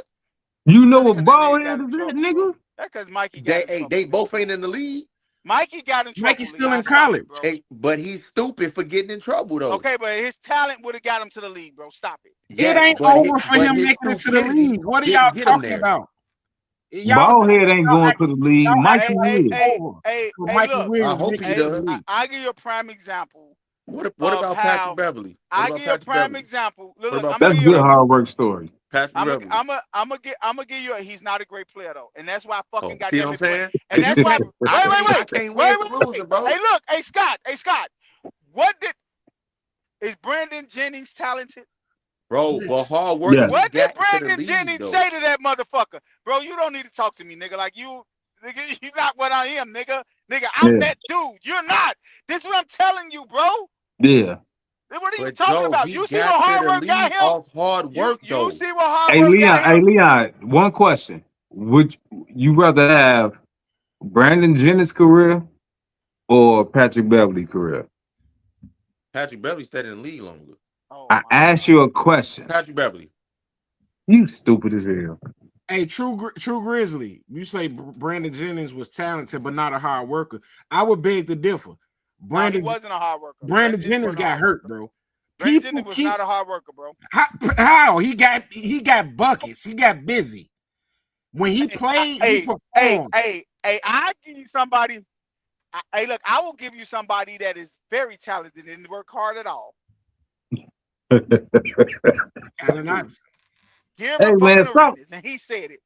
You know That's what because that nigga Bald got Head in is at, trouble, bro. nigga? That's because Mikey got in trouble. They Man. both ain't in the league. Mikey got in trouble. Mikey's still in Leon. Stop college. it, bro. Hey, but he's stupid for getting in trouble though. Okay, but his talent would have got him to the league, bro. Stop it. It Yes, ain't but over for him his making it to the stupidity league. What are y'all didn't get him talking there. about? Y'all Bald Head ain't going to the league. Mikey Hey, will. for hey, Mikey look. I Williams hope making he it to the does. league. I give you a prime example What of about how Patrick Beverly? What I about give you a Patrick prime Beverly? example. Look, What about I'm gonna That's give Patrick you. good Beverly? hard work story. Patrick I'm Beverly. gonna give you. He's not a great player though, and that's why I fucking Oh, see what goddamn I'm it. saying? And Cause you that's why. can't. I can't win for losing, bro. Hey, look. Hey, Scott. What did is Brandon Jennings talented? Bro, but hard work Yeah. he What did got to the Brandon league Jennings though. say to that motherfucker? Bro, you don't need to talk to me, nigga. Like you, nigga, you not what I am, nigga. Nigga, I'm Yeah. that dude. You're not. This is what I'm telling you, bro. Yeah. What are you But talking Joe, about? he You see got what to hard the work got league him? off hard work You though. see what hard work got Hey him? Leon, one question. Would you rather have Brandon Jennings' career or Patrick Beverly career? Patrick Beverly stayed in the league longer. Oh I my asked God. you a question. Patrick Beverly. You stupid as hell. Hey, True Grizzly, you say Brandon Jennings was talented but not a hard worker. I would beg to differ. No, he wasn't a hard worker. Brandon Jennings wasn't a got hard hurt, worker. bro. Brandon People Jennings was keep not a hard worker, bro. how he got buckets. He got busy. When he played, he performed. I give you somebody. Hey, look, I will give you somebody that is very talented and didn't work hard at all. Allen Iverson. Gilbert Hey man, fucking stop. Arenas, and he said it.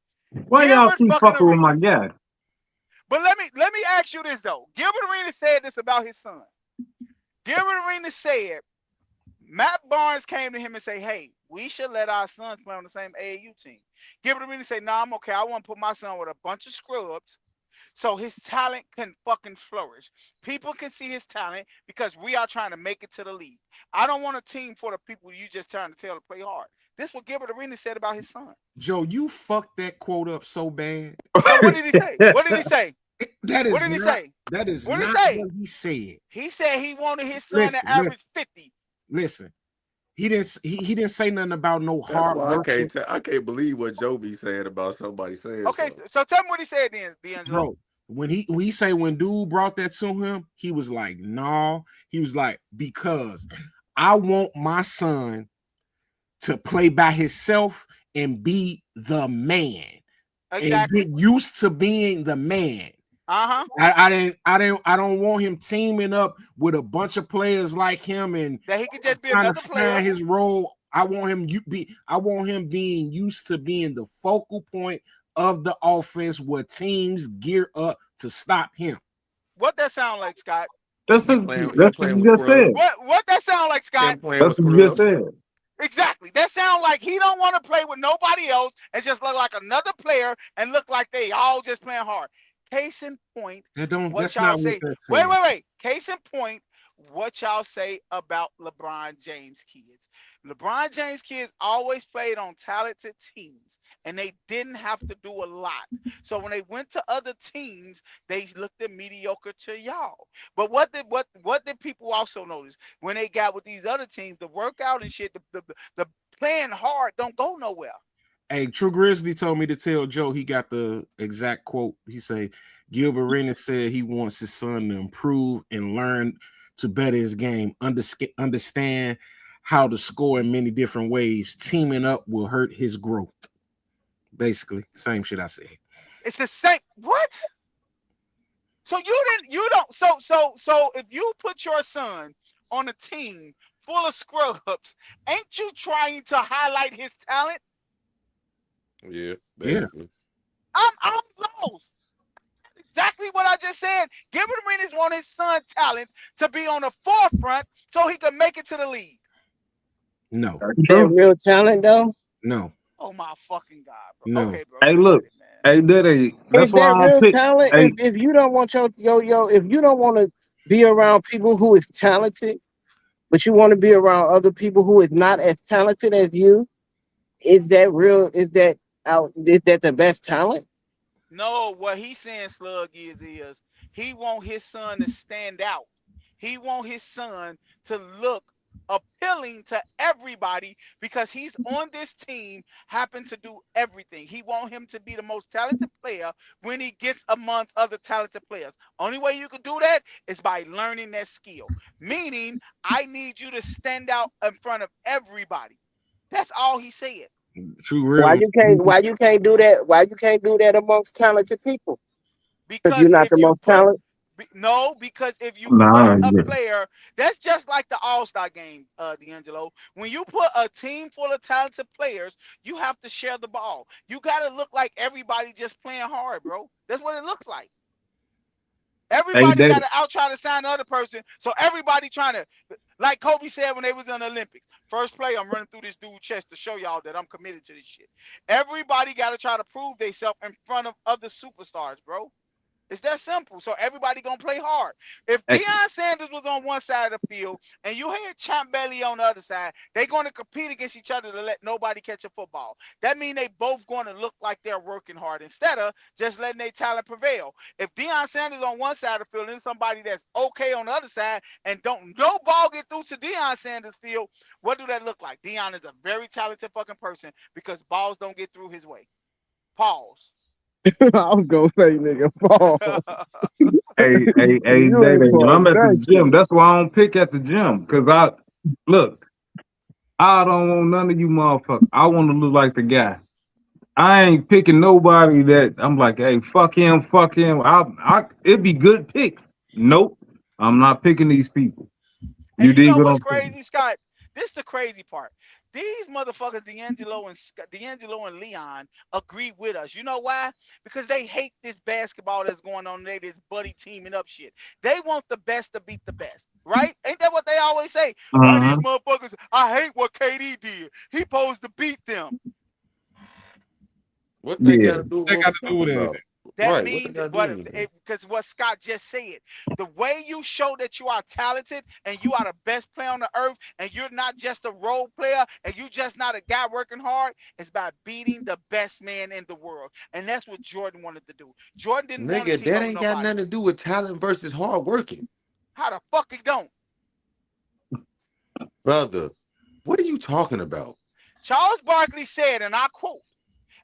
Why y'all Gilbert keep fucking fucking with my Arenas. guy? But let me ask you this though. Gilbert Arenas said this about his son. Gilbert Arenas said Matt Barnes came to him and said, "Hey, we should let our sons play on the same AAU team." Gilbert Arenas said, "No, I'm okay. I want to put my son with a bunch of scrubs so his talent can fucking flourish. People can see his talent because we are trying to make it to the league. I don't want a team for the people you just trying to tell to play hard." This is what Gilbert Arenas said about his son. Joe, you fucked that quote up so bad. So what did he say? What did he say? That is What did he not, say? that is What did he not say? what he said. He said he wanted his son to average 50. Listen. He didn't say nothing about no That's hard why work. I can't believe what Joe be saying about somebody saying Okay, so. so tell me what he said then, D'Angelo. Bro, when dude brought that to him, he was like, no. He was like, because I want my son to play by himself and be the man. Exactly. And get used to being the man. Uh-huh. I don't want him teaming up with a bunch of players like him and that he could just be trying another to player. find his role. I want him being used to being the focal point of the offense where teams gear up to stop him. What that sound like, Scott? That's Him what playing you with just said. scrubs. What that sound like, Scott? Him playing That's with what you just scrubs. said. Exactly. That sound like he don't want to play with nobody else and just look like another player and look like they all just playing hard. Case in point, That's what not y'all say. what that says. Wait. Case in point, what y'all say about LeBron James kids. LeBron James kids always played on talented teams and they didn't have to do a lot. So when they went to other teams, they looked at mediocre to y'all. But what did people also notice when they got with these other teams, the workout and shit, the playing hard don't go nowhere. Hey, True Grizzly told me to tell Joe he got the exact quote. He say Gilbert Arenas said he wants his son to improve and learn to better his game, understand how to score in many different ways. Teaming up will hurt his growth. Basically, same shit I said. It's the same. What? So you don't. So if you put your son on a team full of scrubs, ain't you trying to highlight his talent? Yeah, Yeah. basically. I'm lost. Exactly what I just said. Gilbert Arenas want his son talent to be on the forefront so he can make it to the league. No, Is that real talent though? no, Oh my fucking god, bro. no. Okay, bro, Hey, you got look. it, man. Hey, Daddy. Is That's why that I don't real pick. talent? Hey, If you don't want if you don't want to be around people who is talented, but you want to be around other people who is not as talented as you, is that real? Is that the best talent? No, what he's saying, Slug, is he want his son to stand out. He want his son to look appealing to everybody because he's on this team, happen to do everything. He want him to be the most talented player when he gets amongst other talented players. Only way you can do that is by learning that skill. Meaning, I need you to stand out in front of everybody. That's all he said. True real. Why you can't do that? Why you can't do that amongst talented people? Because you're Because not if the you most put talented. no, because if you put nah, a yeah. player, that's just like the All-Star game, D'Angelo. When you put a team full of talented players, you have to share the ball. You got to look like everybody just playing hard, bro. That's what it looks like. Hey, Everybody got Daddy. to out try to sign the other person. So everybody trying to, like Kobe said when they was in the Olympics. First play, I'm running through this dude's chest to show y'all that I'm committed to this shit. Everybody got to try to prove themselves in front of other superstars, bro. It's that simple. So everybody gonna play hard. If Hey, Deion Sanders was on one side of the field and you had Champ Bailey on the other side, they gonna compete against each other to let nobody catch a football. That means they both gonna look like they're working hard instead of just letting their talent prevail. If Deion Sanders on one side of the field and somebody that's okay on the other side and don't no ball get through to Deion Sanders' field, what do that look like? Deion is a very talented fucking person because balls don't get through his way. Pause. I'm gonna say, nigga, Paul. hey, You ain't Daddy. When Paul I'm at the that gym, shit. that's why I don't pick at the gym. Cause look, I don't want none of you motherfuckers. I want to look like the guy. I ain't picking nobody that I'm like, hey, fuck him, fuck him. It'd be good picks. Nope, I'm not picking these people. And You you dig know what what's I'm saying? crazy, Scott? This is the crazy part. These motherfuckers, D'Angelo and Leon, agree with us. You know why? Because they hate this basketball that's going on today, this buddy teaming up shit. They want the best to beat the best, right? Ain't that what they always say? Why these Uh-huh. motherfuckers? I hate what KD did. He supposed to beat them. What they Yeah. got to do with That what got we to do with talking anything. about? That Right. What they means got to do what with anything? because what Scott just said, the way you show that you are talented and you are the best player on the earth, and you're not just a role player and you just not a guy working hard, is by beating the best man in the world. And that's what Jordan wanted to do. Jordan didn't want to Nigga, team that up with ain't got nobody. nothing to do with talent versus hard working. How the fuck he don't? Brother, what are you talking about? Charles Barkley said, and I quote,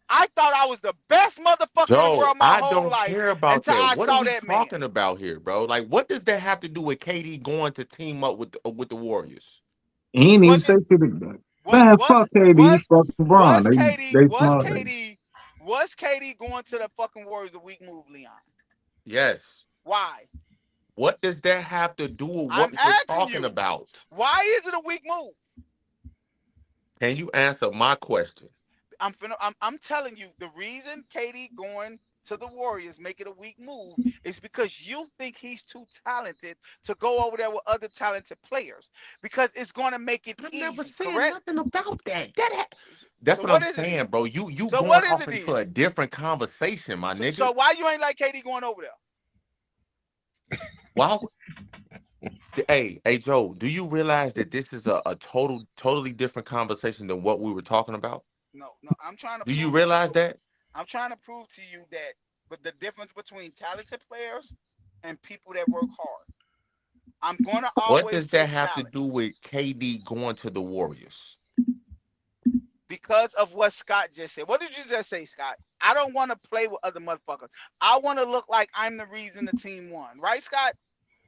I thought I was the best motherfucker in the Joe, world my I whole don't life care about until that. I What are saw we that man. talking about here, bro? Like, what does that have to do with KD going to team up with the Warriors? He ain't even Was it say to the what man, fuck KD, was fuck LeBron. was KD They was smart. KD was KD going to the fucking Warriors a weak move, Leon? Yes. Why? What does that have to do with I'm what we're asking talking you. about? Why is it a weak move? Can you answer my question? I'm telling you the reason KD going to the Warriors make it a weak move is because you think he's too talented to go over there with other talented players because it's going to make it I'm never easy, saying correct? nothing about that. That's So what I'm what is it then? saying, bro. You So going what is off it into then? a different conversation, my So, nigga. so why you ain't like KD going over there? Why Hey, Joe, do you realize that this is a totally different conversation than what we were talking about? No, no, I'm trying to Do you prove to realize you. that? I'm trying to prove to you that, but the difference between talented players and people that work hard. I'm going to What always does that take have to talent do with KD going to the Warriors? because of what Scott just said. What did you just say, Scott? I don't want to play with other motherfuckers. I want to look like I'm the reason the team won, right, Scott?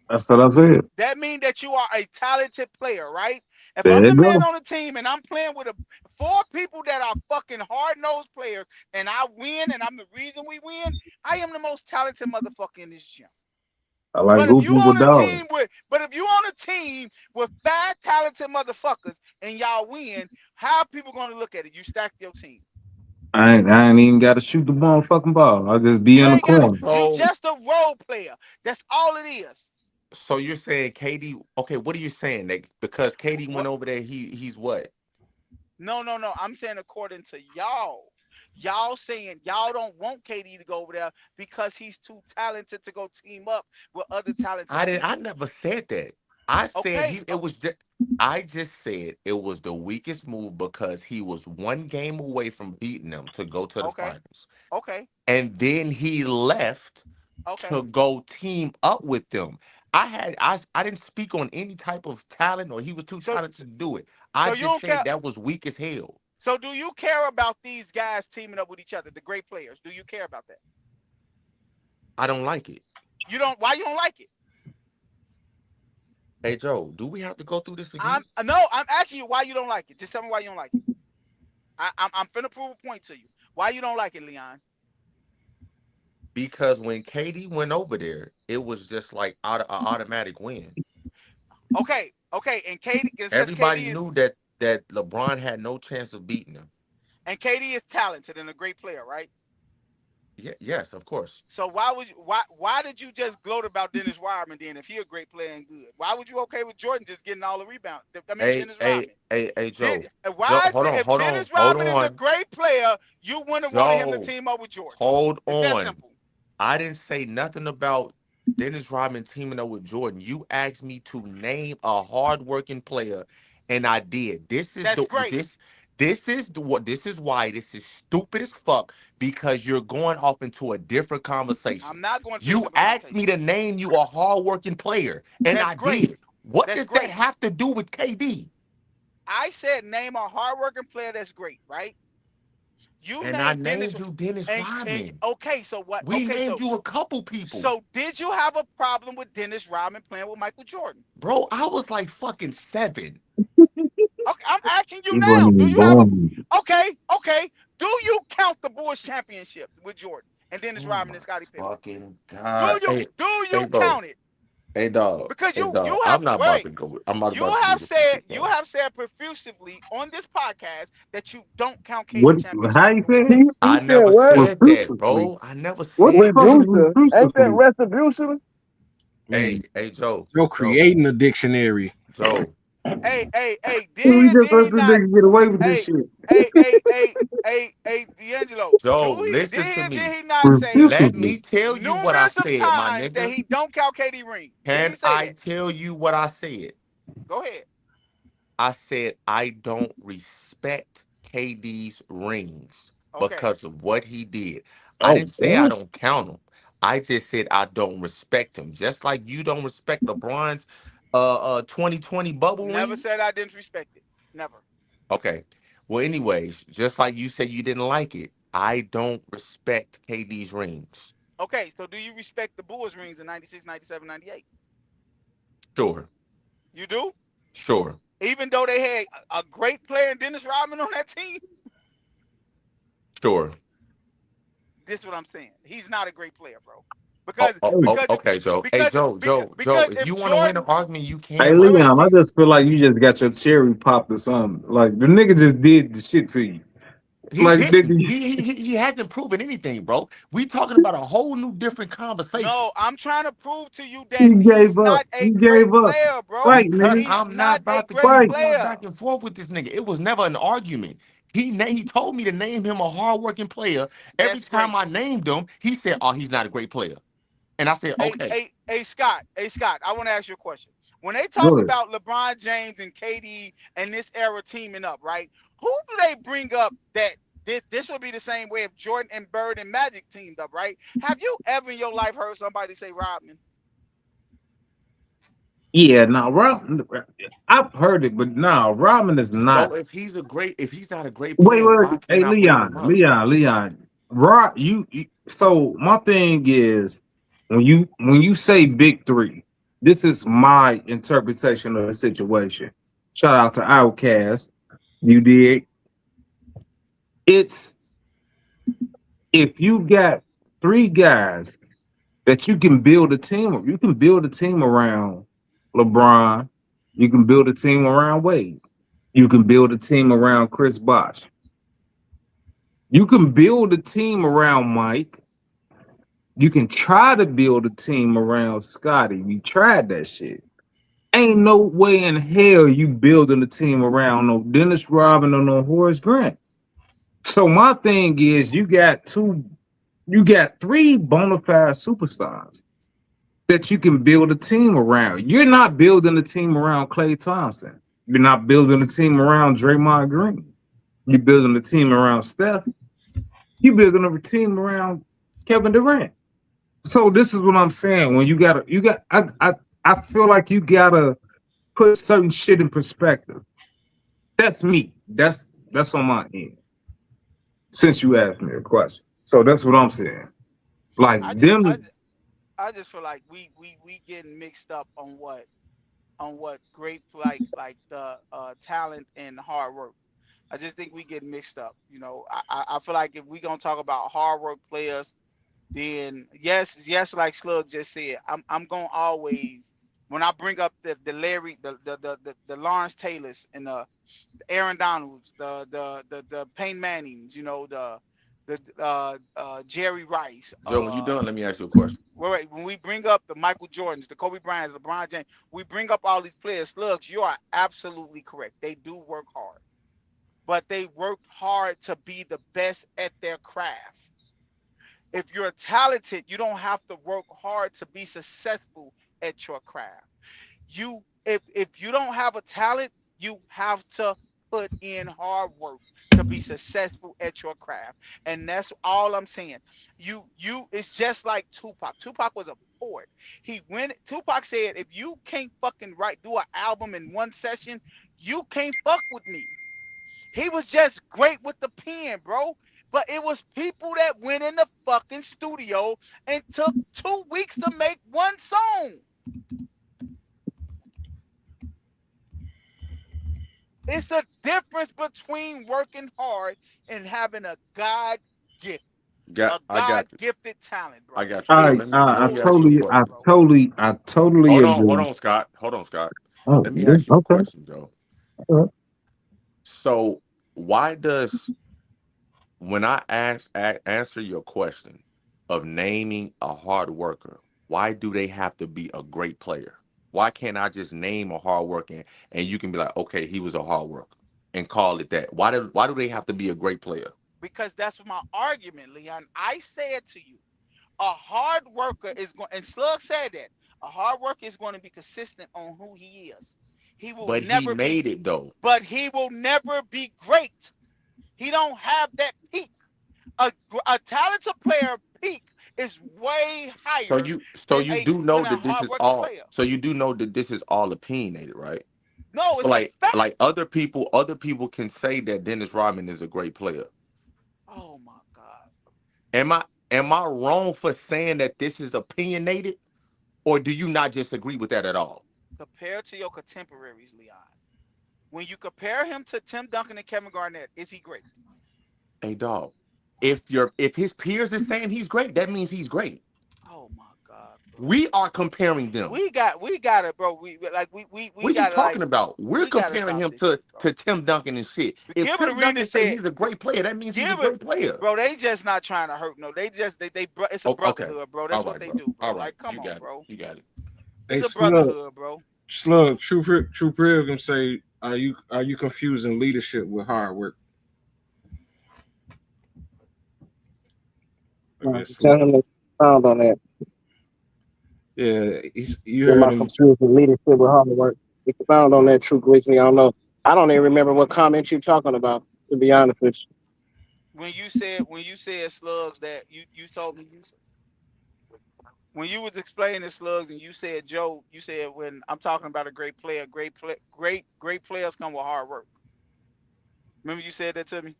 That's what I said. That means that you are a talented player, right? If There I'm you the man go. on the team and I'm playing with four people that are fucking hard-nosed players and I win and I'm the reason we win, I am the most talented motherfucker in this gym. I like But if you goofy on with a dogs. team with five talented motherfuckers and y'all win, how are people gonna look at it? You stacked your team. I ain't even got to shoot the fucking ball. I just be You in the ain't got it. corner. You So, just a role player. That's all it is. so you're saying KD? Okay, what are you saying? That because KD went What? over there, he's what? No, no, no. I'm saying according to y'all. Y'all saying y'all don't want KD to go over there because he's too talented to go team up with other talented I people. never said that. I said Okay. he it was just I just said it was the weakest move because he was one game away from beating them to go to the Okay. finals. Okay. And then he left Okay. to go team up with them. I didn't speak on any type of talent or he was too So talented to do it. I so you just don't care. said that was weak as hell. So do you care about these guys teaming up with each other, the great players? Do you care about that? I don't like it. You don't. Why you don't like it? Hey Joe, do we have to go through this I'm again? no. I'm asking you why you don't like it. Just tell me why you don't like it. I'm finna prove a point to you. Why you don't like it, Leon? Because when Katie went over there, it was just like automatic win. Okay. Okay. And Katie, because Everybody Katie is knew that LeBron had no chance of beating him. talented and a great player, right? Yeah, yes, of course. So why did you just gloat about Dennis Rodman then if he a great player and good? Why would you okay with Jordan just getting all the rebound? I mean Hey, Dennis hey, Rodman. hey, Did Joe. Joe, why is the, if Dennis hold Rodman is a on. great player, you wouldn't have wanted him to Joe, team up with Jordan? hold It's that on. simple. I didn't say nothing about Dennis Rodman teaming up with Jordan. You asked me to name a hardworking player, and I did. That's great. This is why this is stupid as fuck because you're going off into a different I'm conversation. not going to a You different asked me conversation. to name you a hardworking player, and That's I great. did. What That's does that great. have to do with KD? I said name a hardworking player that's great, right? You And I named Dennis named you Dennis and Rodman. okay, so what? We Okay, named so you a couple people. so did you have a problem with Dennis Rodman playing with Michael Jordan? Bro, I was like fucking 7. Okay, I'm asking you He wasn't now. Do even you have born. a okay? Do you count the Bulls championship with Jordan and Dennis Oh Rodman my and Scottie Pippen? fucking Do god. you do Hey you bro. count it? Hey dog. Because Hey dog. you have I'm not about wait. to go. I'm not You about to do have this with said you, bro. profusively on this podcast that you don't count KD What? championship How with you the say? He, Warriors. he I said never what? said that, Refusively. bro. I never What the said fuck is that. Reducer. Ain't that refusively? retribution? Hey, Man, hey Joe. you're Joe. creating a dictionary. Joe. Hey, We just did let he this not? nigga get away with this Hey, shit. D'Angelo, Joe, listen to did me. he not say Let Refusively. me tell you what I numerous of said, my times that nigga. he don't count KD ring? Didn't he Can say I that? tell you what I said? Go ahead. I said I don't respect KD's rings Okay. because of what he did. I Oh didn't say I damn. don't count him. I just said I don't respect him. Just like you don't respect LeBron's 2020 bubble Never ring. said I didn't respect it. Never. Okay. Well, anyways, just like you said you didn't like it, I don't respect KD's rings. Okay, so do you respect the Bulls rings in 96, 97, 98? Sure. You do? Sure. Even though they had a great player in Dennis Rodman on that team? Sure. This is what I'm saying. He's not a great player, bro. Oh, Because oh, Hey, oh, because if okay, Joe. Hey, because Joe, Joe, Joe. because If if you want to win an Jordan argument, you hey can, bro. Leon, I just feel like you just got your cherry popped or something. Like the nigga just did the shit to you. He Like didn't. nigga, He hasn't proven anything, bro. We talking about a whole new different conversation. no, I'm trying to prove to you he that gave he's up. not a He great gave up. player, bro. Right, Because nigga. He's I'm not not a about to great keep Right. going player. back and forth with this nigga. It was never an argument. He told me to name him a hardworking player. Every That's time great. I named him, he said, "Oh, he's not a great player." And I said, "Okay, Hey, Scott, I want to ask you a question. When they talk about LeBron James and KD and this era teaming up, right? Who do they bring up that this would be the same way if Jordan and Bird and Magic teamed up, right? Have you ever in your life heard somebody say Rodman? Yeah, now Robin, I've heard it, but no, Robin is not. So if he's not a great Wait, player, why wait, hey can't I bring him up? Leon. Rob, so my thing is when you say big three, this is my interpretation of the situation. Shout out to Outcast. You did. It's if you got three guys that you can build a team of, you can build a team around LeBron, you can build a team around Wade, you can build a team around Chris Bosh, you can build a team around Mike, you can try to build a team around Scotty. We tried that shit. Ain't no way in hell you building a team around no Dennis Rodman or no Horace Grant. So my thing is you got three bona fide superstars that you can build a team around. You're not building a team around Klay Thompson. You're not building a team around Draymond Green. You're building a team around Steph. You're building a team around Kevin Durant. So this is what I'm saying. When I feel like you gotta put certain shit in perspective. That's me. That's on my end. Since you asked me a question. So that's what I'm saying. Like I just I, them. I just feel like we getting mixed up on what great like the talent and hard work. I just think we get mixed up. You know, I feel like if we gonna talk about hard work players, then yes, like Slug just said, I'm gonna always when I bring up the Larry, the Lawrence Taylors and the Aaron Donalds, the Payne Mannings, you know, the Jerry Rice, Joe, when you're done, let me ask you a question. wait, when we bring up the Michael Jordans, the Kobe Bryants, LeBron James, we bring up all these players. Slugs, you are absolutely correct. They do work hard, but they worked hard to be the best at their craft. If you're talented, you don't have to work hard to be successful at your craft. If you don't have a talent, you have to put in hard work to be successful at your craft. And that's all I'm saying. You it's just like Tupac. Tupac was a poet. Tupac said, if you can't fucking do an album in one session, you can't fuck with me. He was just great with the pen, bro. But it was people that went in the fucking studio and took 2 weeks to make one song. It's a difference between working hard and having a God gift, I got you. gifted talent, I bro. got you. It So I is let I me ask you a bullshit, I question. bro. totally Hold agree. on, Scott. Hold on, Scott. Oh, Let me ask you a okay. question, Joe. So why does when I answer your question of naming a hard worker, why do they have to be a great player? Why can't I just name a hard worker and you can be like, okay, he was a hard worker and call it that? Why do they have to be a great player? Because that's my argument, Leon. I said to you, a hard worker is going, and Slug said that a hard worker is going to be consistent on who he is. He will But he never be, made it though. but he will never be great. He don't have that peak. A talented player peak is way So higher you do know than a that this is hardworking all player. so you do know that this is all opinionated, right? No, So it's a fact. like other people can say that Dennis Rodman is a great player. Oh my God. Am I wrong for saying that this is opinionated, or do you not just agree with that at all? Compared to your contemporaries, Leon, when you compare him to Tim Duncan and Kevin Garnett, is he great? Hey dog, if his peers are saying he's great, that means he's great. Oh my God, bro. We are comparing them. We got it, bro. We What are you gotta talking about? We're we gotta comparing stop him this to shit, bro. to Tim Duncan and shit. If Gilbert Tim Duncan Arenas say said he's a great player, that means he's a Gilbert, great player. bro. They just not trying to hurt. No, they just it's a Oh, okay. brotherhood, bro. All That's what right, they bro. do, bro. All right. Like, come You on, got it. bro. You got it. It's Hey, a brotherhood, bro. True Pilgrim say, are you confusing leadership with hard work? I guess Tell Slug. him to expound on that. Yeah, you In heard my him. computer for leadership with hard work. Expound on that true Grizzly. I don't know. I don't even remember what comment you're talking about, to be honest with you. When you said slugs, that you told me when you was explaining slugs, and you said, Joe, you said, when I'm talking about a great player, great players come with hard work. Remember you said that to me?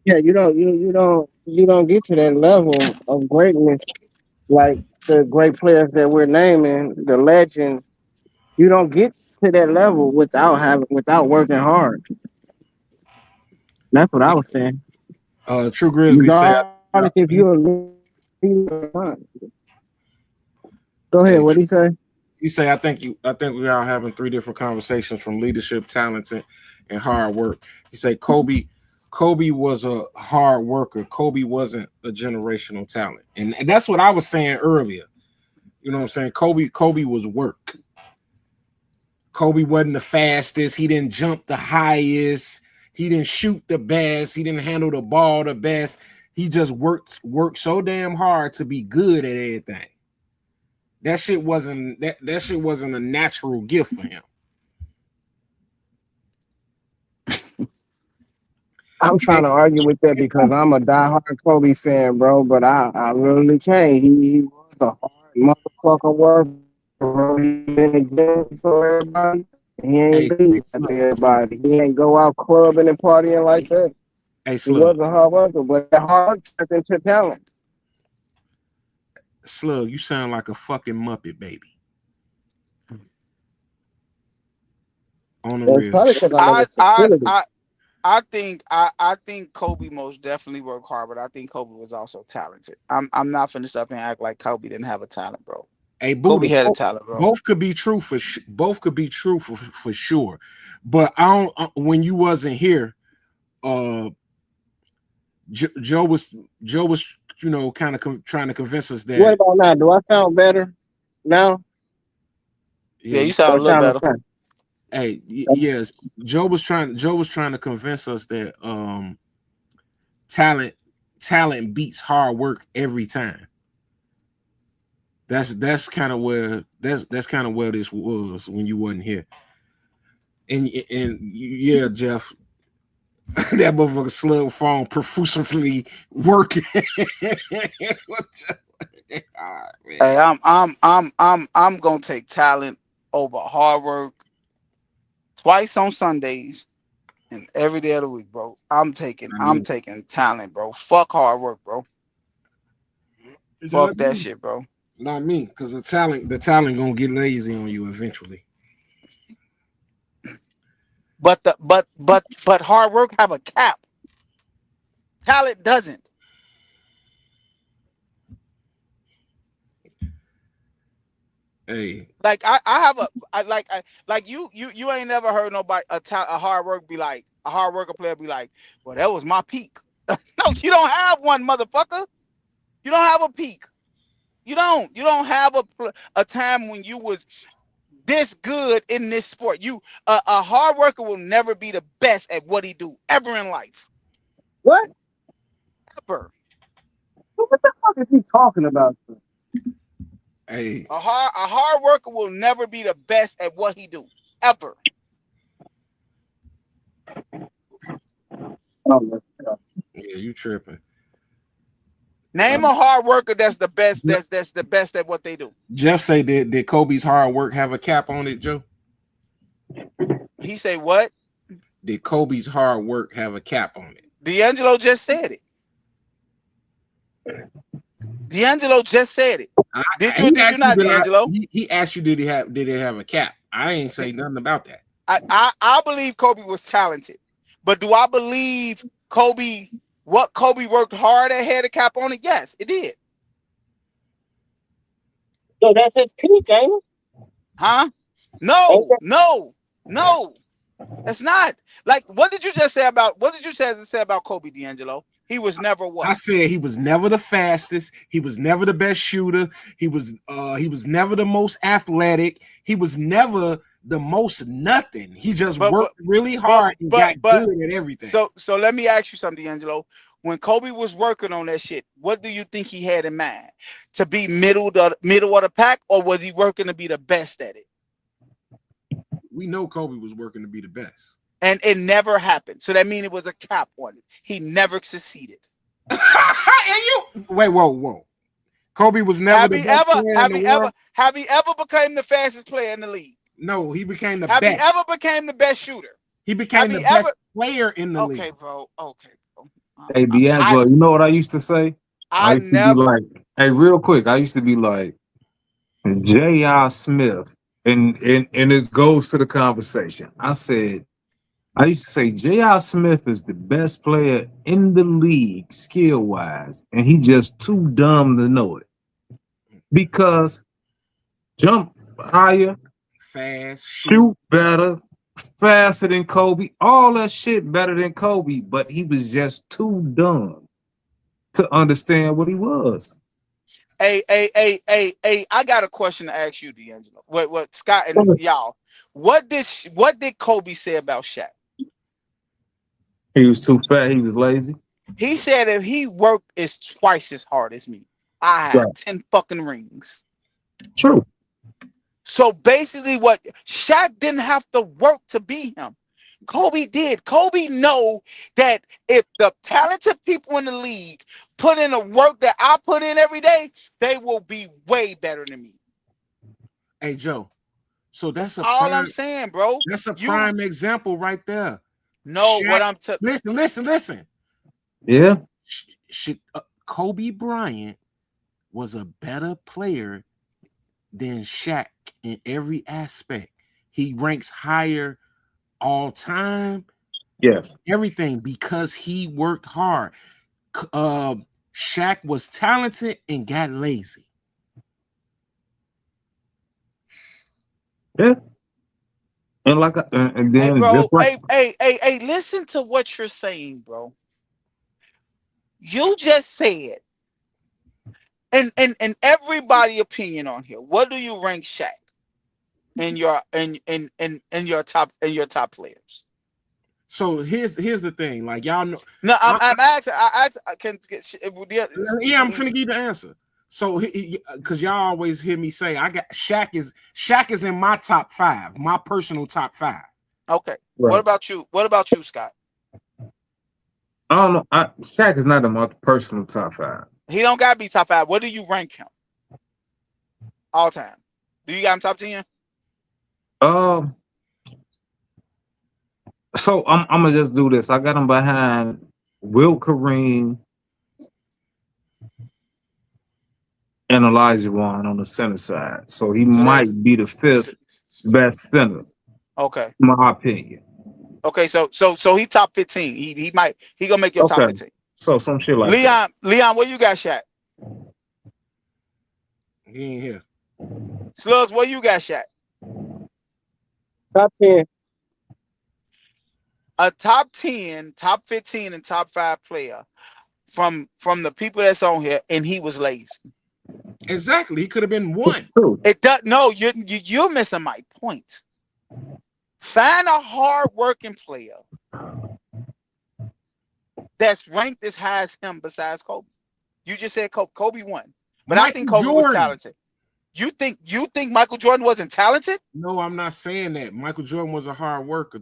Yeah, you don't get to that level of greatness like the great players that we're naming, the legends. You don't get to that level without working hard. That's what I was saying. True Grizzly say, Regardless if you're a leader or not. Go ahead. "Hey, What do you say? you say I think we are having three different conversations from leadership, talent, and hard work." You say Kobe was a hard worker. Kobe wasn't a generational talent, and that's what I was saying earlier. You know what I'm saying? Kobe was work. Kobe wasn't the fastest. He didn't jump the highest. He didn't shoot the best. He didn't handle the ball the best. He just worked so damn hard to be good at everything. That shit wasn't a natural gift for him. I'm trying And, to argue with that because I'm a diehard Kobe fan, bro. But I really can't. He was a hard motherfucker worker, bro. He been in jail for everybody. He ain't hey, beat everybody. He ain't go out clubbing and partying like that. He was Slug, a hard worker, but that hard work turned into talent. Slug, you sound like a fucking Muppet baby. On the It's real. funny because I'm in I this I facility. I I think Kobe most definitely worked hard, but I think Kobe was also talented. I'm not finna stop and act like Kobe didn't have a talent, bro. Hey, Kobe Buddha, had a talent, bro. both could be true both could be true for sure. But I don't. When you wasn't here, uh, Joe was kind of trying to convince us What that about now? Do I sound better now? yeah, Yeah, you Or sound a little sound the better. same? hey, yes, Joe was trying to convince us that talent talent beats hard work every time. That's kind of where that's kind of where this was when you wasn't here. And yeah, Jeff, that motherfucker slug phone profusely working. Ah, Hey, man. I'm gonna take talent over hard work twice on Sundays and every day of the week, bro. I'm Me. taking talent, bro. Fuck hard work, bro. Fuck Not that me. shit, bro. Not me, because the talent gonna get lazy on you eventually. But hard work have a cap. Talent doesn't. Hey, Like I have a like you ain't never heard nobody a hard work be like a hard worker player be like, well, that was my peak. No, you don't have one, motherfucker. You don't have a peak. You don't have a time when you was this good in this sport. A hard worker will never be the best at what he do ever in life. What? Ever. What the fuck is he talking about? hey, A hard worker will never be the best at what he do ever. Oh, my God. yeah, you tripping. Name a hard worker that's the best. That's the best at what they do. Jeff say did Kobe's hard work have a cap on it, Joe? He say what? Did Kobe's hard work have a cap on it? D'Angelo just said it. D'Angelo just said it. Did you or He did you asked you not, D'Angelo? he asked you did it have a cap? I ain't say nothing about that. I believe Kobe was talented, but do I believe what Kobe worked hard at had a cap on it? Yes, it did. So that's his peak, ain't it? Huh? Ain't No, that- no, no. That's not. Like, what did you just say about Kobe, D'Angelo? He was never what? I said he was never the fastest. He was never the best shooter. He was never the most athletic. He was never the most nothing. He just But worked really but hard and but got but good at everything. so let me ask you something, D'Angelo. when Kobe was working on that shit, what do you think he had in mind? To be middle of the pack, or was he working to be the best at it? We know Kobe was working to be the best. And it never happened. So that means it was a cap on it. He never succeeded. And you wait, whoa. Kobe was never the best player in the world. Have he ever become the fastest player in the league? No, he became the Have best. he ever became the best shooter? He became the best player in the league. Okay, bro. Hey, D'Angelo, you know what I used to say? I used to be like, hey, real quick, I used to be like, J.R. Smith, and this goes to the conversation. I used to say J.R. Smith is the best player in the league skill-wise, and he just too dumb to know it. Because jump higher, fast, shoot better, faster than Kobe, all that shit better than Kobe, but he was just too dumb to understand what he was. Hey, I got a question to ask you, D'Angelo. What Scott and y'all, what did Kobe say about Shaq? He was too fat, he was lazy. He said if he worked is twice as hard as me, I have 10 fucking rings. True. So basically what Shaq didn't have to work to be him. Kobe did. Kobe know that if the talented people in the league put in the work that I put in every day, they will be way better than me. Hey, Joe. So that's all I'm saying, bro. That's a prime example right there. No, Shaq, what I'm listen. Yeah. Kobe Bryant was a better player than Shaq in every aspect. He ranks higher all time. Yes. Everything because he worked hard. Shaq was talented and got lazy. Yeah. And like, and then hey, bro, just like, hey, listen to what you're saying, bro. You just said, and everybody opinion on here. What do you rank Shaq in your top players? So here's the thing, like y'all know. No, I'm asking. I can get. Yeah, I'm finna give you the answer. So, because y'all always hear me say, I got Shaq is in my top 5, my personal top 5. Okay. Right. What about you? What about you, Scott? I don't know. Shaq is not in my personal top 5. He don't gotta be top 5. What do you rank him? All time. Do you got him top 10? So I'm gonna just do this. I got him behind Will Kareem and Elijah Wan on the center side. So he might be the 5th best center. Okay. In my opinion. Okay, so he top 15. He gonna make your top 15. So some shit like Leon, where you got Shaq? He ain't here. Slugs, where you got Shaq? Top 10. A top 10, top 15, and top 5 player from the people that's on here, and he was lazy. Exactly, he could have been 1. It does. No, you're missing my point. Find a hard-working player that's ranked as high as him besides Kobe. You just said Kobe won, but I think Kobe was talented. You think Michael Jordan wasn't talented? No, I'm not saying that. Michael Jordan was a hard worker.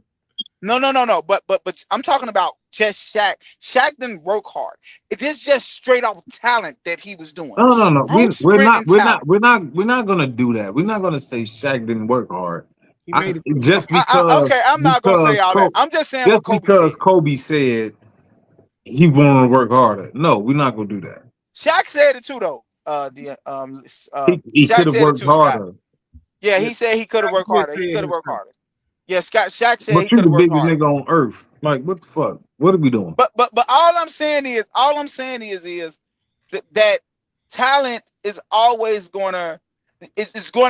No. But I'm talking about just Shaq. Shaq didn't work hard. It is just straight up talent that he was doing. No. We're not gonna do that. We're not gonna say Shaq didn't work hard. He made it just because. Okay, I'm not gonna say all that. I'm just saying what Kobe because said. Kobe said he wanted to work harder. No, we're not gonna do that. Shaq said it too, though. He could have worked harder. Yeah, he said he could have worked harder. He could have worked harder. Yeah, Shaq said he could have worked harder. But you're the biggest nigga on earth. Like, what the fuck? What are we doing? But all I'm saying is that talent is always gonna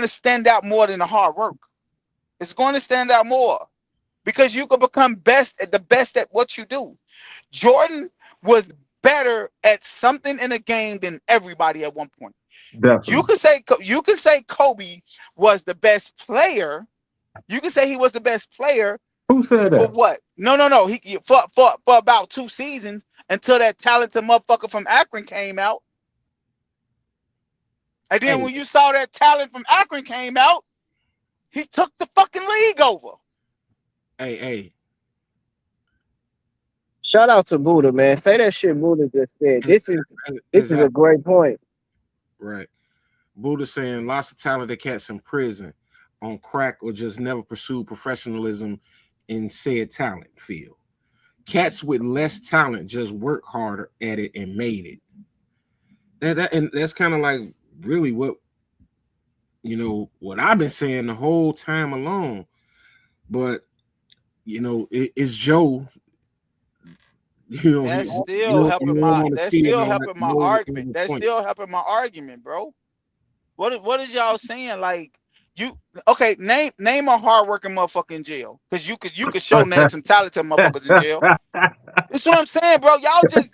stand out more than the hard work. It's going to stand out more because you can become the best at what you do. Jordan was better at something in a game than everybody at one point. Definitely. You can say Kobe was the best player. You can say he was the best player. Who said that? For what? No. He for about 2 seasons, until that talented motherfucker from Akron came out. And then Hey. when you saw that talent from Akron came out, he took the fucking league over. Hey. Shout out to Buddha, man. Say that shit Buddha just said. This is a great point. Right. Buddha saying lots of talented cats in prison on crack or just never pursued professionalism in said talent field. Cats with less talent just work harder at it and made it. And that's kind of like really what what I've been saying the whole time along. But it's Joe. That's still helping my argument. That's point. still helping my argument, bro. What is y'all saying? Like name a hardworking motherfucker in jail. Because you could name some talented motherfuckers in jail. That's what I'm saying, bro. Y'all this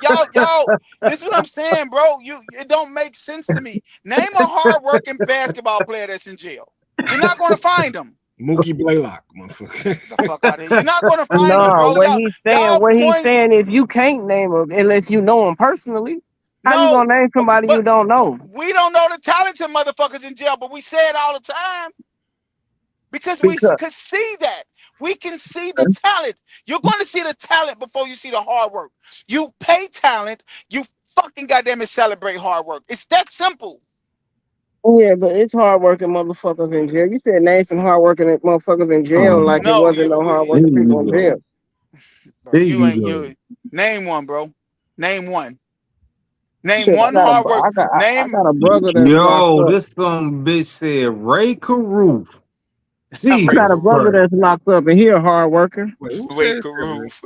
is what I'm saying, bro. It don't make sense to me. Name a hardworking basketball player that's in jail. You're not gonna find them. Mookie Blaylock, motherfucker. Get the fuck out of here. You're not gonna find them, bro. What he's saying is you can't name him unless you know him personally. How you gonna name somebody you don't know? We don't know the talented motherfuckers in jail, but we say it all the time. Because we can see that. We can see the talent. You're going to see the talent before you see the hard work. You pay talent, you fucking goddamn it celebrate hard work. It's that simple. Yeah, but it's hardworking motherfuckers in jail. You said name some hardworking motherfuckers in jail it wasn't no hardworking people in jail. Bro, you. Name one, bro. Name one. Name one hard work. I got a brother that's Yo, this some bitch said Ray Caruth. I got a brother that's locked up and he a hard worker. Ray Caruth.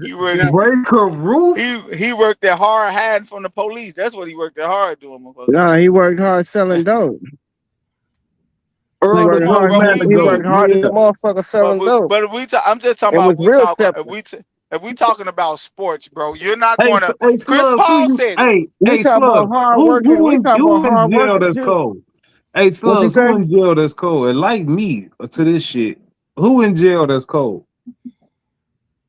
Ray Caruth? He worked that hard hiding from the police. That's what he worked that hard doing. No, he worked hard selling dope. He worked hard as a motherfucker selling dope. But I'm just talking about if we talking about sports, bro, you're not going to. Chris Paul said, "Hey, Slug, who in jail that's cold? Hey, Slug, who in jail that's cold? And like me to this shit, who in jail that's cold?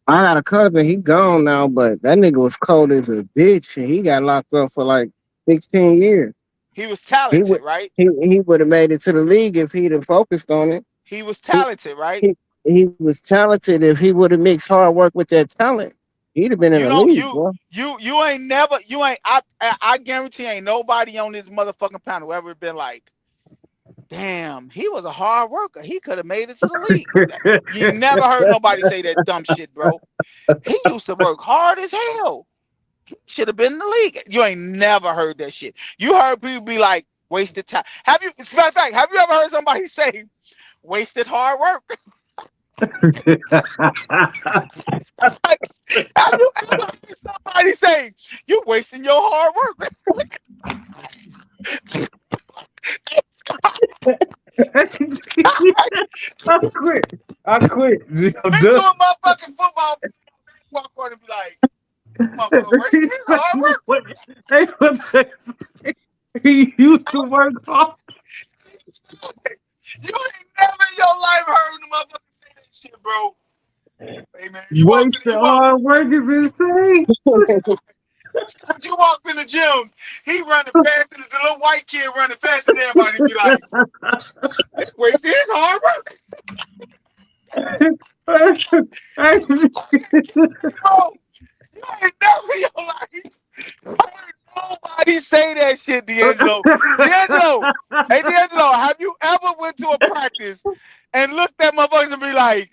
I got a cousin. He gone now, but that nigga was cold as a bitch, and he got locked up for like 16 years. He was talented, right? He would have made it to the league if he'd have focused on it. He was talented, right? He was talented. If he would have mixed hard work with that talent, he'd have been in the league. I guarantee ain't nobody on this motherfucking panel ever been like, damn, he was a hard worker. He could have made it to the league. You never heard nobody say that dumb shit, bro. He used to work hard as hell. He should have been in the league. You ain't never heard that shit. You heard people be like, wasted time. As a matter of fact, have you ever heard somebody say, wasted hard work? Have you ever heard somebody say, you wasting your hard work? I quit. Been to a motherfucking football walk on and be like, motherfucker, wasting his hard work. He used to work hard. You ain't never in your life heard the motherfucker say that shit, bro. Hey man, hard work is insane. You walked in the gym, he running faster than the little white kid running faster than everybody. Be like, wasting his hard work. Bro, you ain't never in your life heard nobody say that shit, D'Angelo. Hey D'Angelo, have you ever went to a practice and looked at motherfuckers and be like,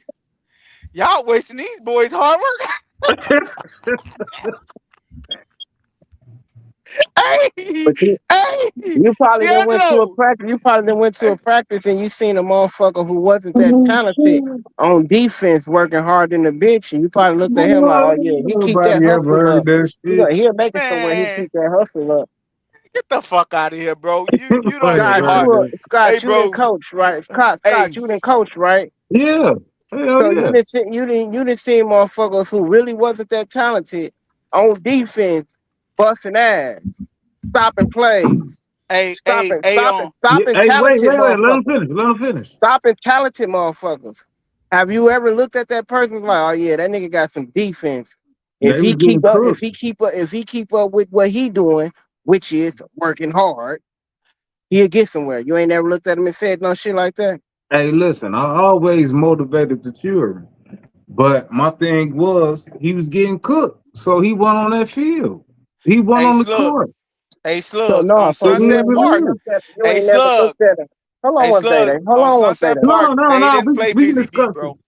y'all wasting these boys' hard work? You probably done went to a practice. You probably done went to a practice and you seen a motherfucker who wasn't that talented on defense working hard in the bitch. And you probably looked at him like, oh yeah, he keep that hustle up. He'll make it somewhere. He keep that hustle up. Get the fuck out of here, bro. You don't Scott, you didn't coach, right? Scott, you didn't coach, right? Yeah. You didn't see motherfuckers who really wasn't that talented on defense busting ass, stopping plays. Stopping talented motherfuckers. Let him finish. Stopping talented motherfuckers. Have you ever looked at that person like, oh yeah, that nigga got some defense, They If he was getting keep up, cooked. if he keep up with what he doing, which is working hard, he'll get somewhere. You ain't never looked at him and said no shit like that. Hey, listen, I always motivated the children, but my thing was he was getting cooked, so he went on that field. He went Hey on the Slug, court. hey So Slugs no, on so It you is Sunset ain't what never Park. it is. looked at Hey Slug, him. Hold on hey one day. Slug Hold on on one day. Sunset No, Park. no, They no. didn't play We can Busy Bee, discuss it. bro.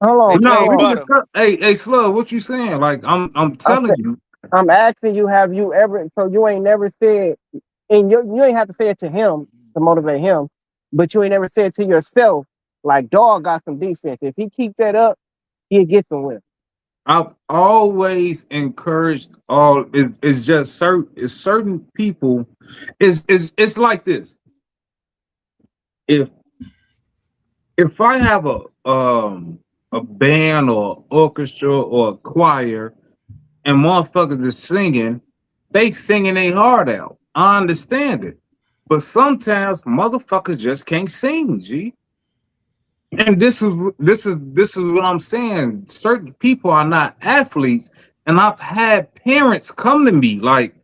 Hold They on, No, played we can hold Butter. discuss. Hey, Slug, what you saying? Like, I'm telling you. I'm asking you, have you ever? So you ain't never said, and you ain't have to say it to him to motivate him, but you ain't never said to yourself, like, dog got some defense. If he keep that up, he'll get somewhere. I've always encouraged all. It's just certain people. It's like this. If if I have a band or orchestra or a choir and motherfuckers is singing, they singing their heart out. I understand it, but sometimes motherfuckers just can't sing. G. And this is what I'm saying. Certain people are not athletes, and I've had parents come to me like,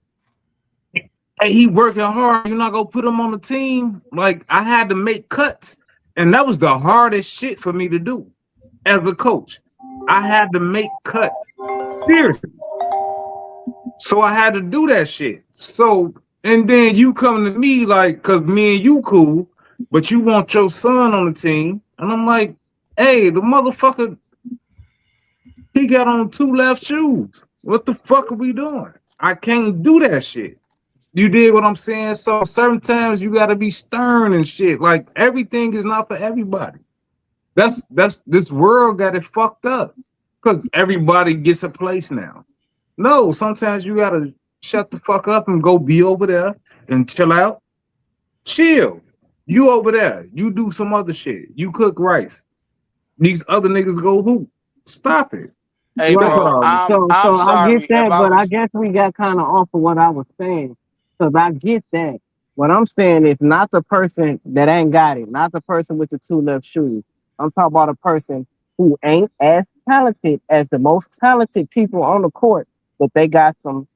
"Hey, he working hard. You're not gonna put him on the team." Like I had to make cuts, and that was the hardest shit for me to do as a coach. I had to make cuts seriously, so I had to do that shit. So and then you come to me like, cause me and you cool, but you want your son on the team, and I'm like, hey, the motherfucker. He got on two left shoes. What the fuck are we doing? I can't do that shit. You did what I'm saying? So certain times you gotta be stern and shit. Like everything is not for everybody. That's this world got it fucked up. Cause everybody gets a place now. No, sometimes you gotta shut the fuck up and go be over there and chill out. Chill. You over there. You do some other shit. You cook rice. These other niggas go hoop. Stop it. Hey That's what Right. bro, I was. I'm So I get sorry if that, I but I was. guess we got kind of off of what I was saying. Because I get that. What I'm saying is not the person that ain't got it, not the person with the two left shoes. I'm talking about a person who ain't as talented as the most talented people on the court, but they got some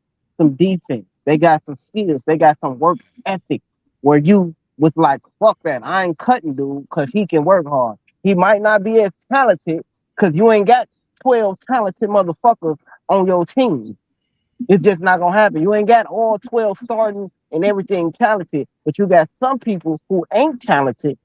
defense. They got some skills. They got some work ethic. Where you was like, fuck that, I ain't cutting dude because he can work hard. He might not be as talented because you ain't got 12 talented motherfuckers on your team. It's just not gonna happen. You ain't got all 12 starting and everything talented, but you got some people who ain't talented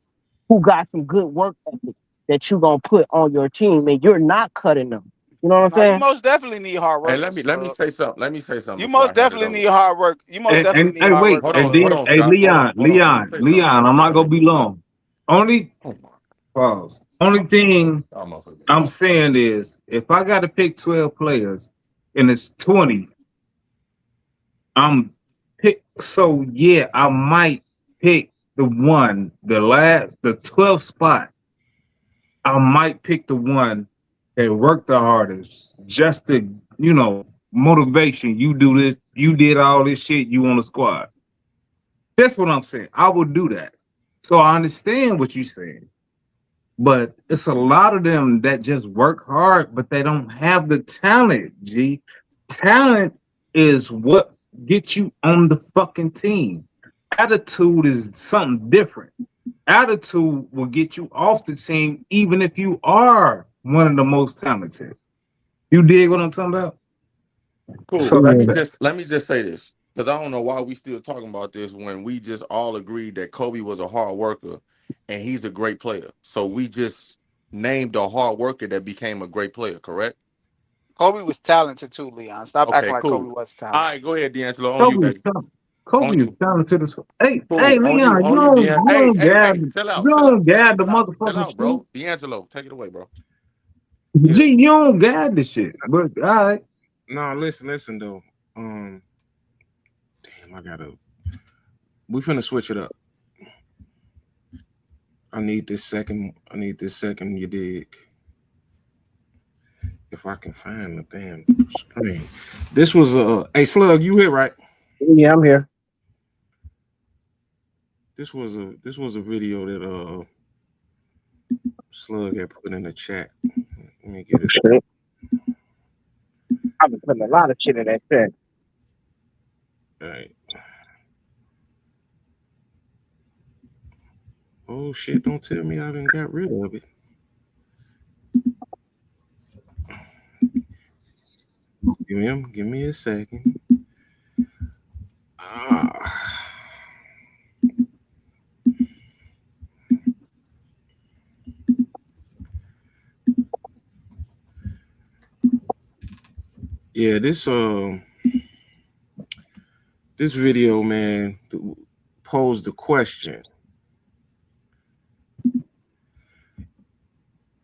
who got some good work ethic that you gonna put on your team and you're not cutting them. You know what I'm No, you saying? most definitely need hard Hey, workers, let me say Slugs. something. Let me say something You before I most hand it definitely over. need hard work. You most definitely And need hey, hard wait, workers, and Hold then Slugs. on, hey Scott. Let me say something. Leon, I'm not gonna be long. Only Oh my, pause. Only thing oh, motherfucker. I'm saying is if I gotta pick 12 players and it's 20, I'm pick so yeah, I might pick the 12th spot. I might pick the one that worked the hardest just to, motivation. You do this, you did all this shit, you on the squad. That's what I'm saying. I would do that. So I understand what you're saying. But it's a lot of them that just work hard, but they don't have the talent, G. Talent is what gets you on the fucking team. Attitude is something different. Attitude will get you off the team, even if you are one of the most talented. You dig what I'm talking about? Cool. So Let that's me Yeah. that. just let me just say this because I don't know why we still talking about this when we just all agreed that Kobe was a hard worker and he's a great player. So we just named a hard worker that became a great player, correct? Kobe was talented too, Leon. Stop acting Okay, like Kobe cool. was All talented. right, go ahead, D'Angelo. On you, Kobe is baby. talented. On Kobe is you. talented as fuck. Hey, Cool. Leon, On you, D'Angelo. you Hey, don't hey, gab hey, chill you out, chill out, don't chill, gab the chill out, chill motherfucking out, shit. bro. D'Angelo, take it away, bro. Yeah. Gee, you don't gab the shit. But all right. No, listen though. Damn, we finna switch it up. I need this second. You dig? If I can find the damn screen. This was hey Slug, you here, right? Yeah, I'm here. This was a video that Slug had put in the chat. Let me get it. I've been putting a lot of shit in that check. All right. Oh shit! Don't tell me I done got rid of it. Give me a second. Yeah, this video, man, posed the question: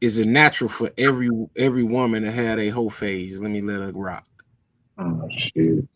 is it natural for every woman to have a whole phase? Let me let her rock. Oh shit.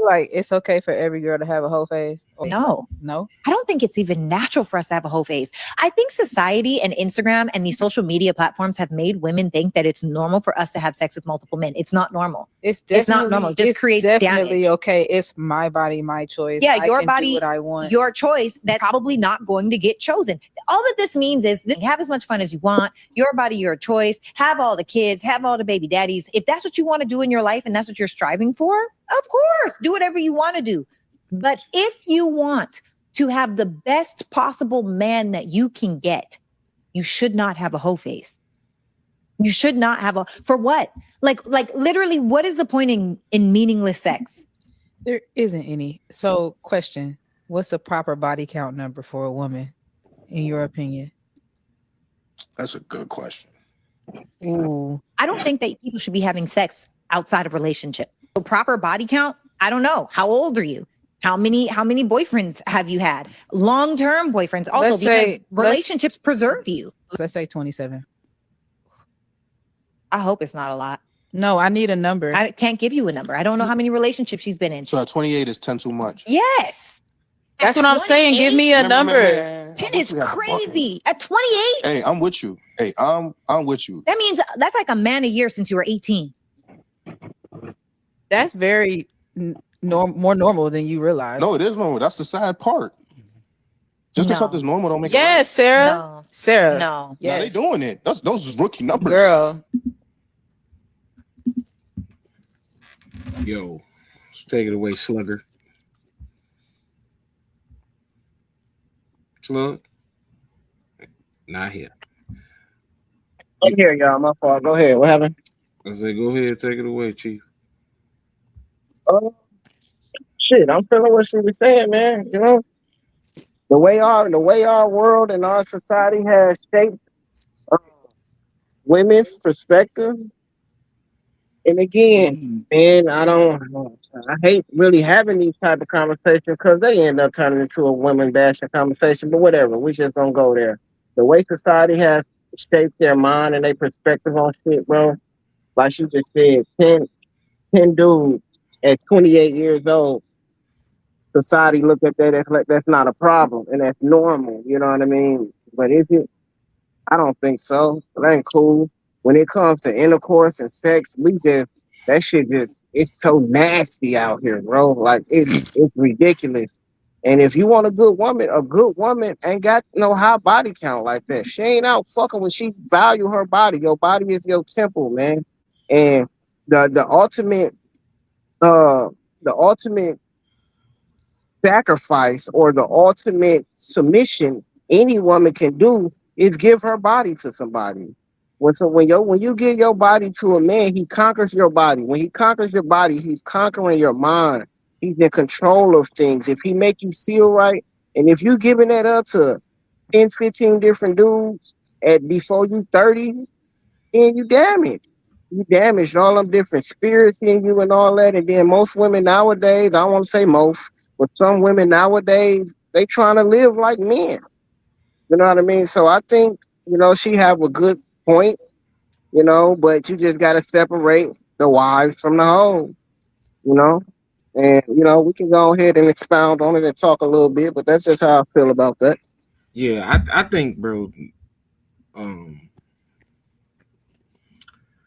Like it's okay for every girl to have a whole phase? No. I don't think it's even natural for us to have a whole phase. I think society and Instagram and these social media platforms have made women think that it's normal for us to have sex with multiple men. It's not normal. It's not normal. It just creates definitely damage. Okay. It's my body, my choice. Yeah, I your can body, do what I want. your choice. That's probably not going to get chosen. All that this means is have as much fun as you want. Your body, your choice. Have all the kids. Have all the baby daddies. If that's what you want to do in your life and that's what you're striving for, of course, do whatever you want to do. But if you want to have the best possible man that you can get, you should not have a hoe face. You should not have for what? Like literally, what is the point in meaningless sex? There isn't any. So question, what's a proper body count number for a woman, in your opinion? That's a good question. Ooh. I don't think that people should be having sex outside of relationship. So proper body count, I don't know. How old are you? How many boyfriends have you had? Long-term boyfriends also, because relationships preserve you. Let's say 27. I hope it's not a lot. No, I need a number. I can't give you a number. I don't know how many relationships she's been in. So at 28 is 10 too much. Yes. That's what I'm saying. Give me a number. 10 is crazy. At 28? Hey, I'm with you. Hey, I'm with you. That means that's like a man a year since you were 18. That's very more normal than you realize. No, it is normal. That's the sad part. Just because something's normal don't make it yes, right. Sarah. No. Sarah. No. Yeah, they doing it. Those is rookie numbers. Girl. Yo, take it away, Slugger. Slug? Not here. I'm here, y'all. My fault. Go ahead. What happened? I said, go ahead, take it away, Chief. Shit, I'm feeling what she was saying, man. You know, the way our world and our society has shaped women's perspective. And again, man, I hate really having these type of conversations because they end up turning into a women bashing conversation. But whatever, we just don't go there. The way society has shaped their mind and their perspective on shit, bro. Like she just said, 10 dudes at 28 years old. Society look at that as like that's not a problem and that's normal. You know what I mean? But is it? I don't think so. That ain't cool. When it comes to intercourse and sex, that shit it's so nasty out here, bro. Like it's ridiculous. And if you want a good woman ain't got no high body count like that. She ain't out fucking when she value her body. Your body is your temple, man. And the ultimate sacrifice or the ultimate submission any woman can do is give her body to somebody. When you give your body to a man, he conquers your body. When he conquers your body, he's conquering your mind. He's in control of things. If he make you feel right, and if you giving that up to 10, 15 different dudes before you 30, then you damaged. You damaged all them different spirits in you and all that. And then most women nowadays, I don't want to say most, but some women nowadays, they trying to live like men. You know what I mean? So I think, she have a good point, but you just got to separate the wives from the hoes, And, we can go ahead and expound on it and talk a little bit, but that's just how I feel about that. Yeah, I think, bro,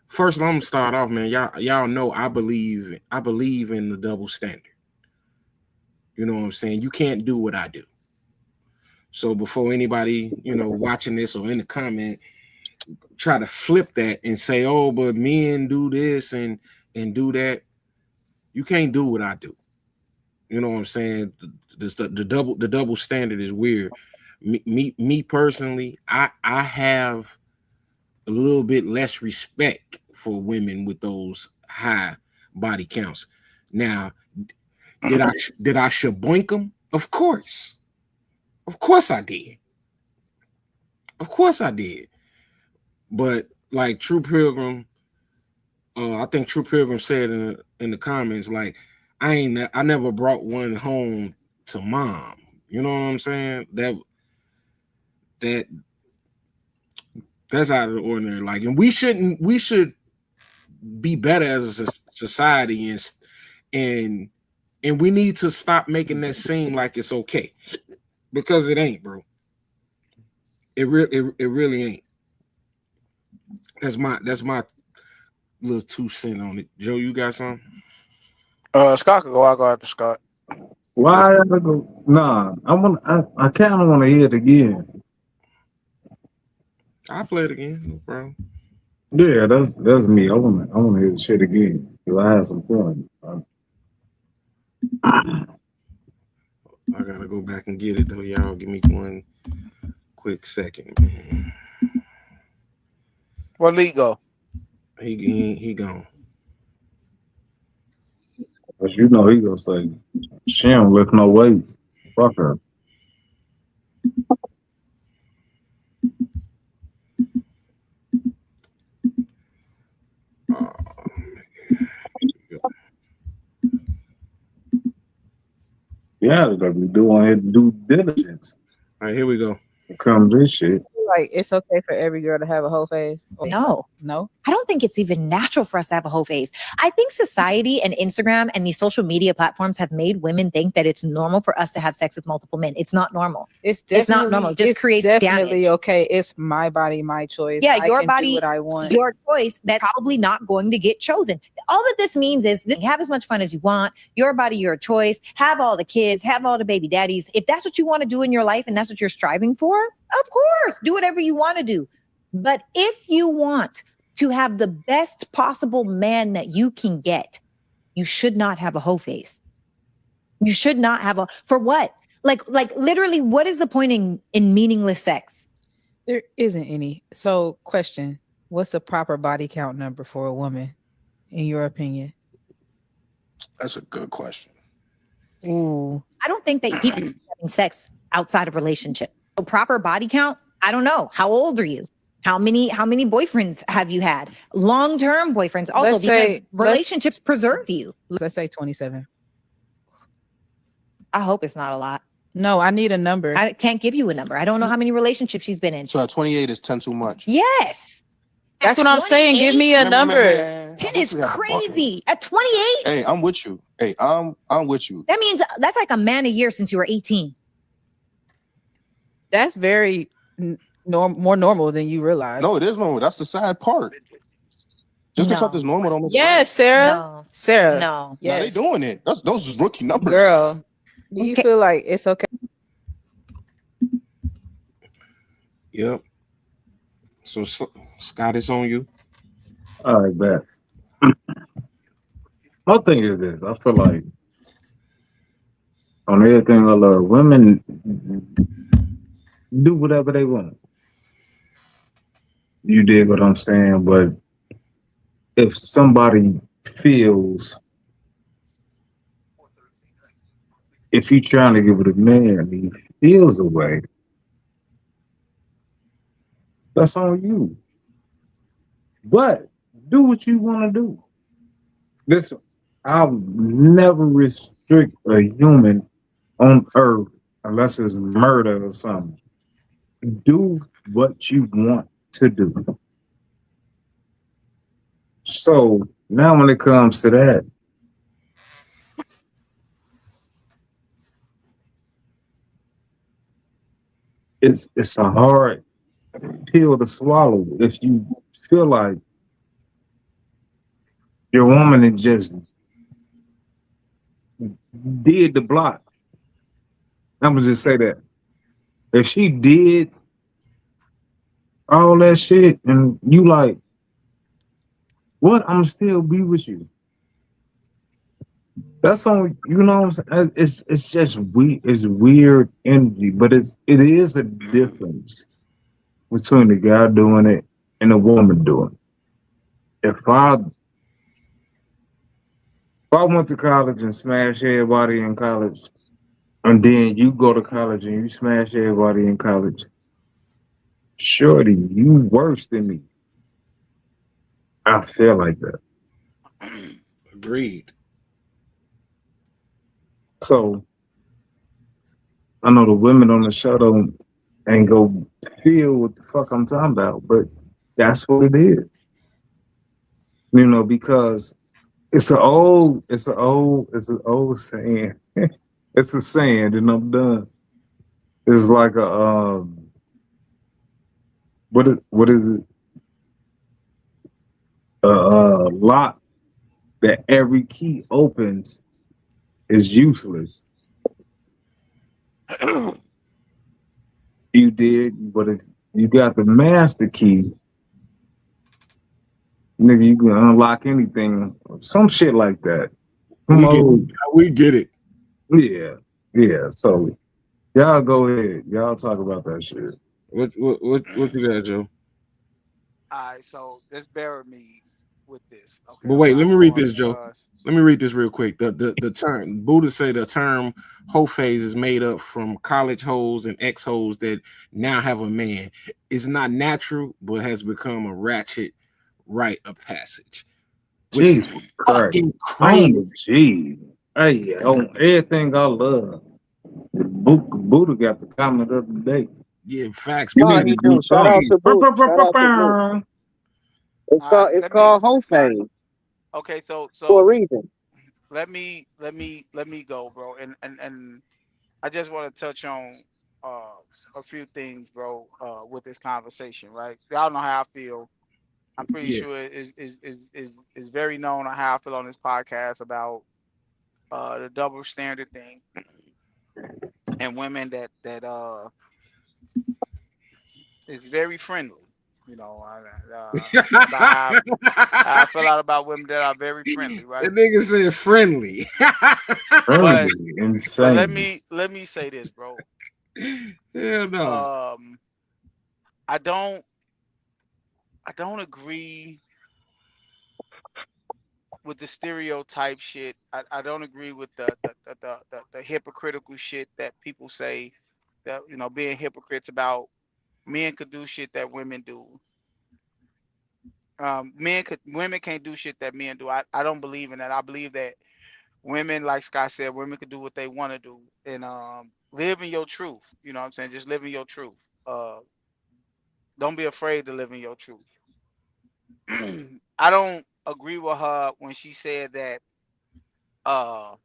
first, I'm gonna start off, man. Y'all know I believe in the double standard. You know what I'm saying? You can't do what I do. So before anybody, watching this or in the comment, try to flip that and say, "Oh, but men do this and do that." You can't do what I do. You know what I'm saying? The double standard is weird. Me personally, I have a little bit less respect for women with those high body counts. Now, did I shaboink them? Of course I did. Of course I did. But like True Pilgrim, I think True Pilgrim said in the comments, like, I never brought one home to mom. You know what I'm saying? That's out of the ordinary. Like, and we should be better as a society, and we need to stop making that seem like it's okay, because it ain't, bro. It really ain't. That's my little 2 cents on it. Joe, you got something? Scott could go. I'll go after Scott. Why I gotta go? Nah, I kind of want to hear it again. I'll play it again, no problem. Yeah, that's me. I want to hear the shit again. Cause I had some fun. I gotta go back and get it though, y'all. Give me one quick second, man. Where Lee go? He gone. But you know he gonna say she don't lift no weights. Fuck her. Yeah, gotta be doing his due diligence. All right, here we go. Here comes this shit. Like, it's okay for every girl to have a whole face? No. I don't think it's even natural for us to have a whole face. I think society and Instagram and these social media platforms have made women think that it's normal for us to have sex with multiple men. It's not normal. It's not normal. It just creates definitely damage. Okay. It's my body, my choice. Yeah, I your can body, do what I want. your choice. That's probably not going to get chosen. All that this means is have as much fun as you want. Your body, your choice. Have all the kids. Have all the baby daddies. If that's what you want to do in your life and that's what you're striving for, of course, do whatever you want to do. But if you want to have the best possible man that you can get, you should not have a hoe face. You should not have for what? Like literally, what is the point in meaningless sex? There isn't any. So, question, what's a proper body count number for a woman, in your opinion? That's a good question. Ooh. I don't think that people are having sex outside of relationship. A proper body count, I don't know. How old are you? How many boyfriends have you had? Long-term boyfriends also, because relationships preserve you. Let's say 27. I hope it's not a lot. No, I need a number. I can't give you a number. I don't know how many relationships she's been in. So at 28 is 10 too much. Yes. That's what I'm saying. Give me a number. 10 is crazy. At 28? Hey, I'm with you. Hey, I'm with you. That means that's like a man a year since you were 18. That's very more normal than you realize. No, it is normal. That's the sad part. Just because something's normal don't make Yes, Sarah. No. Sarah. No. Yes. No, they doing it. Those is rookie numbers. Girl, do you feel like it's okay? Yep. So Scott, it's on you. All right, bet. My thing is this. I feel like on everything I love, women do whatever they want. You dig what I'm saying? But if somebody feels, if you're trying to give it a man and he feels a way, that's on you. But do what you want to do. Listen, I'll never restrict a human on earth unless it's murder or something. Do what you want to do. So now when it comes to that, it's a hard pill to swallow if you feel like your woman is just did the block. I'm gonna just say that. If she did all that shit and you like, what? I'm still be with you. That's only you know what I'm saying. It's just it's weird energy, but it is a difference between the guy doing it and the woman doing it. If I went to college and smashed everybody in college, and then you go to college and you smash everybody in college, shorty, you worse than me. I feel like that. Agreed. So I know the women on the show don't ain't go feel what the fuck I'm talking about, but that's what it is. You know, because it's an old saying. It's a saying, and I'm done. It's like a what is it? A lock that every key opens is useless. You did, but if you got the master key, nigga, you can unlock anything. Some shit like that. Some We get old, we get it. yeah, yeah. So y'all go ahead. Y'all talk about that shit. What you got, Joe? All right, so just bear with me with this. Okay, But I'm wait, let not me read going this, Joe. because Let me read this real quick. The term Buddha say the term hoe phase is made up from college hoes and ex hoes that now have a man. It's not natural, but has become a ratchet rite of passage, which is Jesus Christ. fucking On crazy. the G. Hey, on everything I love. Buddha got the comment of the day. Yeah, facts. You But No, need to he listen, do do. Shout out something. to Boot. Shout out to Boot. all right, It's let me called whole phase okay, so for a so reason. let me go, bro. And I just want to touch on uh a few things, bro, with this conversation, right? Y'all know how I feel. I'm pretty yeah. sure it is very known on how I feel on this podcast about the double standard thing and women that is very friendly. You know, about how I feel out about women that are very friendly, The right? nigga said friendly. But Early, let insane. me say this, bro. Hell no. Um, I don't I don't agree with the stereotype shit. I don't agree with the hypocritical shit that people say that being hypocrites about men could do shit that women do. Women can't do shit that men do. I don't believe in that. I believe that women, like Scott said, women can do what they want to do and live in your truth. You know what I'm saying? Just live in your truth. Don't be afraid to live in your truth. I don't agree with her when she said that uh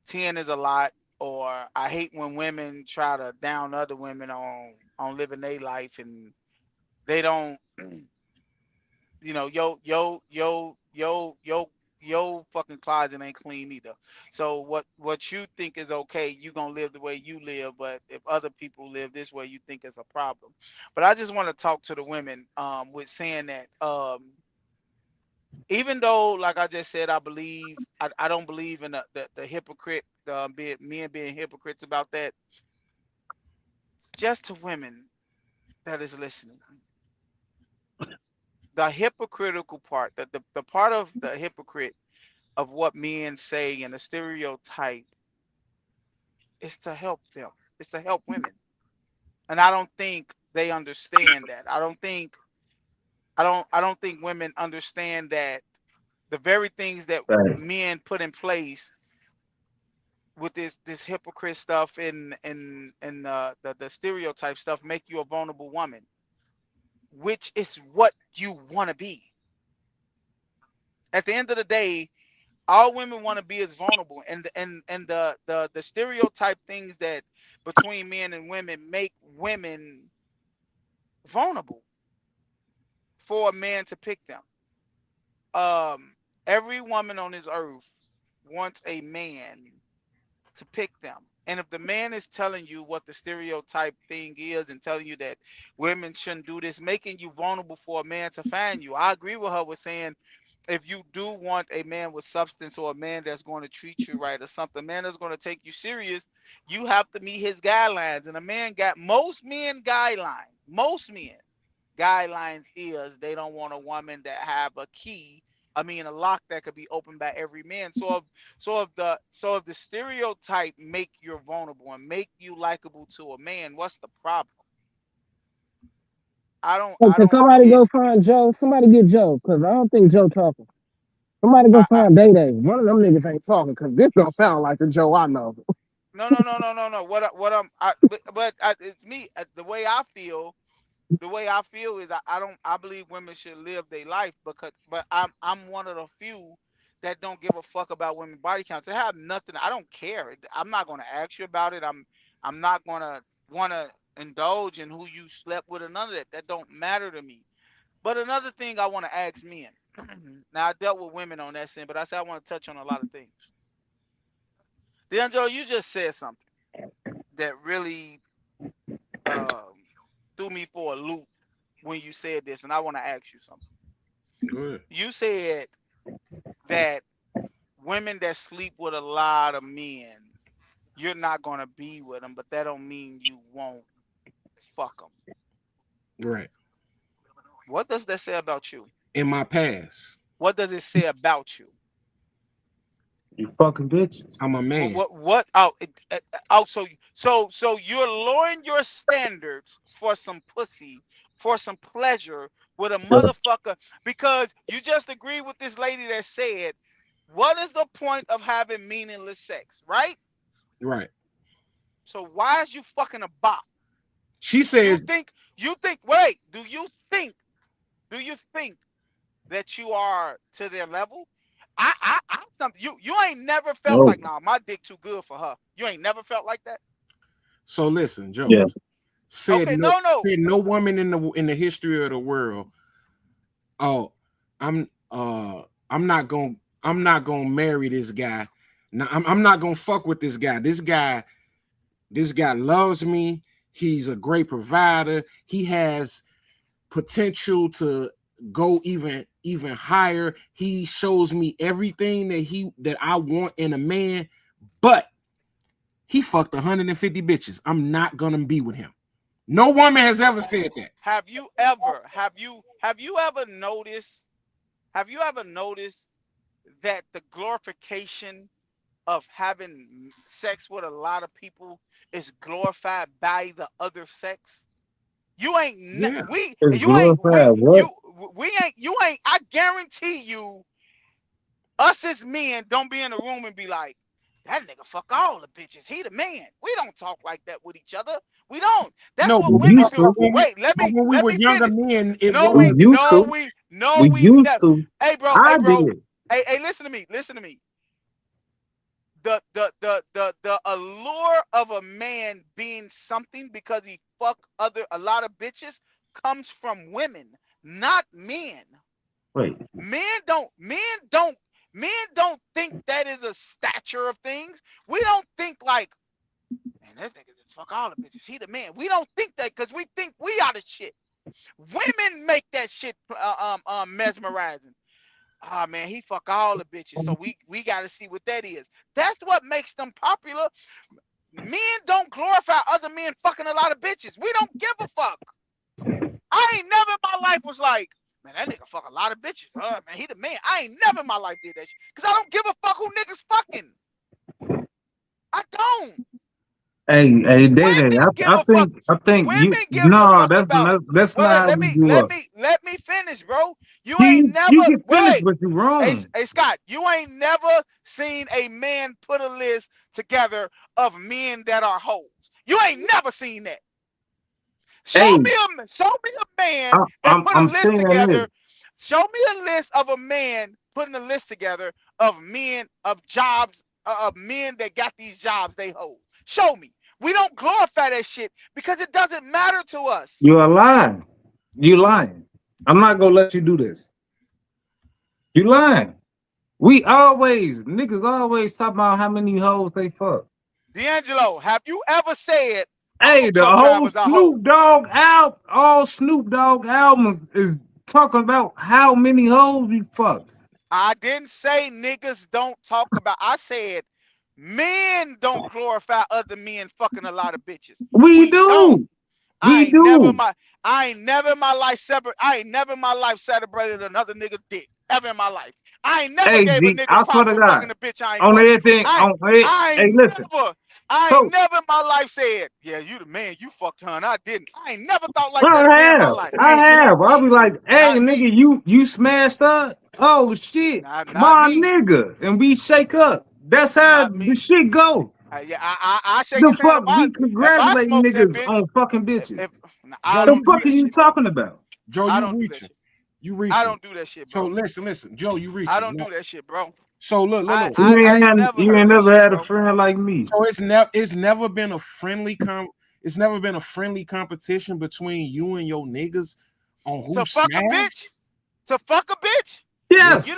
10 is a lot, or I hate when women try to down other women on living their life and they don't yo fucking closet ain't clean either. So what you think is okay, you gonna live the way you live, but if other people live this way, you think it's a problem. But I just want to talk to the women with saying that even though, like I just said, I don't believe in the hypocrite, men being hypocrites about that. Just to women that is listening, the hypocritical part, the part of the hypocrite of what men say and the stereotype is to help them. It's to help women, and I don't think they understand that. I don't think women understand that the very things that Thanks. men put in place with this hypocrite stuff and the stereotype stuff make you a vulnerable woman, which is what you want to be. At the end of the day, all women want to be is vulnerable, and the stereotype things that between men and women make women vulnerable for a man to pick them. Um, every woman on this earth wants a man to pick them. And if the man is telling you what the stereotype thing is and telling you that women shouldn't do this, making you vulnerable for a man to find you, I agree with her with saying if you do want a man with substance or a man that's going to treat you right or something, a man that's going to take you serious, you have to meet his guidelines. And a man got most men guidelines. Most men guidelines is they don't want a woman that have a key. I mean, a lock that could be opened by every man. So if the stereotype make you vulnerable and make you likable to a man, what's the problem? Hey, I can don't somebody get. go find Joe? Somebody get Joe, because I don't think Joe talking. Somebody go I find Day Day. One of them niggas ain't talking, because this don't sound like the Joe I know. no. It's me. The way I feel. The way I feel is I don't. I believe women should live their life but I'm one of the few that don't give a fuck about women body counts. I have nothing. I don't care. I'm not gonna ask you about it. I'm not gonna wanna indulge in who you slept with or none of that. That don't matter to me. But another thing I want to ask men. Now I dealt with women on that sin, but I said I want to touch on a lot of things. D'Angelo, you just said something that really um, threw me for a loop when you said this, and I want to ask you something. Go ahead. You said that women that sleep with a lot of men, you're not gonna be with them, but that don't mean you won't fuck them. Right. What does that say about you? In my past, What does it say about you? You fucking bitches. I'm a man. What? Oh, oh, so you're lowering your standards for some pussy, for some pleasure with a Yes. motherfucker because you just agreed with this lady that said, "What is the point of having meaningless sex?" Right? Right. So why is you fucking a bot? She You said, think? You think? Wait. Do you think? Do you think that you are to their level? You ain't never felt No. like, nah, my dick too good for her. You ain't never felt like that. so listen, Yeah. Joe. Okay, no. Said no woman in the history of the world. Oh, I'm I'm not gonna marry this guy. Now I'm not gonna fuck with this guy. This guy loves me. He's a great provider. He has potential to go even higher. He shows me everything that I want in a man, but he fucked 150 bitches. I'm not gonna be with him. No woman has ever said that. Have you ever noticed that the glorification of having sex with a lot of people is glorified by the other sex? You ain't Yeah. we It's you ain't glorified. What? we ain't you ain't I guarantee you us as men don't be in the room and be like, that nigga fuck all the bitches. He the man. We don't talk like that with each other. We don't. That's No, what but We women used do. to. Wait, when we let were me younger finish. men, it No, We was. used to. We we've used never. to. Hey, bro. I did. Hey, listen to me. Listen to me. The allure of a man being something because he fuck a lot of bitches comes from women, not men. Wait. Men don't men don't men don't think that is a stature of things. We don't think like, man, that nigga just fuck all the bitches. He the man. We don't think that because we think we are the shit. Women make that shit mesmerizing. Ah, man, he fuck all the bitches. So we got to see what that is. That's what makes them popular. Men don't glorify other men fucking a lot of bitches. We don't give a fuck. I ain't never in my life was like, man, that nigga fuck a lot of bitches. Man, he the man. I ain't never in my life did that shit. Because I don't give a fuck who niggas fucking. I don't. Hey, Day Day. Women give a fuck. I think you. Women gives a No, fuck about. that's Wait, not how we grew up. let me finish, bro. You ain't You never can finish, but you're wrong. Hey Scott, you ain't never seen a man put a list together of men that are hoes. You ain't never seen that. Hey, Show me a man that put a I'm list saying this. together. Show me a list of a man putting a list together of men of jobs of men that got these jobs they hold. Show me. We don't glorify that shit because it doesn't matter to us. You are lying. You lying. I'm not gonna let you do this. You lying. Niggas always talk about how many hoes they fuck. D'Angelo, have you ever said all Hey, the truck whole drivers are hoes? Snoop Dogg out, all Snoop Dogg albums is talking about how many hoes we fuck. I didn't say niggas don't talk about. I said men don't glorify other men fucking a lot of bitches. We We don't. do. We do. I ain't never in my life celebrated another nigga's dick ever in my life. I ain't never Hey, gave a G, nigga I swear props to for God. fucking a bitch I ain't On fucked. everything, I on it. I Hey, ain't listen. So never in my life said, yeah, you the man, you fucked her, and I didn't. I ain't never thought like that a I day in my have. life. I You know have. what? I'll be like, hey, Not me. nigga, you smashed up. Oh shit. Not My me. nigga. And we shake up. That's how Not the me. shit go. Yeah, I shake The his hand fuck we if I congratulate smoke that niggas bitch. on fucking If bitches. I Joe, The you don't do fuck are that reaching. you shit, bro. talking about? Joe, I you don't do that reaching. shit. You I reaching. don't do that shit, So bro. listen. Joe, you I reaching. don't do that shit, bro. So look. I ain't never You heard ain't that never shit, had a bro. friend like me. So it's never been a it's never been a friendly competition between you and your niggas on who To fuck a smashed. bitch? To fuck a bitch? Yes, You're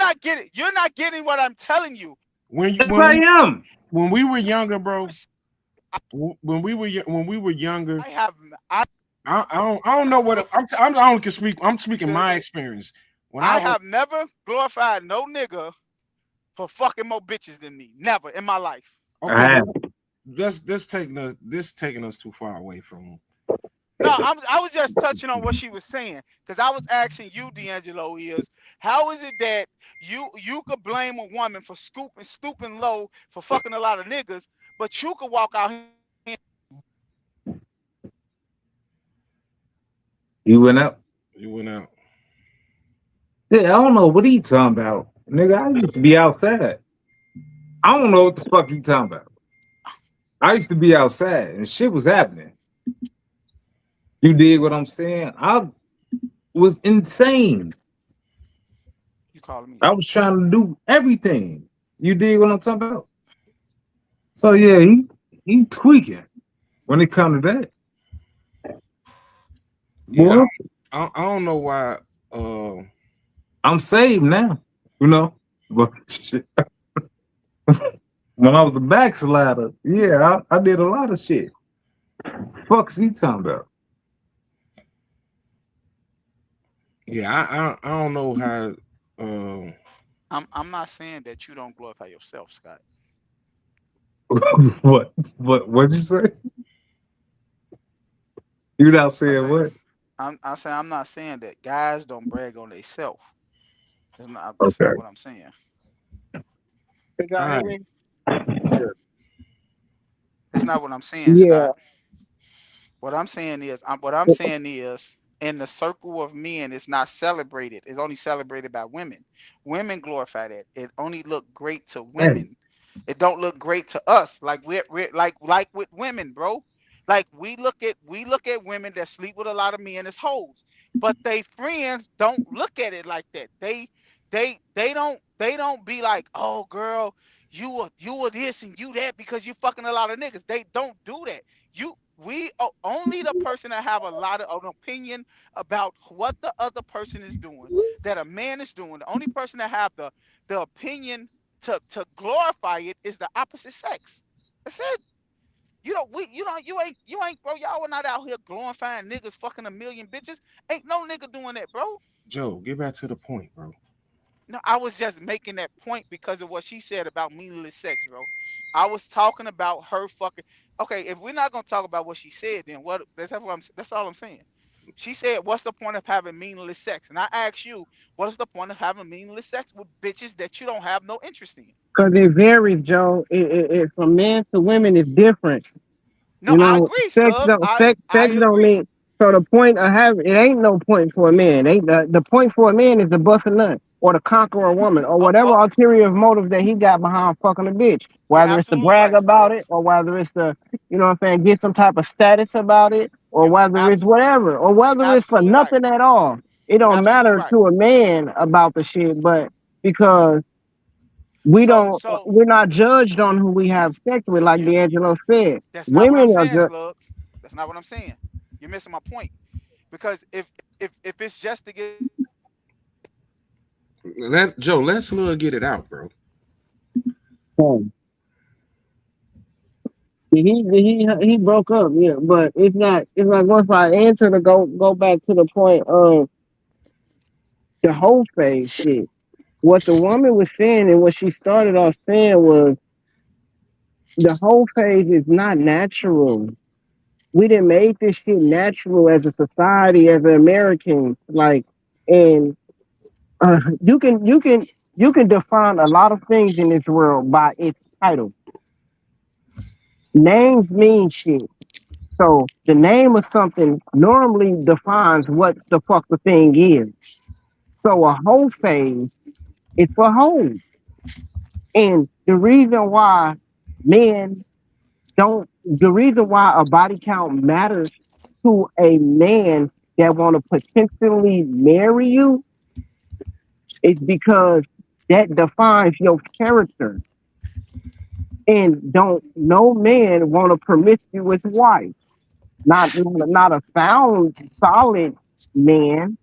not getting what I'm telling you. When you yes I am. when we were younger, bro. When we were younger, I have I I don't know what I only can speak. I'm speaking my this experience. When I I was have never glorified no nigga for fucking more bitches than me. Never in my life. okay, I but have. this taking us too far away from. No, I was just touching on what she was saying because I was asking you, D'Angelo, is how is it that you could blame a woman for stooping low for fucking a lot of niggas, but you could walk out here. You went out. You went out. Yeah, I don't know what he talking about. Nigga, I used to be outside. I don't know what the fuck he talking about. I used to be outside and shit was happening. You dig what I'm saying? I was insane. You calling me? I was trying to do everything. You dig what I'm talking about? So yeah, he tweaking when it comes to that. Yeah, Boy, I don't know why. Uh, I'm saved now. You know? But shit. When I was the backslider, yeah, I did a lot of shit. Fuck's he talking about? yeah, I don't know how. Uh, I'm not saying that you don't glorify yourself, Scott. What'd you say? You not I saying say what? I'm not saying that guys don't brag on themselves. That's Okay. not what I'm saying. Can y'all all hear right, me? That's not what I'm saying, Yeah. Scott. What I'm saying is in the circle of men, it's not celebrated. It's only celebrated by women. Women glorify that. It only look great to Hey, women. It don't look great to us. Like we're like with women, bro. Like we look at women that sleep with a lot of men as hoes, but they friends don't look at it like that. They don't be like, oh girl, you were this and you that because you fucking a lot of niggas. They don't do that. Only the person that have a lot of an opinion about what the other person is doing, that a man is doing. The only person that have the opinion to glorify it is the opposite sex. That's it. You don't we you ain't bro. Y'all are not out here glorifying niggas fucking a million bitches. Ain't no nigga doing that, bro. Joe, get back to the point, bro. No, I was just making that point because of what she said about meaningless sex, bro. I was talking about her fucking. Okay, if we're not gonna talk about what she said, then what? That's all I'm saying. She said, "What's the point of having meaningless sex?" And I asked you, "What is the point of having meaningless sex with bitches that you don't have no interest in?" Because it varies, Joe. It from men to women is different. No, You I know, agree, sex Slugs. don't I sex I sex don't agree. mean so the point of having it ain't no point for a man. Ain't the point for a man is to bust a nut or to conquer a woman or Oh, whatever oh, ulterior motive that he got behind fucking a bitch. you're Whether it's to absolutely brag right, about it Slugs. or whether it's to, you know what I'm saying, get some type of status about it or You whether it's whatever or you're whether it's for absolutely right. nothing at all. It You're don't absolutely matter right. to a man about the shit, but because So so we're not judged on who we have sex with, so like you D'Angelo said. that's not what I'm Women are saying, just Slugs. That's not what I'm saying. You're missing my point. Because if it's just to get Let Joe, let's little get it out, bro. he broke up, yeah, but it's not once I answer to go back to the point of the whole phase shit. what the woman was saying and what she started off saying was the whole phase is not natural. We didn't make this shit natural as a society, as an American. Like, and you can define a lot of things in this world by its title. Names mean shit. So the name of something normally defines what the fuck the thing is. So a whole phase is for whole. And men the reason why a body count matters to a man that want to potentially marry you is because that defines your character. And don't no man want a promiscuous wife. Not a sound solid man.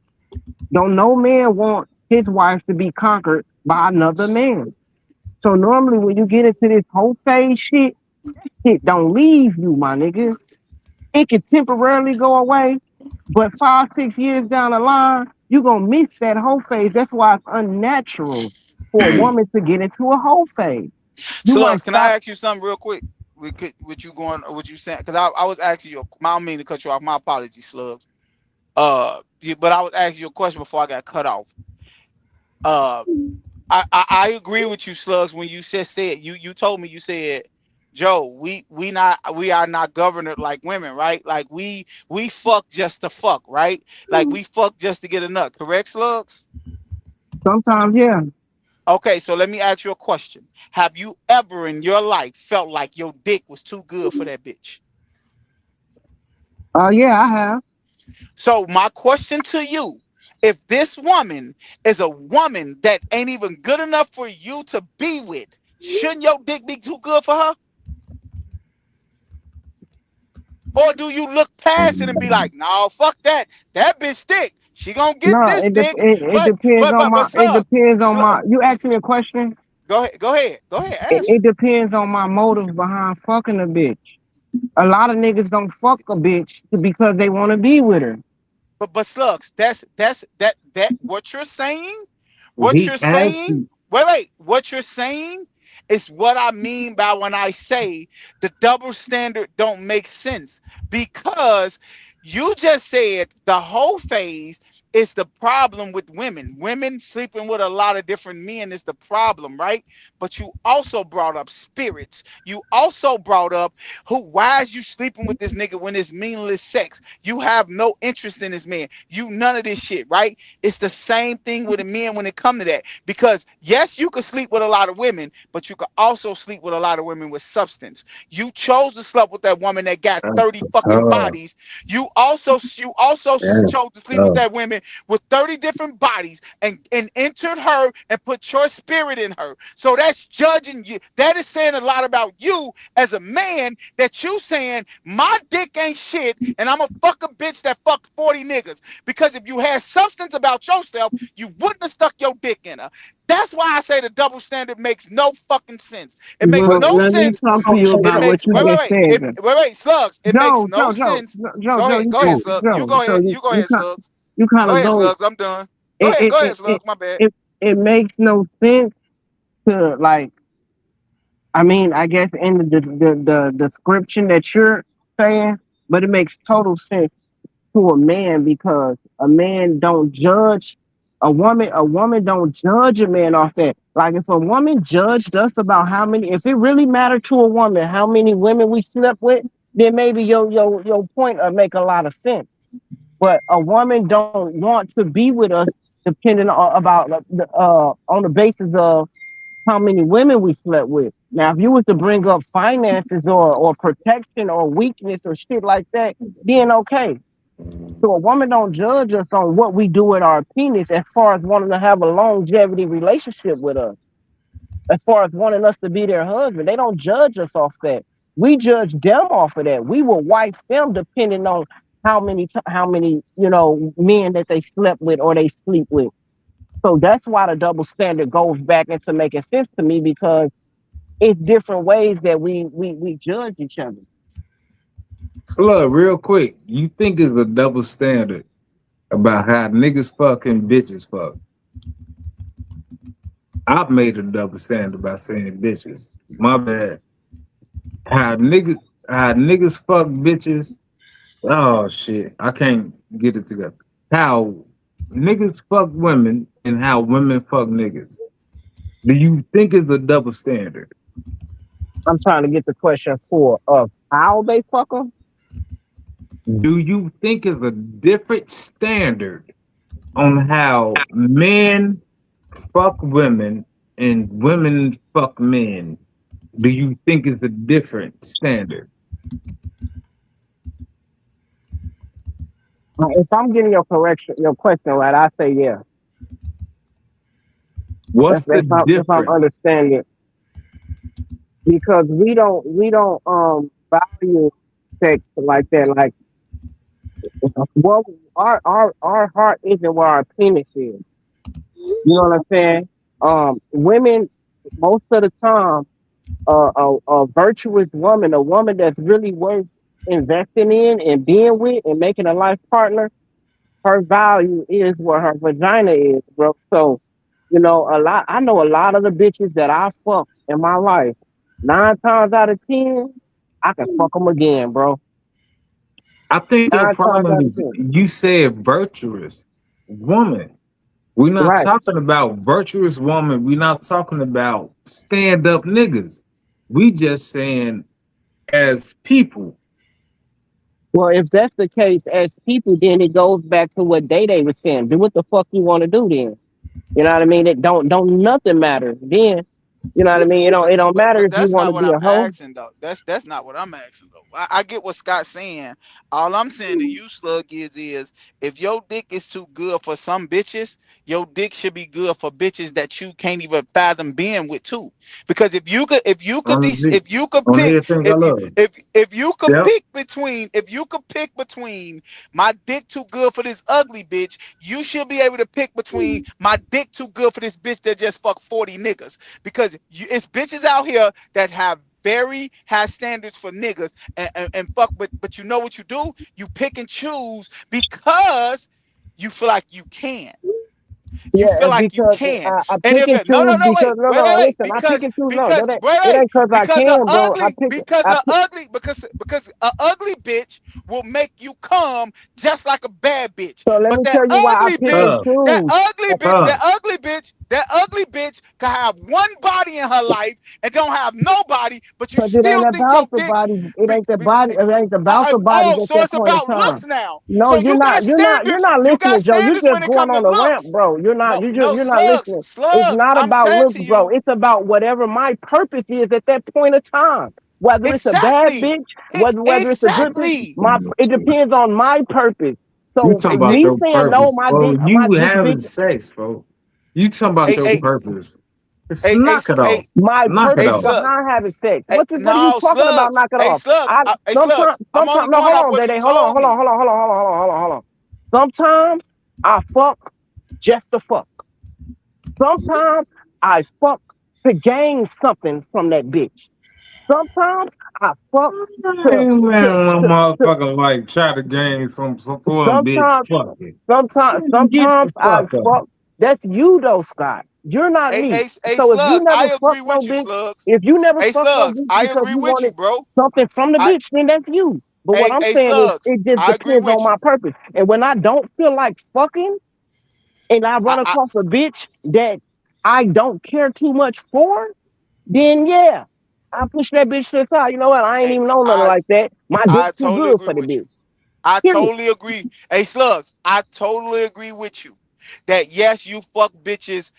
Don't no man want his wife to be conquered by another man. So normally when you get into this whole phase shit, it don't leave you, my nigga. It can temporarily go away, but 5, 6 years down the line, you're gonna miss that whole phase. That's why it's unnatural for a woman to get into a whole phase. You might Slugs, can I stop. ask you something real quick? With you going, what you saying? Because I was asking you. I don't mean to cut you off. My apologies, Slugs. But I was asking you a question before I got cut off. I agree with you, Slugs. When you said you told me, you said, Joe, we are not governed like women, right? Like we fuck just to fuck, right? Like we fuck just to get a nut, correct, Slugs? Sometimes, yeah. Okay, so let me ask you a question. Have you ever in your life felt like your dick was too good for that bitch? Yeah, I have. So my question to you, if this woman is a woman that ain't even good enough for you to be with, shouldn't your dick be too good for her? Or do you look past it and be like, no, fuck that. That bitch thick. She gonna get No, this dick. it But depends on my. It slug, depends on slug. my. You asked me a question. Go ahead, It, answer. it depends on my motives behind fucking a bitch. A lot of niggas don't fuck a bitch because they want to be with her. But slugs, that what you're saying, what He you're asked saying, you. wait, what you're saying is what I mean by when I say the double standard don't make sense, because you just said the whole phase is the problem with women. Women sleeping with a lot of different men is the problem, right? But you also brought up spirits. You also brought up why is you sleeping with this nigga when it's meaningless sex? You have no interest in this man. You none of this shit, right? It's the same thing with the men when it come to that. Because yes, you could sleep with a lot of women, but you could also sleep with a lot of women with substance. You chose to sleep with that woman that got That's 30 fucking tough. bodies. You also That's chose to sleep with tough. that woman with 30 different bodies and entered her and put your spirit in her. So that's judging you. That is saying a lot about you as a man, that you saying my dick ain't shit and I'm a fuck a bitch that fucked 40 niggas. Because if you had substance about yourself, you wouldn't have stuck your dick in her. That's why I say the double standard makes no fucking sense. It makes Well, But no let me sense. talk to you It about what makes you just said. Slugs. It makes no Joe, sense. Go ahead, Slugs. You go ahead. You go ahead, Slugs. You kind Go of ahead, go. Slugs. I'm done. It Go it, ahead, it it Slugs. My bad. it it makes no sense to like. I mean, I guess in the description that you're saying, but it makes total sense to a man because a man don't judge a woman don't judge a man off that. Like if a woman judged us about if it really mattered to a woman how many women we slept with, then maybe your point would make a lot of sense. But a woman don't want to be with us depending on the basis of how many women we slept with. Now, if you was to bring up finances or protection or weakness or shit like that, then okay. So a woman don't judge us on what we do with our penis as far as wanting to have a longevity relationship with us, as far as wanting us to be their husband. They don't judge us off that. We judge them off of that. We will wife them depending on how many men that they slept with or they sleep with. So that's why the double standard goes back into making sense to me because it's different ways that we judge each other. Slug, real quick, you think it's a double standard about how niggas fuck and bitches fuck? I've made a double standard by saying bitches. My bad. How niggas fuck bitches. Oh shit. I can't get it together. How niggas fuck women and how women fuck niggas. Do you think is a double standard? I'm trying to get the question for of how they fuck them. Do you think is a different standard on how men fuck women and women fuck men? Do you think is a different standard? If I'm getting your question right, I say yeah. What's the If I'm difference? understanding, because we don't value sex like that. Like, well, our heart isn't where our penis is. You know what I'm saying? Women most of the time, a virtuous woman, a woman that's really worth investing in and being with and making a life partner, her value is where her vagina is, bro. So, I know a lot of the bitches that I fuck in my life. 9 times out of 10, I can fuck them again, bro. I think your 9 times problem out of is 10. you said virtuous woman. We're not Right. talking about virtuous woman. We're not talking about stand up niggas. We just saying as people. Well, if that's the case, as people, then it goes back to what Day was saying. Do what the fuck you want to do then. You know what I mean? It don't nothing matter. Then, you know what I mean? It don't matter But if you that's want not to what be a I'm hoe. asking though. That's not what I'm asking though. I get what Scott's saying. All I'm saying to you, Slug, is if your dick is too good for some bitches, your dick should be good for bitches that you can't even fathom being with too. Because On the if you could on pick everything I love. if you could Yep. pick between my dick too good for this ugly bitch, you should be able to pick between my dick too good for this bitch that just fucked 40 niggas. Because it's bitches out here that have very high standards for niggas and fuck, but you know what you do? You pick and choose because you feel like you can. You feel Yeah, like you because can. I And pick if and it, no, choose no, no, because no, no, wait, listen, I pick and choose. No, that ain't, it wait, ain't because I because a can, bro. ugly, because a ugly bitch will make you come just like a bad bitch. So let But me tell you why I pick and choose. Uh, that ugly bitch can have one body in her life and don't have nobody, but you Because it ain't still think your about the dick. body. It ain't the body. It ain't about the body Oh, at so that it's point in about time. looks now. No, So you're you got not. You're not. You're standards. not You got listening, Joe. You're standards just when it going comes to on a rant, looks. bro. You're not. No, no, You're not listening. It's slugs. not I'm about saying looks, to bro. you, It's about whatever my purpose is at that point of time. Whether it's a bad exactly, bitch, whether it's a good bitch, exactly. it depends on my purpose. you So talking about me your saying no, purpose, bro. my You this having bitch, sex, bro. You talking about Hey, your hey, purpose. Just hey, hey, knock it off. hey, my Knock it purpose hey, off. slugs. behind having sex. Hey, What are you no, talking about? slugs. Knock it Hey, off. slugs. I Hey, sometimes, slugs. I'm only no, going hold off on, what Day you Day. Hold on, told hold on, me. hold on, hold on, hold on, hold on, hold on, hold on. Sometimes I fuck just to fuck. Sometimes I fuck to gain something from that bitch. Sometimes I fuck to Hey, to man, my to motherfucker like try to gain some foreign bitch. sometimes Fuck it. Get the sometimes I fuck up. fuck. That's you though, Scott. You're not me. Hey, So if you slugs. never I fuck agree no with you, bitch, slugs. if you never Hey, fuck no slugs. bitch I because agree you with you, wanted bro. something from the I, bitch, then that's you. But what I'm hey, saying is slugs. it just I agree depends on with my you. purpose. And when I don't feel like fucking and I run I across a bitch that I don't care too much for, then yeah, I push that bitch to the side. You know what? I ain't Hey, even know nothing like that. My dick I too totally good agree for the with you. bitch. I Period. totally agree. Hey, slugs, I totally agree with you. That yes, you fuck bitches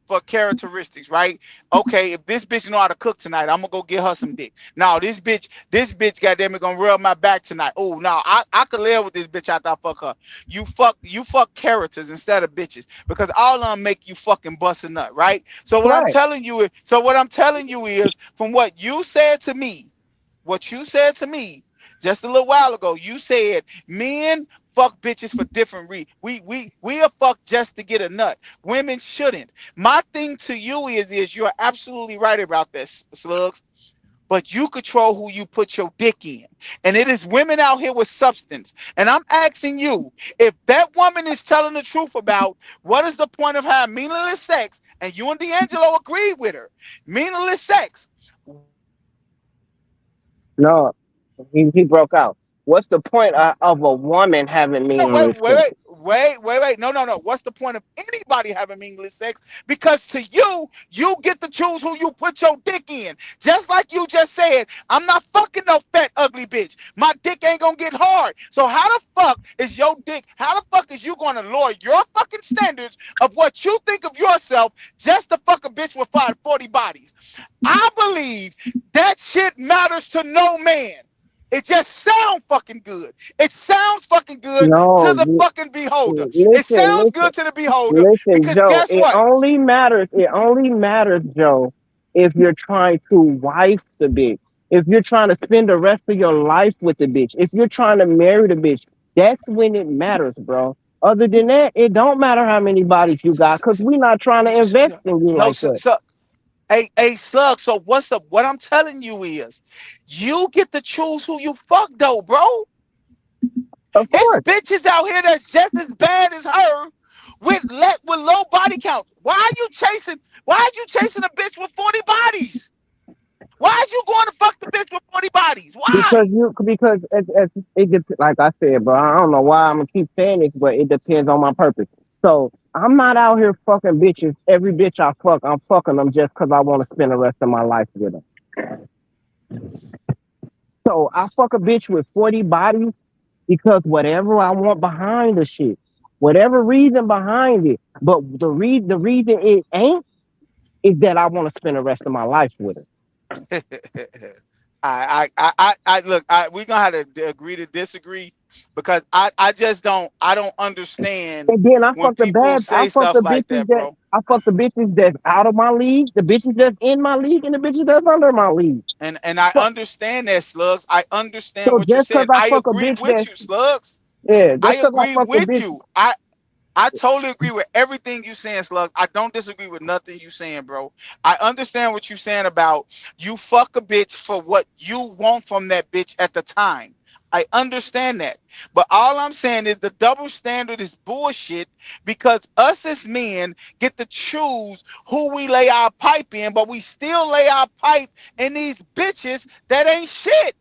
for characteristics, right? Okay, if this bitch know how to cook tonight, I'm gonna go get her some dick. Now this bitch goddamn it gonna rub my back tonight. Oh no, I could live with this bitch after I fuck her. You fuck characters instead of bitches because all of them make you fucking bust a nut, right? Right. So what I'm telling you is from what you said to me just a little while ago, you said men fuck bitches for different reasons. We are fuck just to get a nut. Women shouldn't. My thing to you is you're absolutely right about this, slugs. but you control who you put your dick in. And it is women out here with substance. And I'm asking you, if that woman is telling the truth about what is the point of having meaningless sex, and you and D'Angelo agreed with her, meaningless sex. No, he broke out. What's the point of a woman having No, wait, meaningless wait, sex? wait, wait, wait, wait. No, no, no. What's the point of anybody having meaningless sex? Because to you, you get to choose who you put your dick in. Just like you just said, I'm not fucking no fat, ugly bitch. My dick ain't gonna get hard. So how the fuck is your dick? How the fuck is you gonna lower your fucking standards of what you think of yourself just to fuck a bitch with 40 bodies? I believe that shit matters to no man. It just sounds fucking good. It sounds fucking good to No, the fucking beholder. It listen, sounds listen, good to the beholder listen, because Joe. guess what? It only matters, Joe, if you're trying to wife the bitch. If you're trying to spend the rest of your life with the bitch. If you're trying to marry the bitch, that's when it matters, bro. Other than that, it don't matter how many bodies you got, because we're not trying to invest in you No, like that. hey, Slug. So what I'm telling you is, you get to choose who you fuck, though, bro. Of It's course. bitches out here that's just as bad as her with low body count. Why are you chasing? Why are you chasing a bitch with 40 bodies? Why are you going to fuck the bitch with 40 bodies? Because Why? it gets, like I said, bro. I don't know why I'm gonna keep saying this, but it depends on my purpose. So I'm not out here fucking bitches. Every bitch I fuck, I'm fucking them just because I want to spend the rest of my life with them. So I fuck a bitch with 40 bodies because whatever I want behind the shit, whatever reason behind it. But the reason it ain't is that I want to spend the rest of my life with her. I look. We're gonna have to agree to disagree because I don't understand And then when people say stuff like that, bro. I fuck the bitches that's out of my league, the bitches that's in my league, and the bitches that's under my league. And I So, understand that, Slugs. I understand so what you're just because saying. I I fuck a agree bitch with that, you, Slugs. yeah, I just because I agree fuck a with bitch, you. I totally agree with everything you saying, Slug. I don't disagree with nothing you saying, bro. I understand what you saying about you fuck a bitch for what you want from that bitch at the time. I understand that. But all I'm saying is the double standard is bullshit because us as men get to choose who we lay our pipe in, but we still lay our pipe in these bitches that ain't shit.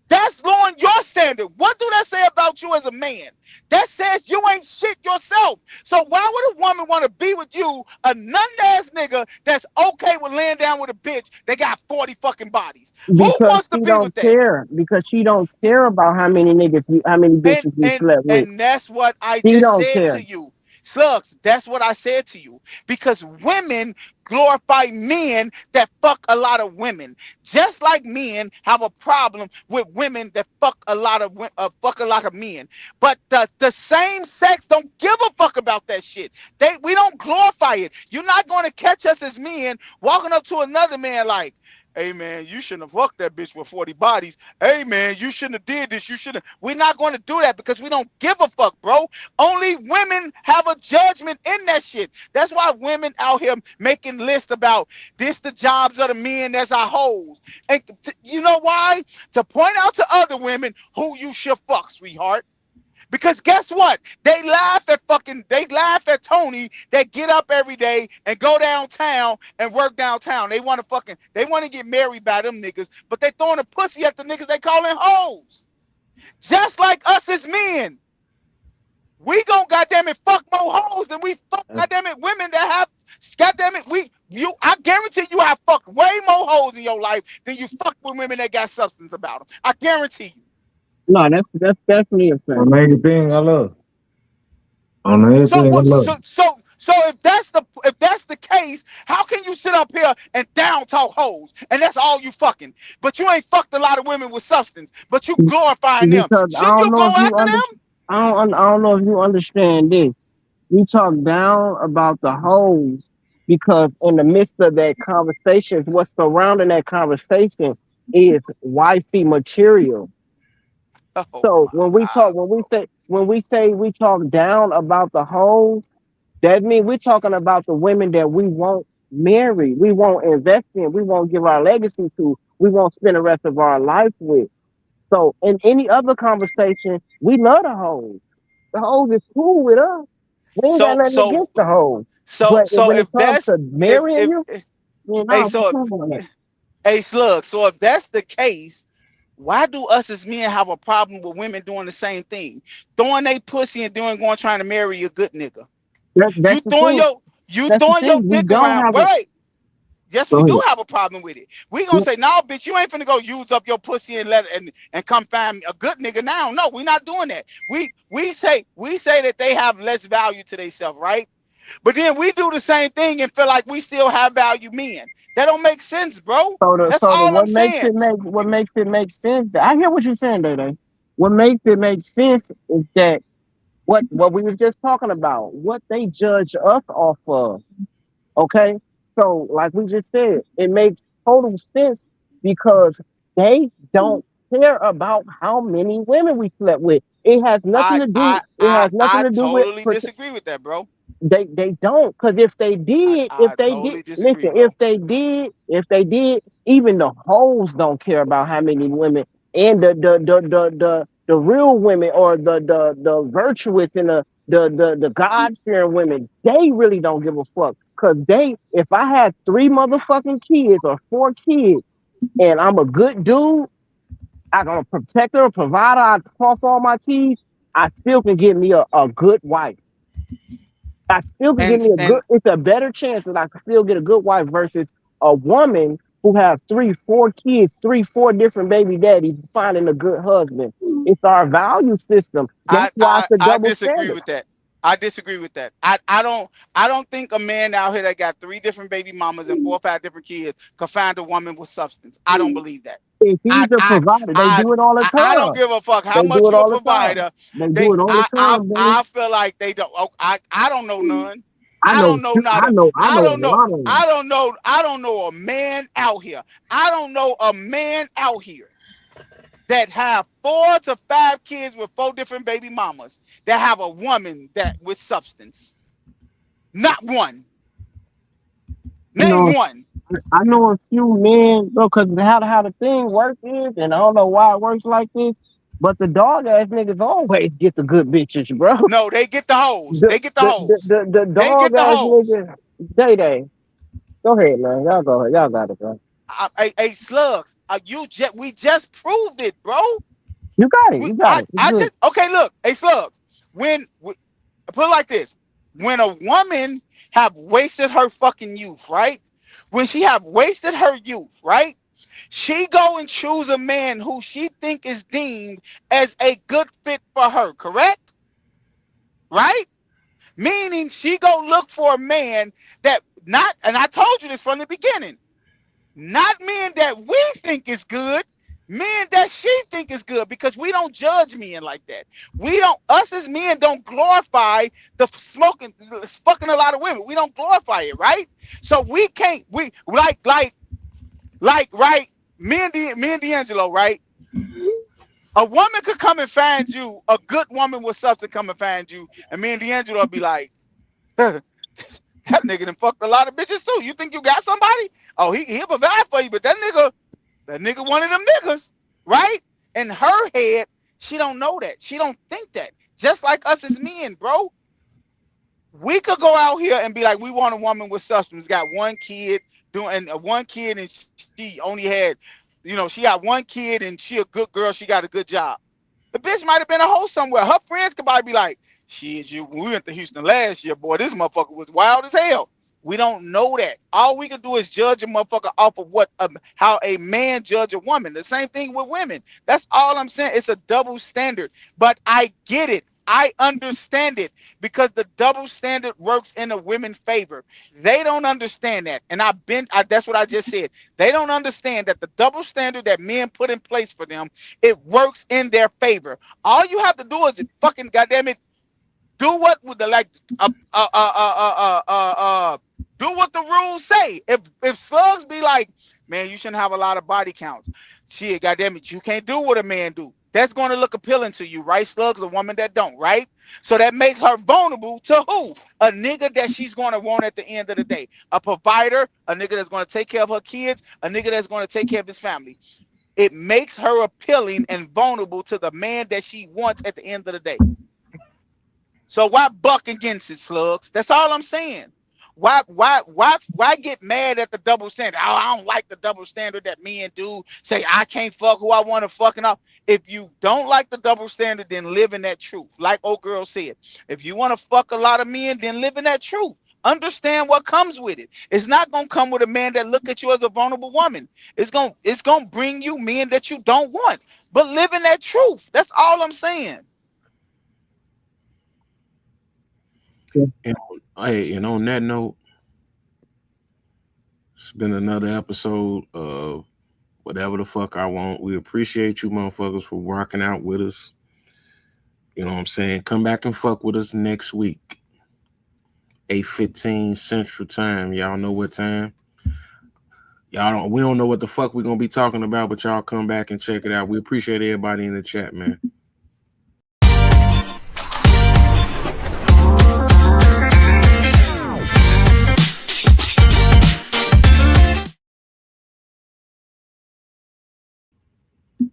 That's lowering your standard. What do that say about you as a man? That says you ain't shit yourself. So why would a woman want to be with you, a nut ass nigga that's okay with laying down with a bitch that got 40 fucking bodies? Who because wants to she be don't with that? care, because she don't care about how many And bitches you and slept with. and that's what I She just don't said care. to you. Slugs, that's what I said to you. Because women glorify men that fuck a lot of women. Just like men have a problem with women that fuck a lot of men. But the same sex don't give a fuck about that shit. We don't glorify it. You're not going to catch us as men walking up to another man like, hey man, you shouldn't have fucked that bitch with 40 bodies. Hey man, you shouldn't have did this. You shouldn't. We're not going to do that because we don't give a fuck, bro. Only women have a judgment in that shit. That's why women out here making lists about this the jobs of the men that's our hoes. And you know why? To point out to other women who you should fuck, sweetheart. Because guess what? They laugh at Tony that get up every day and go downtown and work downtown. They want to get married by them niggas, but they throwing a pussy at the niggas they calling hoes. Just like us as men. We gon' goddamn it fuck more hoes than we fuck goddamn it women that have goddamn it I guarantee you have fucked way more hoes in your life than you fuck with women that got substance about them. I guarantee you. No, that's definitely a fact. On everything I love. On So everything I what? love. So if that's the case, how can you sit up here and down talk hoes and that's all you fucking? But you ain't fucked a lot of women with substance, but you glorifying them. Because Shouldn't you go after them? I don't know if you understand this. We talk down about the hoes because in the midst of that conversation, what's surrounding that conversation is wifey material. Oh So my God, bro. when we talk down about the hoes, that means we're talking about the women that we want marry, we won't invest in, we won't give our legacy to, we won't spend the rest of our life with. So in any other conversation, we love the hoes. The hoes is cool with us. We ain't got So nothing so against the hoes. so But so when it if comes that's to marrying if you, you hey know, so come on. hey Slug, so if that's the case, why do us as men have a problem with women doing the same thing? Throwing they pussy and going trying to marry a good nigga. That's You the throwing thing. your you That's the throwing your thing. We dick don't around. have a Wait. Yes, we go do ahead. have a problem with it. We gonna say, no, bitch, you ain't finna go use up your pussy and and come find a good nigga now. No, we not doing that. We say that they have less value to themselves, right? But then we do the same thing and feel like we still have value men. That don't make sense, bro. That's So the all I'm saying. what makes it make sense. I hear what you're saying, Day. What makes it make sense is that what we were just talking about, what they judge us off of. Okay. So, like we just said, it makes total sense because they don't care about how many women we slept with. It has nothing I to do. I It I has nothing I to do with. totally disagree with that, bro. They don't, because I totally disagree, listen, bro. if they did, even the hoes don't care about how many women, and the real women, or the virtuous, and the God fearing women, they really don't give a fuck. Cause they, if I had 3 motherfucking kids or 4 kids and I'm a good dude, I'm a protector, a provider, I cross all my T's, I still can get me a good wife. I still can give me a good. And It's a better chance that I can still get a good wife versus a woman who has 3, 4 kids, 3, 4 different baby daddies finding a good husband. It's our value system. That's why it's a I double disagree standard. with that. I disagree with that. I don't think a man out here that got 3 different baby mamas and 4 or 5 different kids could find a woman with substance. I don't believe that. If I he's a I provider, they I do it all the I don't time. give a fuck how They do much it you're a all the time. provider. They do it all the time, baby. I feel like they don't. Oh, I don't know none. I I know, don't know not a. I I know a don't know. lot of them. I don't know a man out here. I don't know a man out here that have 4 to 5 kids with 4 different baby mamas that have a woman that with substance. Not one. I know, Name one. I know a few men, bro, because how the thing works is, and I don't know why it works like this, but the dog ass niggas always get the good bitches, bro. No, they get the hoes. The They get the hoes. the They dog get the ass hoes. niggas, Day. Go ahead, man. Y'all go ahead. Y'all got it, bro. Hey, slugs. We just proved it, bro. You got it. You got it. You I good. just okay. Look, hey, slugs. When put it like this, when a woman have wasted her fucking youth, right? When she have wasted her youth, right? She go and choose a man who she think is deemed as a good fit for her, correct? Right? Meaning she go look for a man that not, and I told you this from the beginning, not men that we think is good, men that she think is good, because we don't judge men like that. We don't, us as men don't glorify the smoking, fucking a lot of women. We don't glorify it, right? So we can't, we right, me and D'Angelo, right? A woman could come and find you, a good woman with substance come and find you, and me and D'Angelo will be like, that nigga done fucked a lot of bitches too. You think you got somebody? Oh, he'll provide for you, but that nigga one of them niggas, right? In her head, she don't know that. She don't think that. Just like us as men, bro. We could go out here and be like, we want a woman with substance, got 1 kid, doing 1 kid, and she only had, she got 1 kid and she a good girl, she got a good job. The bitch might have been a hoe somewhere. Her friends could probably be like, shit, we went to Houston last year, boy, this motherfucker was wild as hell. We don't know that. All we can do is judge a motherfucker off of how a man judge a woman. The same thing with women. That's all I'm saying. It's a double standard. But I get it. I understand it because the double standard works in a women's favor. They don't understand that. And that's what I just said. They don't understand that the double standard that men put in place for them, it works in their favor. All you have to do is fucking goddamn it, do what with the do what the rules say. If slugs be like, Man, you shouldn't have a lot of body counts. Shit, goddamn it, you can't do what a man do. That's going to look appealing to you, right, Slugs? A woman that don't, right? So that makes her vulnerable to who? A nigga that she's going to want at the end of the day. A provider, a nigga that's going to take care of her kids, a nigga that's going to take care of his family. It makes her appealing and vulnerable to the man that she wants at the end of the day. So why buck against it, Slugs? That's all I'm saying. Why get mad at the double standard? Oh, I don't like the double standard that men do. Say I can't fuck who I want to fucking up. If you don't like the double standard, then live in that truth. Like old girl said, if you want to fuck a lot of men, then live in that truth. Understand what comes with it. It's not gonna come with a man that look at you as a vulnerable woman. It's gonna bring you men that you don't want. But live in that truth. That's all I'm saying. And on that note, it's been another episode of Whatever the Fuck I Want. We appreciate you motherfuckers for rocking out with us. You know what I'm saying? Come back and fuck with us next week. 8:15 Central Time. Y'all know what time. We don't know what the fuck we're gonna be talking about, but y'all come back and check it out. We appreciate everybody in the chat, man.